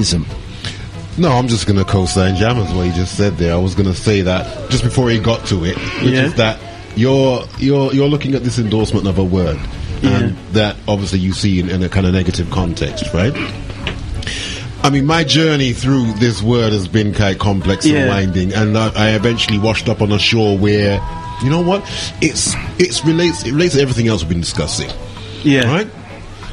No, I'm just going to co-sign Jammers what he just said there. I was going to say that just before he got to it, which is that you're looking at this endorsement of a word, and that obviously you see in a kind of negative context, right? I mean, my journey through this word has been quite complex and winding, and I eventually washed up on a shore where, you know what, it relates to everything else we've been discussing, right?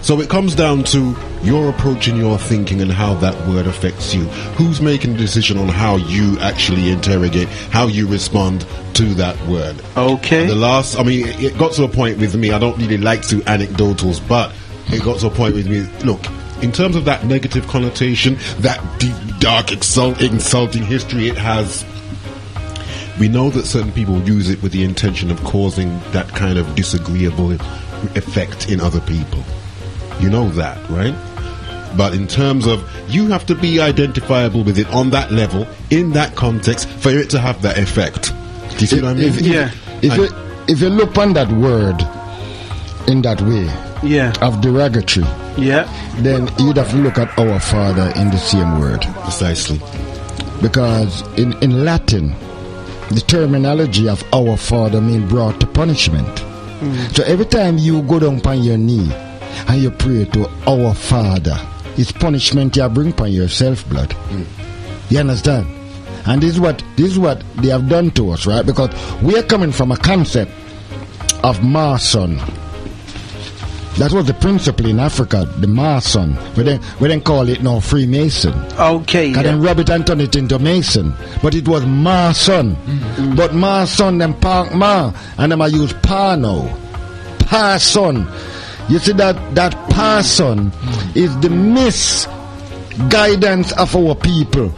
So it comes down to your approach and your thinking and how that word affects you. Who's making the decision on how you actually interrogate, how you respond to that word? Okay. It got to a point with me, I don't really like to anecdotals, but it got to a point with me, look, in terms of that negative connotation, that deep, dark, insulting history it has, we know that certain people use it with the intention of causing that kind of disagreeable effect in other people. You know that, right? But in terms of, you have to be identifiable with it on that level, in that context, for it to have that effect. Do you see what I mean? If you look on that word in that way, of derogatory, then you'd have to look at our Father in the same word. Precisely. Because in Latin, the terminology of our Father means brought to punishment. So every time you go down on your knee and you pray to our Father, it's punishment you bring upon yourself, blood. You understand? And this is what they have done to us, right? Because we are coming from a concept of Mason. That was the principle in Africa, the Mason. We then call it now Freemason. Okay. And then rub it and turn it into Mason. But it was Mason. But Mason, them Park Ma, and them I use Pa now. Parson. You see that person is the misguidance of our people.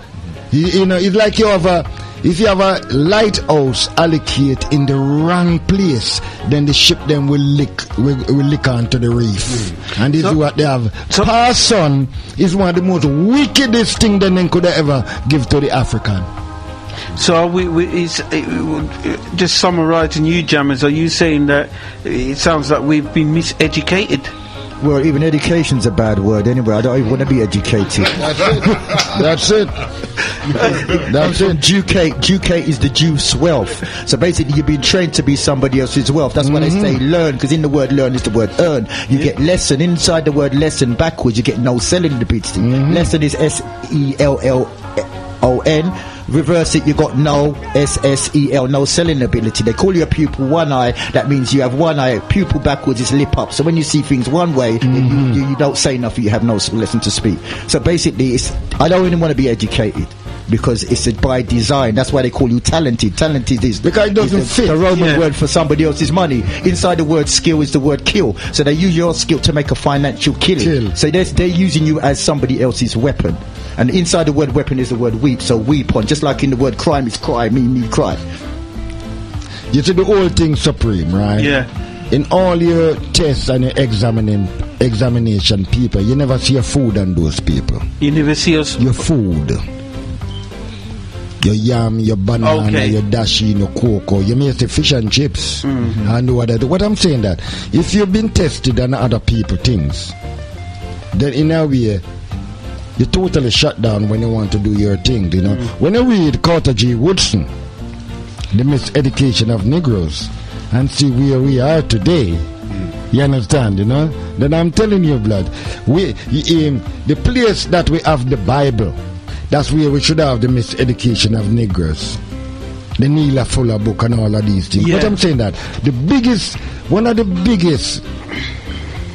You know, it's like you have If you have a lighthouse allocate in the wrong place, then the ship then will lick onto the reef. And this is what they have. Parson is one of the most wickedest things that they could ever give to the African. So just summarising you, Jammers, are you saying that it sounds like we've been miseducated? Well, even education's a bad word anyway. I don't even want to be educated. That's it. That's it. Ducate is the juice wealth. So basically, you've been trained to be somebody else's wealth. That's why they say learn, because in the word learn is the word earn. You get lesson. Inside the word lesson backwards, you get no selling ability. Lesson is SELLON. Reverse it, you got no SSEL, no selling ability. They call you a pupil one eye. That means you have one eye. Pupil backwards is lip up. So when you see things one way, you don't say nothing. You have no lesson to speak. So basically, I don't even want to be educated, because it's by design. That's why they call you talented. Talented is because it doesn't fit. The Roman word for somebody else's money. Inside the word skill is the word kill. So they use your skill to make a financial killing. So they're using you as somebody else's weapon. And inside the word weapon is the word weep. So weep on. Just like in the word crime is cry, me cry. You see the whole thing supreme, right? Yeah. In all your tests and your examination people, you never see a food on those people. You never see us. Your food. Your yam, your banana, your dashi, your cocoa. You may say fish and chips. And what I'm saying that if you've been tested on other people things, then in a way you totally shut down when you want to do your thing, you know. When you read Carter G. Woodson, The Miseducation of Negroes, and see where we are today, you understand, you know, then I'm telling you, blood, the place that we have the Bible, that's where we should have the Miseducation of Negroes, the Neela Fuller book and all of these things. But I'm saying that one of the biggest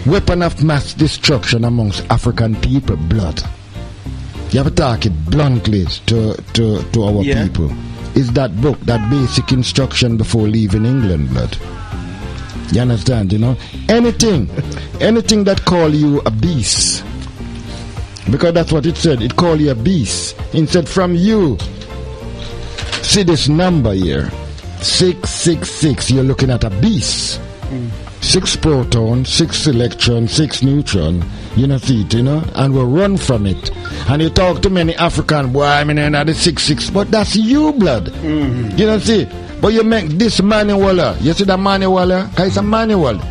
weapon of mass destruction amongst African people, blood. You have to talk it bluntly to our people. Is that book, that basic instruction before leaving England, blood. You understand, you know? Anything that call you a beast, because that's what it said. It called you a beast. It said from you, see this number here, 666, you're looking at a beast. 6 proton, 6 electron, 6 neutron, you know, see it, you know, and we'll run from it. And you talk to many African boy, I mean, the 6, but that's you, blood. You know, see, but you make this manual, you see the manual, because it's a manual.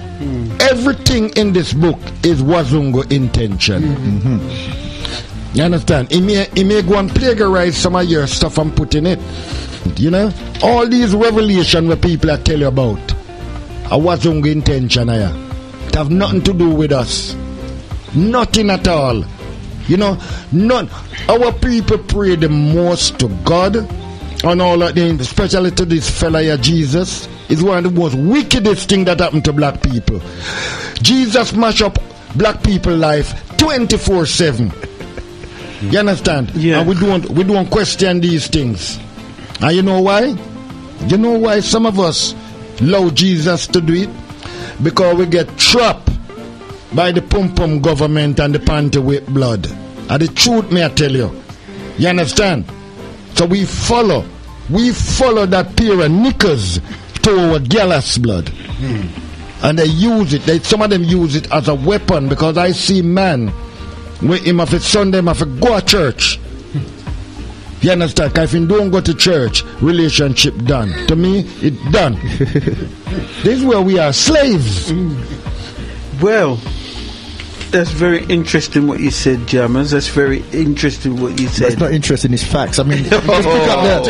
Everything in this book is Wazungu intention. You understand? He may go and plagiarize some of your stuff and put in it. You know, all these revelations where people are tell you about, a Wazungu intention here. It have nothing to do with us. Nothing at all. You know, none. Our people pray the most to God and all of them, especially to this fella here, Jesus. Is one of the most wickedest things that happened to black people. Jesus mash up black people life 24/7. You understand? Yeah. And we don't question these things. And you know why? You know why some of us allow Jesus to do it? Because we get trapped by the pum-pum government and the panty with blood. And the truth, may I tell you. You understand? So we follow that pair of knickers to our gallus blood. And they use it. Some of them use it as a weapon, because I see man with him of a Sunday, him have to go to church. You understand? Because if you don't go to church, relationship done. To me, it's done. This is where we are slaves. Well, that's very interesting what you said, Jammers. That's very interesting what you said. That's not interesting, it's facts. I mean, just pick up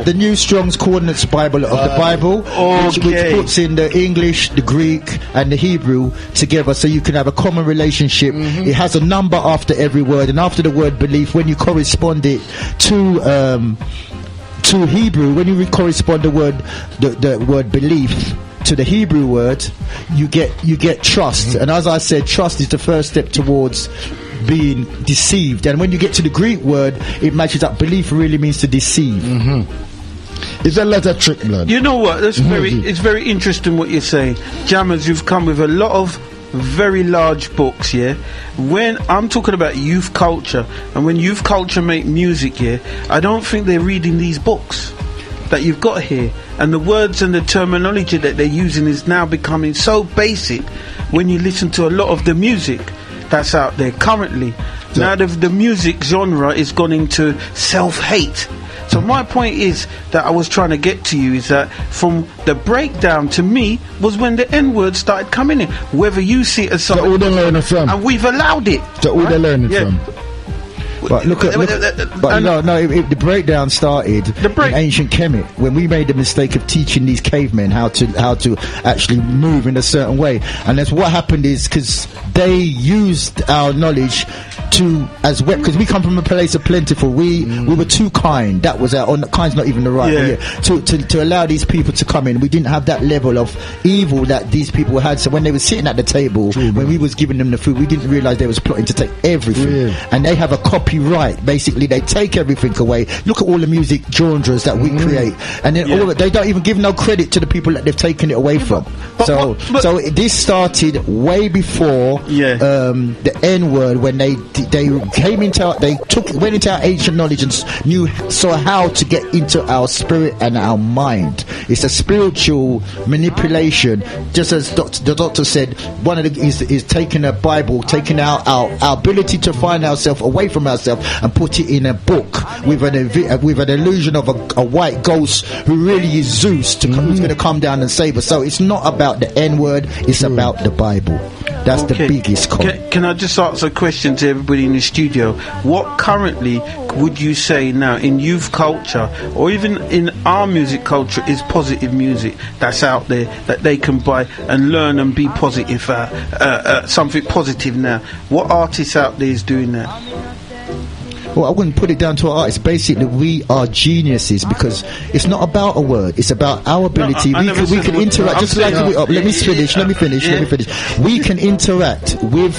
the New Strong's Coordinates Bible of the Bible, which puts in the English, the Greek, and the Hebrew together, so you can have a common relationship. It has a number after every word, and after the word belief, when you correspond it to Hebrew, when you correspond the word belief to the Hebrew word, you get trust. And as I said, trust is the first step towards being deceived. And when you get to the Greek word, it matches up. Belief really means to deceive. It's a letter trick, blood. You know what? That's it's very interesting what you're saying. Jammers, you've come with a lot of very large books, yeah. When I'm talking about youth culture, and when youth culture make music, yeah, I don't think they're reading these books that you've got here. And the words and the terminology that they're using is now becoming so basic when you listen to a lot of the music that's out there currently. Now the music genre is gone into self-hate. So my point is that I was trying to get to you is that from the breakdown to me was when the N-word started coming in. Whether you see it as something, who they learn it from? And we've allowed it. So who they learn it from? But the breakdown started in ancient Kemet when we made the mistake of teaching these cavemen how to actually move in a certain way, and that's what happened is because they used our knowledge to as well, because we come from a place of plentiful. We were too kind. That was kind's not even the right word. To allow these people to come in. We didn't have that level of evil that these people had. So when they were sitting at the table, when we was giving them the food, we didn't realize they was plotting to take everything. And they have a copyright. Basically, they take everything away. Look at all the music genres that we create, and then all of it, they don't even give no credit to the people that they've taken it away from. So this started way before the N-word, when they came into went into our ancient knowledge and saw how to get into our spirit and our mind. It's a spiritual manipulation, just as the doctor said. One of the is taking a Bible, taking our ability to find ourselves away from ourselves and put it in a book with an illusion of a white ghost who really is Zeus who's going to come down and save us. So it's not about the N-word, it's about the Bible. That's the biggest con. Can I just ask a question to everybody in the studio? What currently would you say now in youth culture or even in our music culture is positive music that's out there that they can buy and learn and be positive, something positive now? What artists out there is doing that? Well, I wouldn't put it down to our artists. Basically, we are geniuses because it's not about a word. It's about our ability. We can interact. Just like let me finish. We can interact with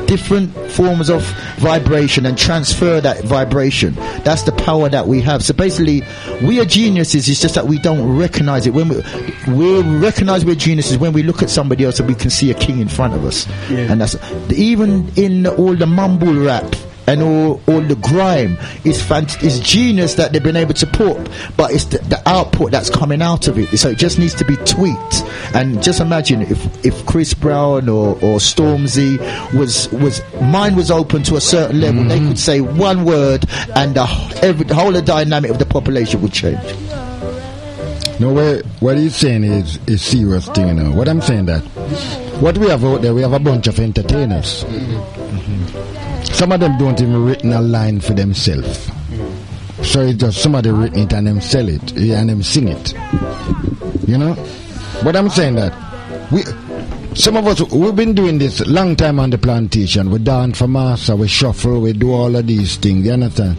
different forms of vibration and transfer that vibration. That's the power that we have. So basically, we are geniuses. It's just that we don't recognize it. When we recognize we're geniuses when we look at somebody else and we can see a king in front of us. And that's even in all the mumble rap and all the grime is genius that they've been able to put, but it's the output that's coming out of it. So it just needs to be tweaked. And just imagine if Chris Brown or Stormzy was mind was open to a certain level, they could say one word and the whole dynamic of the population would change. No, what he's saying is serious thing, you know. What I'm saying that what we have out there, we have a bunch of entertainers. Some of them don't even written a line for themselves. So it's just somebody written it and them sell it and them sing it. You know? But I'm saying that some of us, we've been doing this a long time on the plantation. We dance for massa, we shuffle, we do all of these things, you understand?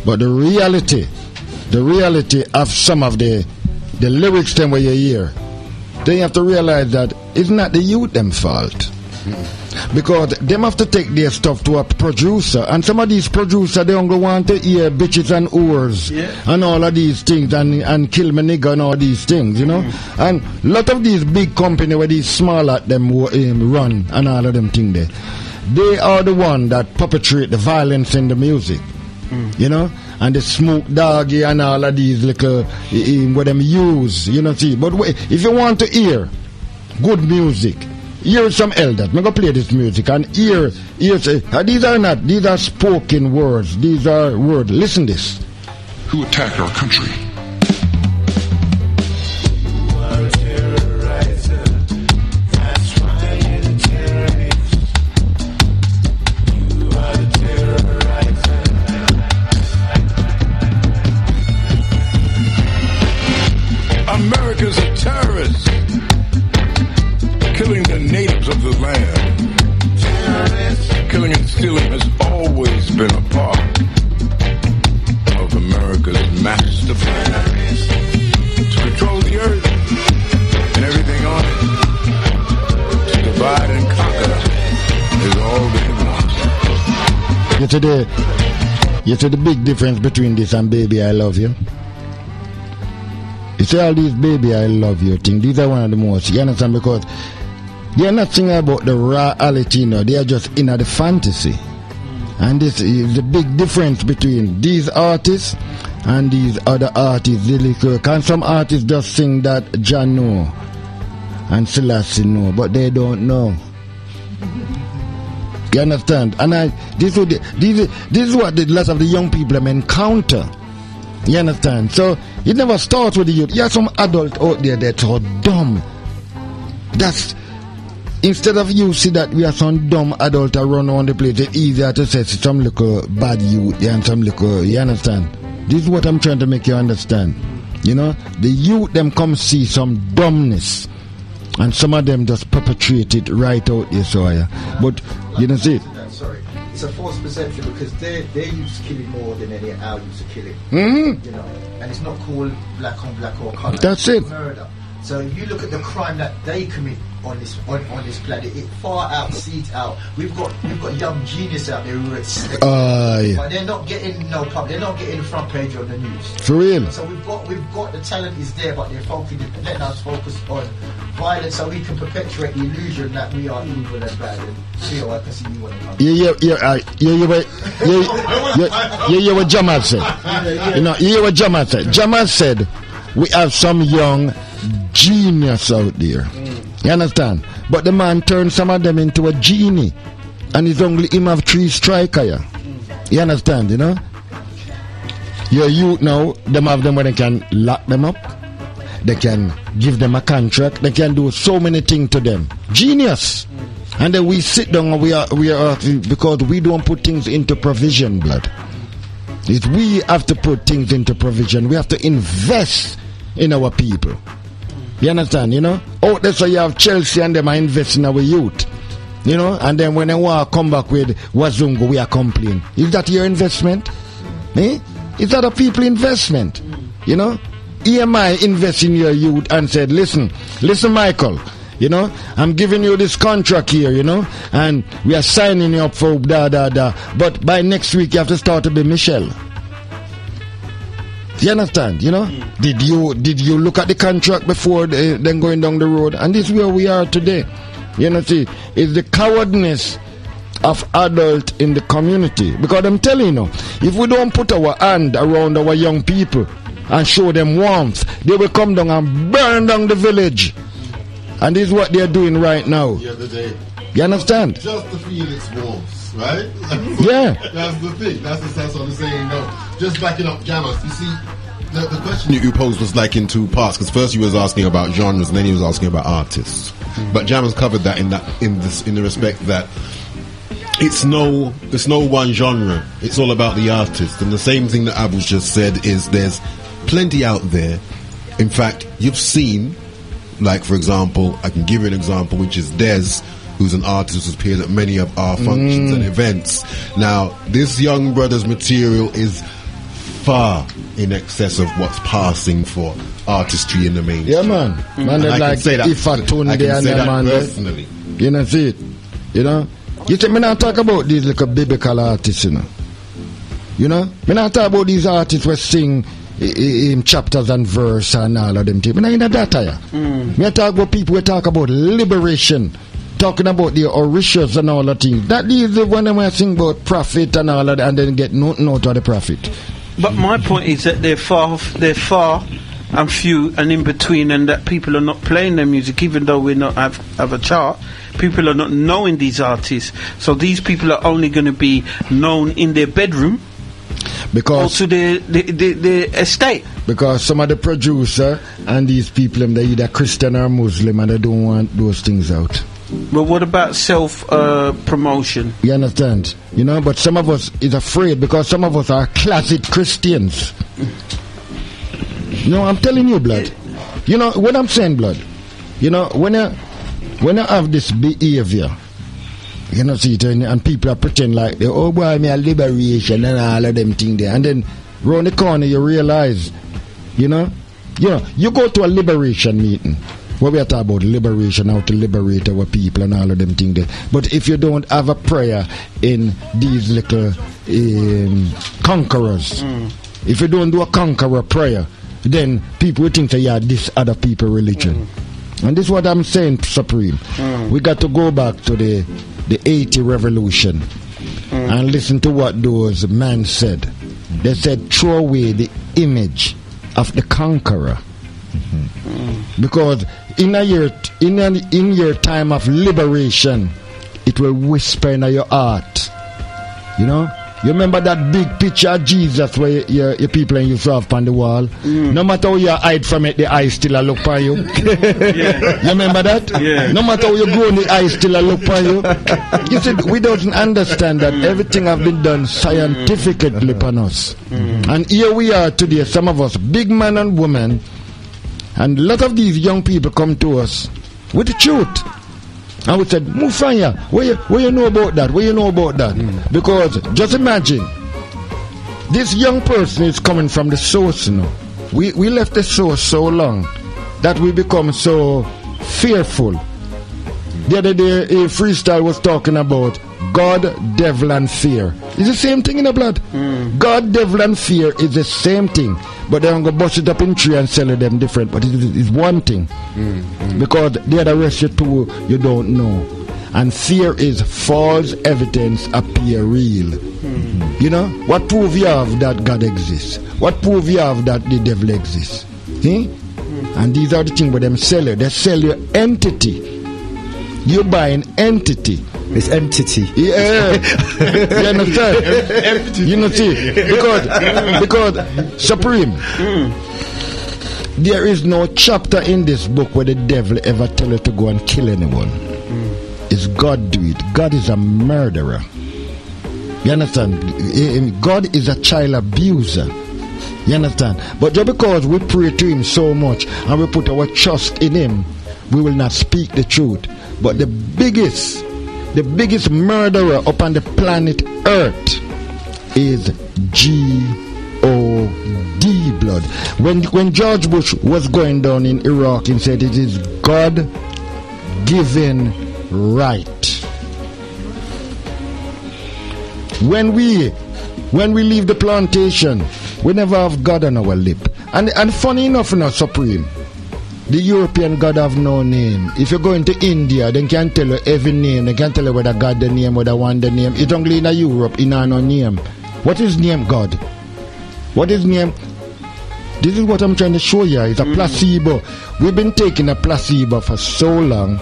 But the reality of some of the lyrics them where you hear, then you have to realize that it's not the youth them fault. Because them have to take their stuff to a producer, and some of these producers, they only want to hear bitches and whores and all of these things and kill me nigga and all these things, you know. And a lot of these big companies where these small at them run and all of them things there, they are the one that perpetrate the violence in the music, you know. And the Smoke Doggy and all of these little what them use, you know. See, but if you want to hear good music, hear some elders. I'm going to play this music and hear say, these are spoken words. These are words. Listen this. Who attacked our country? America's a terrorist, killing the natives of the land. Killing and stealing has always been a part of America's master plan to control the earth and everything on it. To divide and conquer is all they want. You see the big difference between this and Baby I Love You? You see all these Baby I Love You things, these are one of the most, you understand, because They are not singing about the reality, no. They are just in the fantasy. And this is the big difference between these artists and these other artists. Can some artists just sing that Jah know and Selassie know, but they don't know. You understand? And this is what the lots of the young people encounter. You understand? So it never starts with the youth. You have some adult out there that's so dumb. That's instead of you see that we have some dumb adult around on the place, it's easier to say some little bad youth and some little. You understand? This is what I'm trying to make you understand. You know, the youth them come see some dumbness, and some of them just perpetrate it right out there. So yeah, but you don't see it. Sorry, it's a false perception because they're used to killing more than any of our used to killing. You know, and it's not called black on black or colour. That's it. Murder. So if you look at the crime that they commit on this planet, it far outseeds out. We've got young genius out there who are but they're not getting no pub. They're not getting the front page on the news. For real. So we've got the talent is there, but they're letting us focus on violence so we can perpetuate the illusion that we are evil and bad. And Theo, I can see you want to come. Yeah, what Jamal said. You know, you hear what Jamal said. Jamal said we have some young genius out there. You understand? But the man turned some of them into a genie, and it's only him have 3 striker. You understand? You know, your youth now, them have them where they can lock them up, they can give them a contract, they can do so many things to them. Genius. And then we sit down and we are because we don't put things into provision, blood. It's we have to put things into provision. We have to invest in our people. You understand, you know? Out there, so you have Chelsea and them are investing in our youth. You know? And then when they want to come back with Wazungu, we are complaining. Is that your investment? Eh? Is that a people investment? You know? EMI invest in your youth and said, listen, Michael, you know, I'm giving you this contract here, you know, and we are signing you up for but by next week you have to start to be Michelle. You understand? You know, did you look at the contract before then going down the road? And this is where we are today. You know, see, it's the cowardness of adult in the community. Because I'm telling you, if we don't put our hand around our young people and show them warmth, they will come down and burn down the village. And this is what they're doing right now. The other day. You understand? Just to feel its warmth, right? Yeah. That's the thing. That's the sense of the saying. No, just backing up Jammers. You see, the question you posed was like in 2 parts. Because first you was asking about genres, and then you was asking about artists. But Jammers covered that in the respect that it's no one genre. It's all about the artist. And the same thing that Aboo's just said is there's plenty out there. In fact, you've seen. Like, for example, I can give you an example, which is Des, who's an artist who's appeared at many of our functions and events. Now, this young brother's material is far in excess of what's passing for artistry in the mainstream. Yeah, man. Man, I like can say that. If I turn I can say that man, personally. You know, see it. You know? You think me not talk about these little biblical artists, you know? You know? Me not talk about these artists who sing in chapters and verse and all of them things. Me not that here. Me talk about people who talk about liberation, talking about the Orishas and all the things. That is the one when I sing about prophet and all of that, and then get nothing out of the prophet. But my point is that they're far and few and in between, and that people are not playing their music, even though we not have a chart. People are not knowing these artists, so these people are only going to be known in their bedroom. Because or to the estate. Because some of the producer and these people, they're either Christian or Muslim, and they don't want those things out. But what about self-promotion? You understand? You know, but some of us is afraid because some of us are closet Christians. You know, I'm telling you, blood. You know, when I'm saying blood, you know, when I have this behavior, you know, see it, and people are pretend like, oh boy, me a liberation and all of them things there. And then round the corner you realize, you know, you go to a liberation meeting where we are talking about liberation, how to liberate our people and all of them things there. But if you don't have a prayer in these little conquerors, if you don't do a conqueror prayer, then people will think that you are this other people religion. And this is what I'm saying, Supreme. We got to go back to the 80 revolution and listen to what those men said. They said, throw away the image of the conqueror. Because in your time of liberation, it will whisper in your heart. You know? You remember that big picture of Jesus where your people and you saw up on the wall? No matter how you hide from it, the eyes still look for you. You remember that? Yeah. No matter how you grow, the eyes still look for you. You see, we don't understand that everything has been done scientifically upon us. And here we are today, some of us, big men and women, and a lot of these young people come to us with the truth. And we said, Mufanya, what you know about that? What you know about that? Because just imagine, this young person is coming from the source, you know. We left the source so long that we become so fearful. The other day, a freestyle was talking about God, devil, and fear. It's the same thing in the blood. God, devil, and fear is the same thing. But they're going to bust it up in three and sell them different. But it's one thing. Because the other rest of two, you don't know. And fear is false evidence appear real. You know? What proof you have that God exists? What proof you have that the devil exists? And these are the things where them sell you. They sell you entity. You buy an entity. It's entity. Yeah. You understand? You know, see, because Supreme, there is no chapter in this book where the devil ever tell you to go and kill anyone. It's God do it. God is a murderer. You understand? God is a child abuser. You understand? But just because we pray to him so much and we put our trust in him, we will not speak the truth. But the biggest murderer upon the planet Earth is G.O.D. blood. When George Bush was going down in Iraq, he said it is God-given right. When we leave the plantation, we never have God on our lip. And funny enough, now, Supreme, the European God have no name. If you go into India, they can tell you every name. They can tell you whether God the name, whether one the name. It's only in Europe, in no name. What is name, God? What is name? This is what I'm trying to show you. It's a placebo. We've been taking a placebo for so long.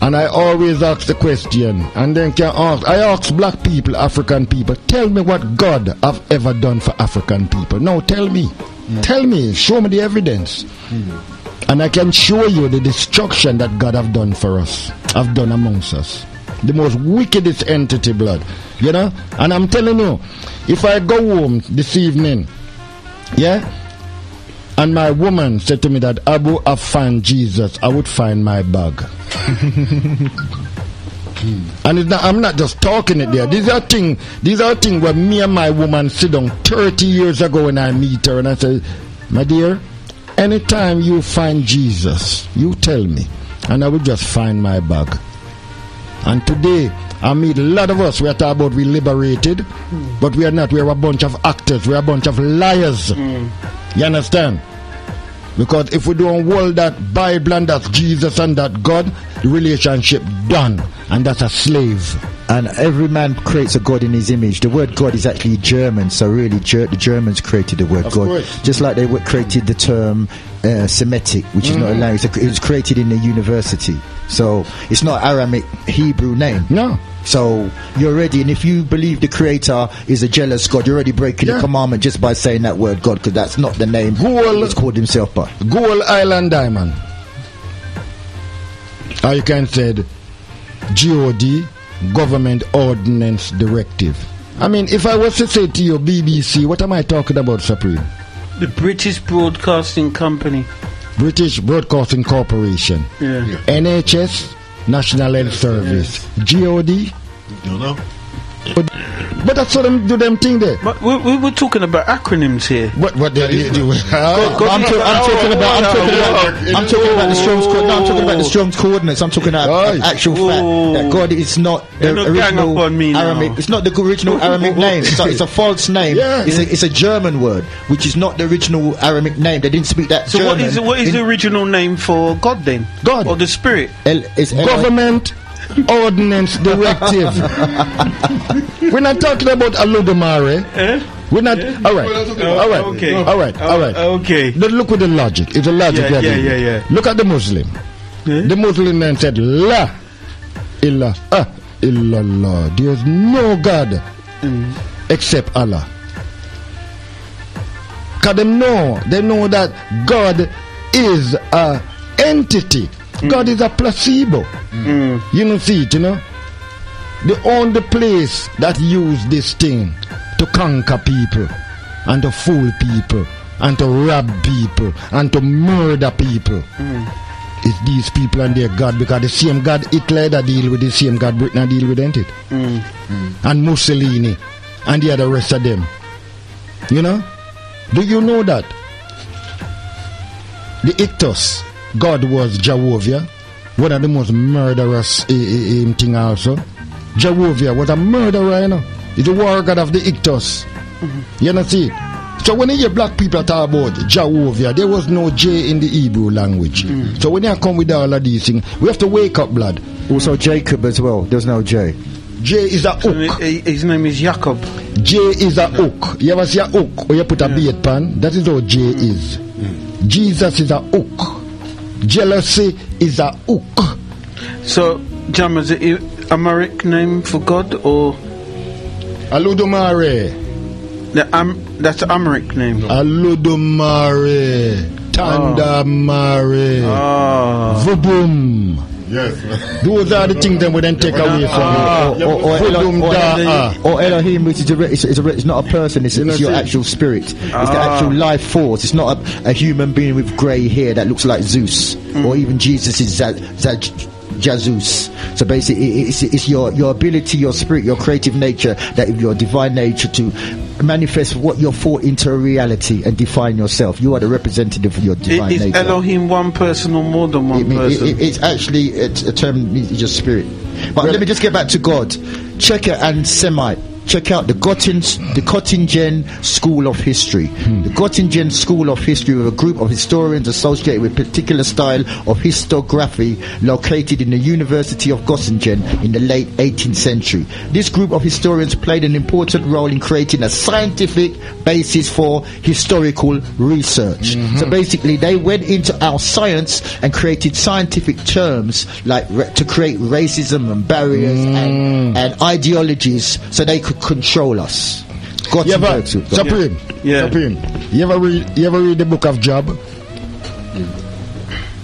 And I always ask the question. And then I ask black people, African people, tell me what God have ever done for African people. No, tell me. Tell me. Show me the evidence. And I can show you the destruction that God have done for us, have done amongst us. The most wickedest entity, blood. You know? And I'm telling you, if I go home this evening, yeah, and my woman said to me that Aboo, I find Jesus, I would find my bag. And it's not, I'm not just talking it there. These are things where me and my woman sit down 30 years ago when I meet her and I say, my dear, anytime you find Jesus, you tell me, and I will just find my bag. And today, I meet a lot of us, we are talking about we liberated, but we are not. We are a bunch of actors. We are a bunch of liars. You understand? Because if we don't hold that Bible and that's Jesus and that God, the relationship done. And that's a slave. And every man creates a God in his image. The word God is actually German, so really the Germans created the word God. Course. Just like they created the term Semitic, which is not a language. It was created in a university. So it's not Aramaic Hebrew name. No. So you're already, and if you believe the Creator is a jealous God, you're already breaking the commandment just by saying that word God, because that's not the name he's called himself by. Gold Island Diamond. Or you can say GOD, Government Ordinance Directive. I mean, if I was to say to you BBC, what am I talking about, Supreme? The British Broadcasting Company. British Broadcasting Corporation. Yeah. NHS, National Health Service. GOD? You know? But that's what them do them thing there. But we were talking about acronyms here. What they do? I'm talking about the Strong's coordinates. No, I'm talking about the Strong's coordinates. I'm talking about actual fact that God is not the original Aramaic. It's not the original Aramaic name. It's a false name. Yeah. It's a German word, which is not the original Aramaic name. They didn't speak that German. So what is the original name for God then? God or the Spirit? Government ordinance directive. We're not talking about Aludamare. We're not. All right. Okay. But look with the logic. It's a logic. Yeah. Look at the Muslim. The Muslim man said, La ilaha illallah. There's no God except Allah. Because they know that God is a entity. God is a placebo. You know, see it, you know? The only place that use this thing to conquer people and to fool people and to rob people and to murder people is these people and their God, because the same God Hitler that deal with the same God Britain deal with, ain't it? And Mussolini and the other rest of them. You know? Do you know that the Ictus God was Jehovah, one of the most murderous thing also. Jehovah was a murderer, you know. He's the war god of the Ictus. You know, see? So when you hear black people talk about Jehovah, there was no J in the Hebrew language. So when you come with all of these things, we have to wake up, blood. Also Jacob as well, there's no J. J is a hook. His name is Jacob. J is a hook. You ever see a hook or you put a bait pan? That is how J is. Jesus is a hook. Jealousy is a hook. So, Jam, is it Amharic name for God or Aludumare? That's the Amharic name. Aludumare, Tandamare, Vubum. Yes. Those are the things that we then take away from you. Or Elohim, which is it's not a person, it's your actual spirit. It's the actual life force. It's not a human being with grey hair that looks like Zeus. Or even Jesus is Jesus. So basically it's your ability, your spirit, your creative nature, that your divine nature to manifest what you're thought into a reality and define yourself. You are the representative of your divine nature. Is Elohim one person or more than one person? It's actually a term, means just spirit. But let me just get back to God. Checker and Semite. Check out the Göttingen School of History. The Göttingen School of History was a group of historians associated with a particular style of historiography located in the University of Göttingen in the late 18th century. This group of historians played an important role in creating a scientific basis for historical research. So basically they went into our science and created scientific terms like to create racism and barriers and ideologies so they could control us. Supreme. You ever read the book of Job?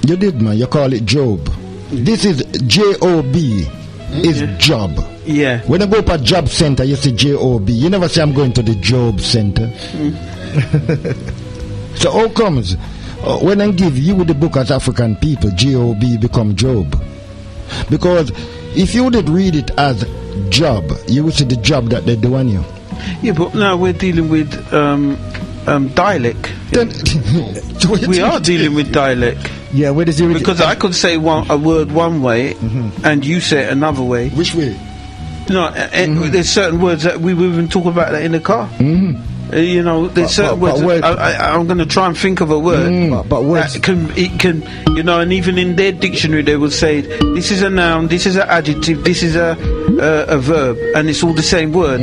You did, man. You call it Job. This is J-O-B. Is Job. Yeah. When I go to a job center, you see J-O-B. You never say I'm going to the Job center. So how comes when I give you the book as African people, J-O-B become Job? Because if you did read it as job, you would see the job that they do on you. Yeah, but now we're dealing with dialect. We are dealing with dialect. Yeah, where does it? Because I could say a word one way, and you say it another way. Which way? No, there's certain words that we will even talk about that in the car. You know, there's certain words. I'm going to try and think of a word, but words it can, you know, and even in their dictionary they will say this is a noun, this is an adjective, this is a verb, and it's all the same word.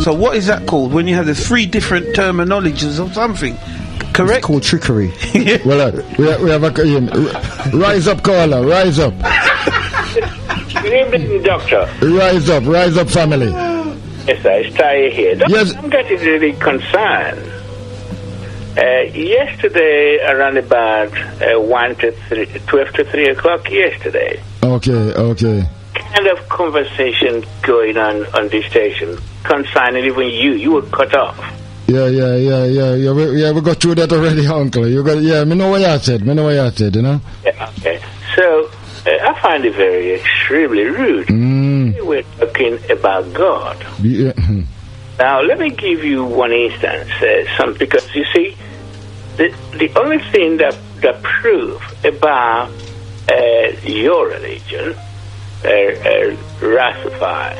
So what is that called when you have the three different terminologies of something? Correct? It's called trickery. Well, we have a rise up, caller, rise up. Good evening, Doctor. Rise up, family. Yes, sir, it's Ty here. Yes. I'm getting really concerned. Yesterday, around about 12 to 3 o'clock yesterday. Okay. Kind of conversation going on this station concerning even you were cut off. Yeah. We got through that already, Uncle. Me know what you said, you know. Yeah, okay. So, I find it extremely rude. We were talking about God. Yeah. Now, let me give you one instance, because you see, the only thing that prove about your religion, Rastafari,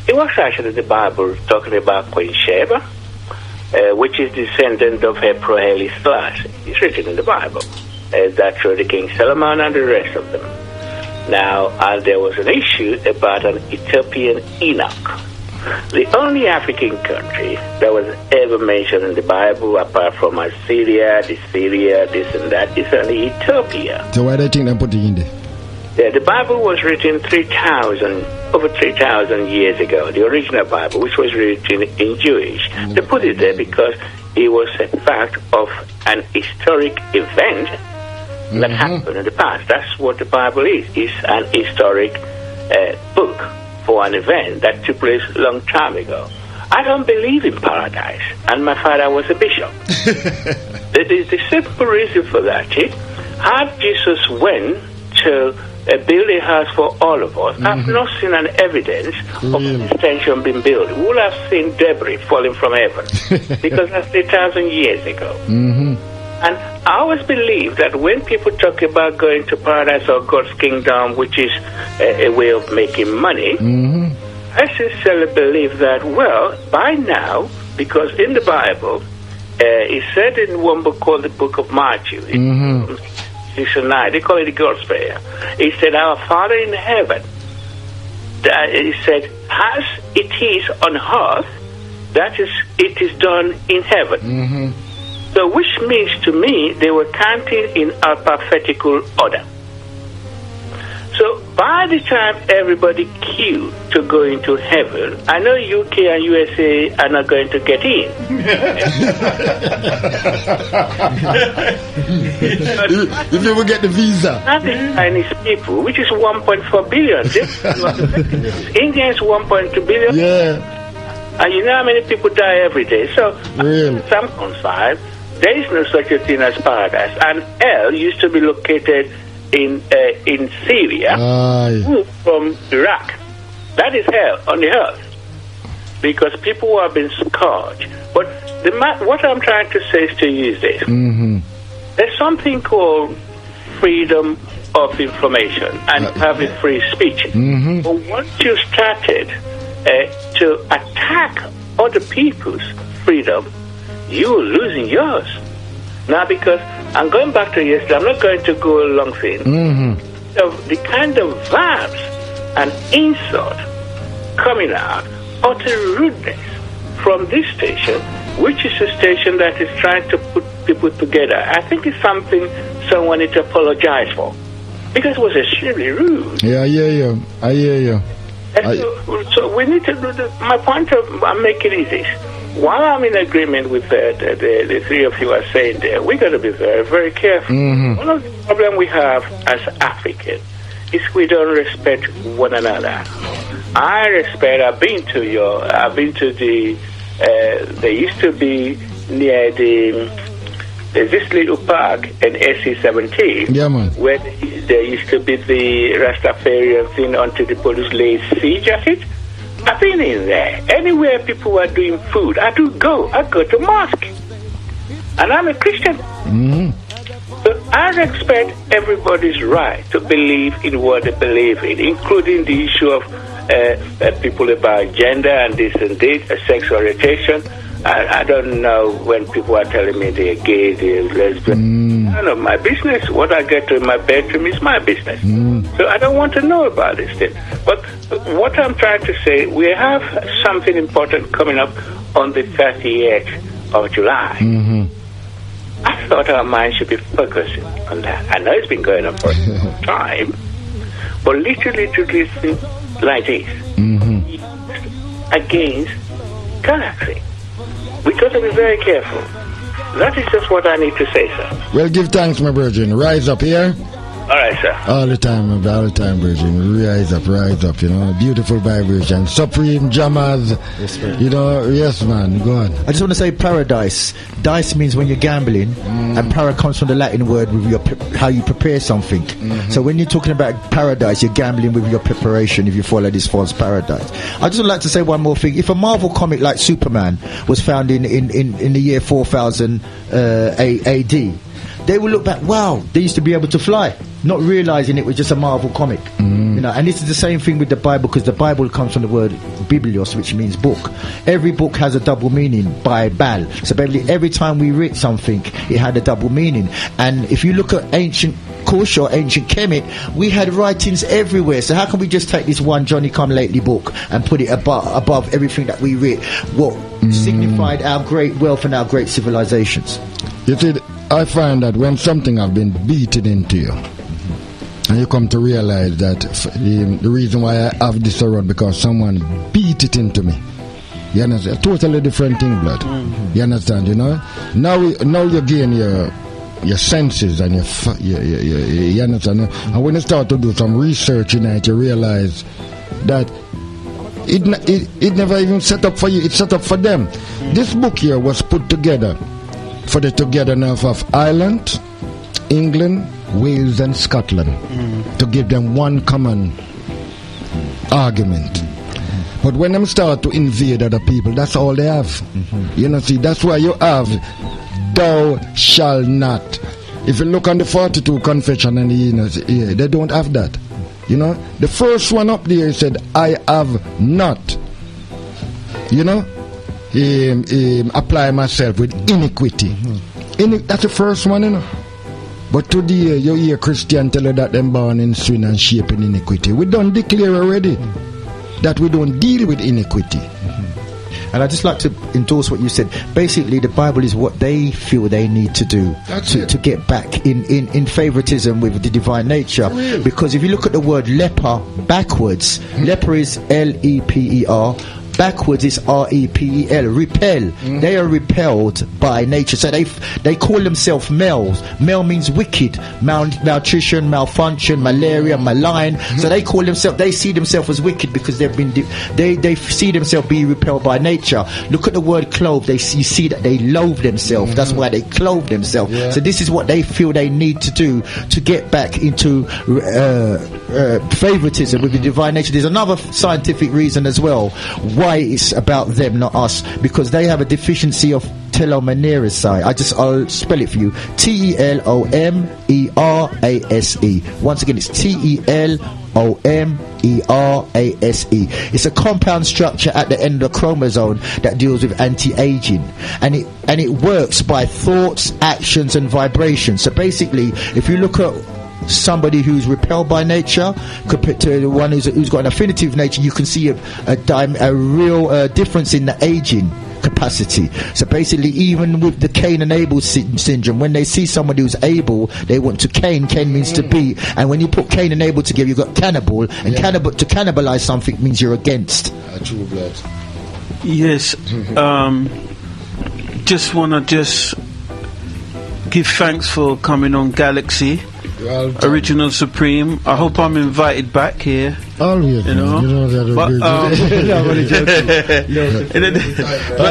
it was actually the Bible talking about Queen Sheba, which is descendant of her Haile Selassie. It's written in the Bible. That through the King Solomon and the rest of them. Now, there was an issue about an Ethiopian Enoch. The only African country that was ever mentioned in the Bible, apart from Assyria, this and that, is only Ethiopia. So why do you think they put it in there? Yeah, the Bible was written over 3,000 years ago, the original Bible, which was written in Jewish. They put it there because it was a fact of an historic event that happened in the past. That's what the Bible is. It's an historic book for an event that took place a long time ago. I don't believe in paradise, and my father was a bishop. The simple reason for that is, had Jesus went to build a house for all of us, I've not seen an evidence of an extension being built. We would have seen debris falling from heaven, because that's 3,000 years ago. And I always believe that when people talk about going to paradise or God's kingdom, which is a way of making money, I sincerely believe that, well, by now, because in the Bible, it's said in one book called the Book of Matthew, 6:9, they call it the God's Prayer. It said, "Our Father in heaven," it said, "as it is on earth, that is, it is done in heaven." So, which means to me, they were counting in alphabetical order. So, by the time everybody queued to go into heaven, I know UK and USA are not going to get in. If you will get the visa. Not the Chinese people, which is 1.4 billion. Indians 1.2 billion. Yeah. And you know how many people die every day. So, really? Some concern, there is no such a thing as paradise. And hell used to be located in Syria, from Iraq. That is hell on the earth, because people have been scourged. But what I'm trying to say to you is this: there's something called freedom of information and having free speech. But once you started to attack other people's freedom, you're losing yours. Now, because I'm going back to yesterday, I'm not going to go a long thing. The kind of verbs and insult coming out, utter rudeness from this station, which is a station that is trying to put people together. I think it's something someone needs to apologize for, because it was extremely rude. Yeah, I hear you. So we need to do my point I'm making is this. While I'm in agreement with the three of you are saying there, we got to be very, very careful. One of the problems we have as Africans is we don't respect one another. I respect. I've been to the. There used to be near there's this little park in SC17 where there used to be the Rastafarian thing until the police laid siege at it. I've been in there. Anywhere people are doing food, I go to mosque. And I'm a Christian. So I respect everybody's right to believe in what they believe in, including the issue of people about gender and this and that, sexual orientation. I don't know when people are telling me they're gay, they're lesbian. I don't know my business. What I get to in my bedroom is my business. So I don't want to know about this thing. But what I'm trying to say, we have something important coming up on the 30th of July. I thought our mind should be focusing on that. I know it's been going on for some time, but literally like this, against galaxy. We got to be very careful. That is just what I need to say, sir. Well, give thanks, my brethren. Rise up here. All right, sir. All the time, Virgin. Rise up, you know. Beautiful vibration. Supreme Jammers. Yes, man. You know, yes, man. Go on. I just want to say paradise. Dice means when you're gambling, and para comes from the Latin word with how you prepare something. So when you're talking about paradise, you're gambling with your preparation if you follow this false paradise. I just would like to say one more thing. If a Marvel comic like Superman was found in the year 4000 AD, they will look back, wow, they used to be able to fly, not realizing it was just a Marvel comic. You know, and this is the same thing with the Bible, because the Bible comes from the word biblios, which means book. Every book has a double meaning, Bible. So basically every time we read something, it had a double meaning. And if you look at ancient Kush or ancient Kemet, we had writings everywhere. So how can we just take this one Johnny Come Lately book and put it above everything that we read, what signified our great wealth and our great civilizations? You see, I find that when something has been beaten into you, and you come to realize that the reason why I have this around, because someone beat it into me. You understand? A totally different thing, blood. You understand? You know. Now you gain your senses and you understand. And when you start to do some research in it, you realize that it never even set up for you. It's set up for them. This book here was put together for the togetherness of Ireland, England, Wales and Scotland, to give them one common argument. But when them start to invade other people, that's all they have. You know, see, that's why you have thou shall not. If you look on the 42 confession and they don't have that. You know, the first one up there said, I have not. You know, apply myself with iniquity. That's the first one, you know. But today you hear Christian tell you that them born in sin and shape in iniquity. We don't declare already that we don't deal with iniquity. And I'd just like to endorse what you said. Basically, the Bible is what they feel they need to do to get back in favoritism with the divine nature. Because if you look at the word leper backwards, leper is L-E-P-E-R. Backwards is R-E-P-E-L, repel. They are repelled by nature. So they call themselves males. Male means wicked, malnutrition, malfunction, malaria, malign. So they call themselves, they see themselves as wicked because they've been they see themselves being repelled by nature. Look at the word clothe. You see that they loathe themselves. That's why they clothe themselves. So this is what they feel they need to do to get back into favoritism with the divine nature. There's another scientific reason as well why it's about them, not us, because they have a deficiency of telomerase. I'll spell it for you: T-E-L-O-M-E-R-A-S-E. Once again, it's T-E-L-O-M-E-R-A-S-E. It's a compound structure at the end of the chromosome that deals with anti-aging, and it works by thoughts, actions, and vibrations. So basically, if you look at somebody who's repelled by nature compared to the one who's got an affinity with nature, you can see a real difference in the aging capacity. So basically, even with the Cain and Abel syndrome, when they see somebody who's able, they want to Cain. Cain means to beat, and when you put Cain and Abel together, you've got cannibal, and cannibal, to cannibalize something means you're against. True blood. Yes. Just wanna give thanks for coming on Galaxy. Original Supreme. I hope I'm invited back here. Always, you know. All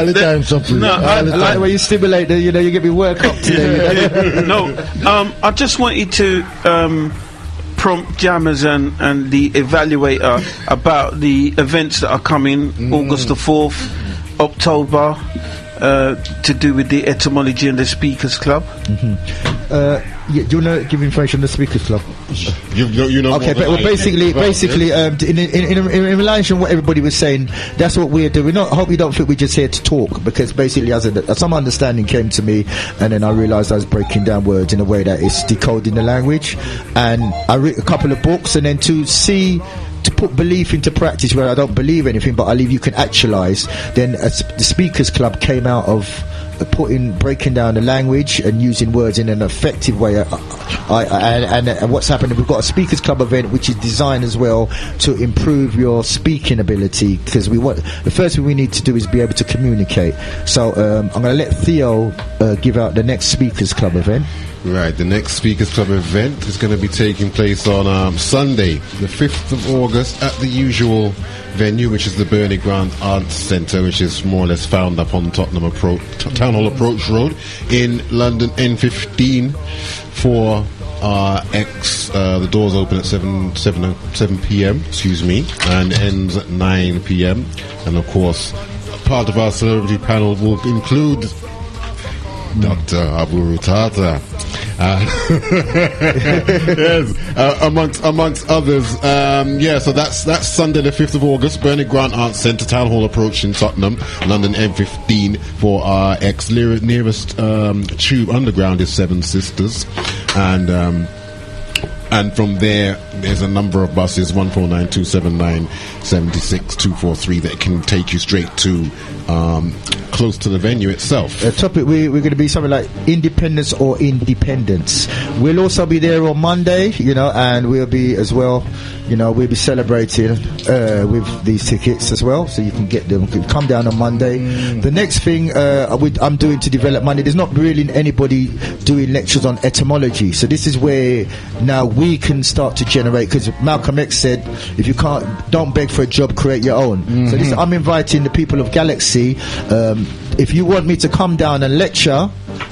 the time, Supreme. No, I like the way you stimulate. You get me work up today. No, I just wanted to prompt Jammers and the evaluator about the events that are coming August the 4th, October, to do with the etymology and the Speakers Club. Do you want to give information on the Speakers Club? You know. Okay, but basically, in relation to what everybody was saying, that's what we're doing. I hope you don't think we're just here to talk, because basically, some understanding came to me, and then I realised I was breaking down words in a way that is decoding the language, and I read a couple of books, and then to put belief into practice where I don't believe anything, but I believe you can actualize. Then the Speakers Club came out of breaking down the language and using words in an effective way. And what's happened, we've got a Speakers Club event which is designed as well to improve your speaking ability, because the first thing we need to do is be able to communicate. So I'm going to let Theo give out the next Speakers Club event. Right, the next Speakers Club event is going to be taking place on Sunday, the 5th of August, at the usual venue, which is the Bernie Grant Arts Centre, which is more or less found up on Town Hall Approach Road in London N15 for the doors open at 7 p.m. And ends at 9 p.m. And of course, part of our celebrity panel will include Dr. Aboo Rahtata. Yes, amongst others. So that's Sunday the 5th of August, Bernie Grant Arts Centre, Town Hall Approach in Tottenham, London M15 for our nearest tube underground is Seven Sisters, and from there's a number of buses, 149, 279, 76, 243, that can take you straight to close to the venue itself. The topic, we're going to be something like independence or independence. We'll also be there on Monday, and we'll be as well, we'll be celebrating with these tickets as well, so you can get them. Come down on Monday. The next thing I'm doing to develop money, there's not really anybody doing lectures on etymology, so this is where now we can start to generate, because Malcolm X said, if you don't beg for a job, create your own. So I'm inviting the people of Galaxy. If you want me to come down and lecture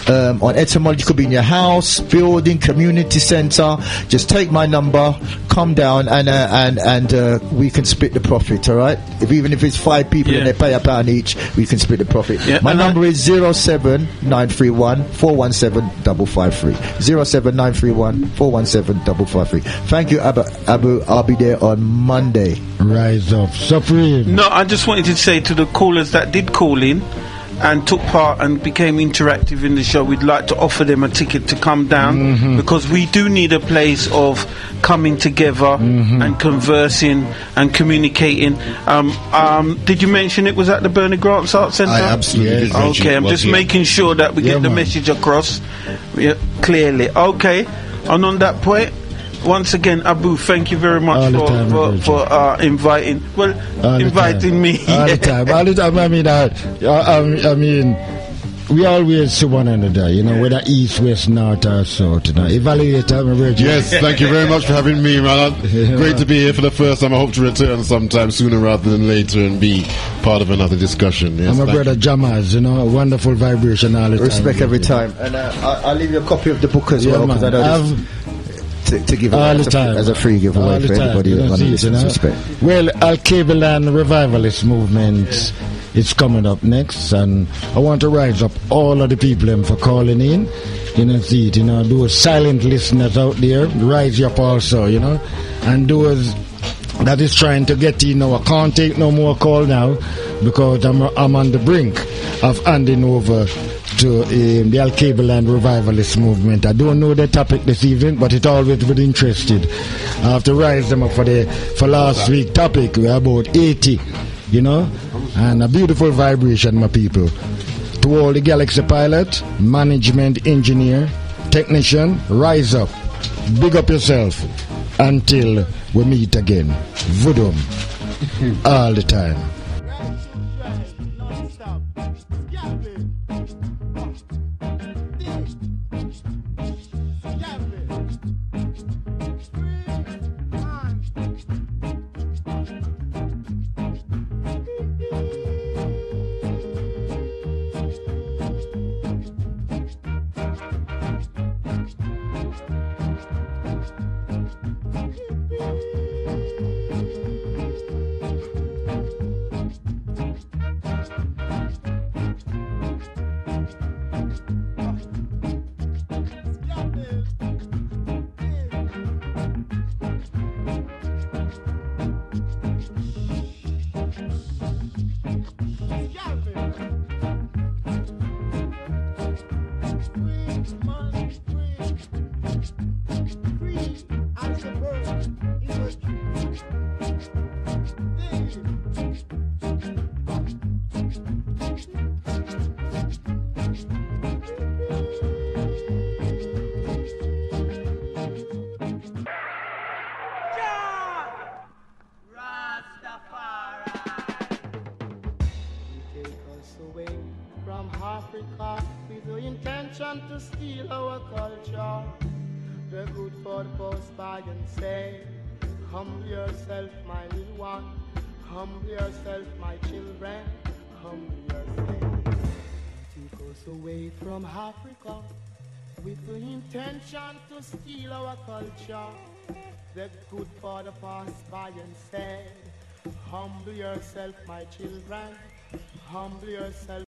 on etymology, could be in your house, building, community centre, just take my number, come down, and we can split the profit. All right, even if it's 5 people and they pay £1 each, we can split the profit. My number is 07931 417 553. 07931 417 553. Thank you, Aboo. I'll be there on Monday. Rise up, Supreme. No, I just wanted to say to the callers that did call in and took part and became interactive in the show, we'd like to offer them a ticket to come down, because we do need a place of coming together and conversing and communicating. Did you mention it was at the Bernie Grant Arts Centre? I absolutely did. Okay, I'm just making sure that we get the message across clearly. Okay, and on that point, once again, Aboo, thank you very much for inviting me. All the time. I mean, we always see one another, whether east, west, north, or south. Evaluate our virgin. Yes, thank you very much for having me, man. Great to be here for the first time. I hope to return sometime sooner rather than later and be part of another discussion. Yes, and my brother Jammaz, a wonderful vibration all the time. Respect every time. And I'll leave you a copy of the book as well, because I know to give away as a free giveaway for everybody that wants to respect. Well, Al-Cable and Revivalist movement is coming up next, and I want to rise up all of the people for calling in. Those silent listeners out there, rise up also, and those that is trying to get in. I can't take no more call now, because I'm on the brink of handing over to the Al-Cable and Revivalist movement. I don't know the topic this evening, but it always been interested. I have to rise them up for last week's topic. We're about 80, and a beautiful vibration, my people. To all the Galaxy pilot, management, engineer, technician, rise up. Big up yourself until we meet again. Voodoo all the time. from Africa with the intention to steal our culture. The good for the post by and say, humble yourself, my little one. Humble yourself, my children. Humble yourself. Take us away from Africa with the intention to steal our culture. The good for the past by and said, humble yourself, my children. Humble yourself.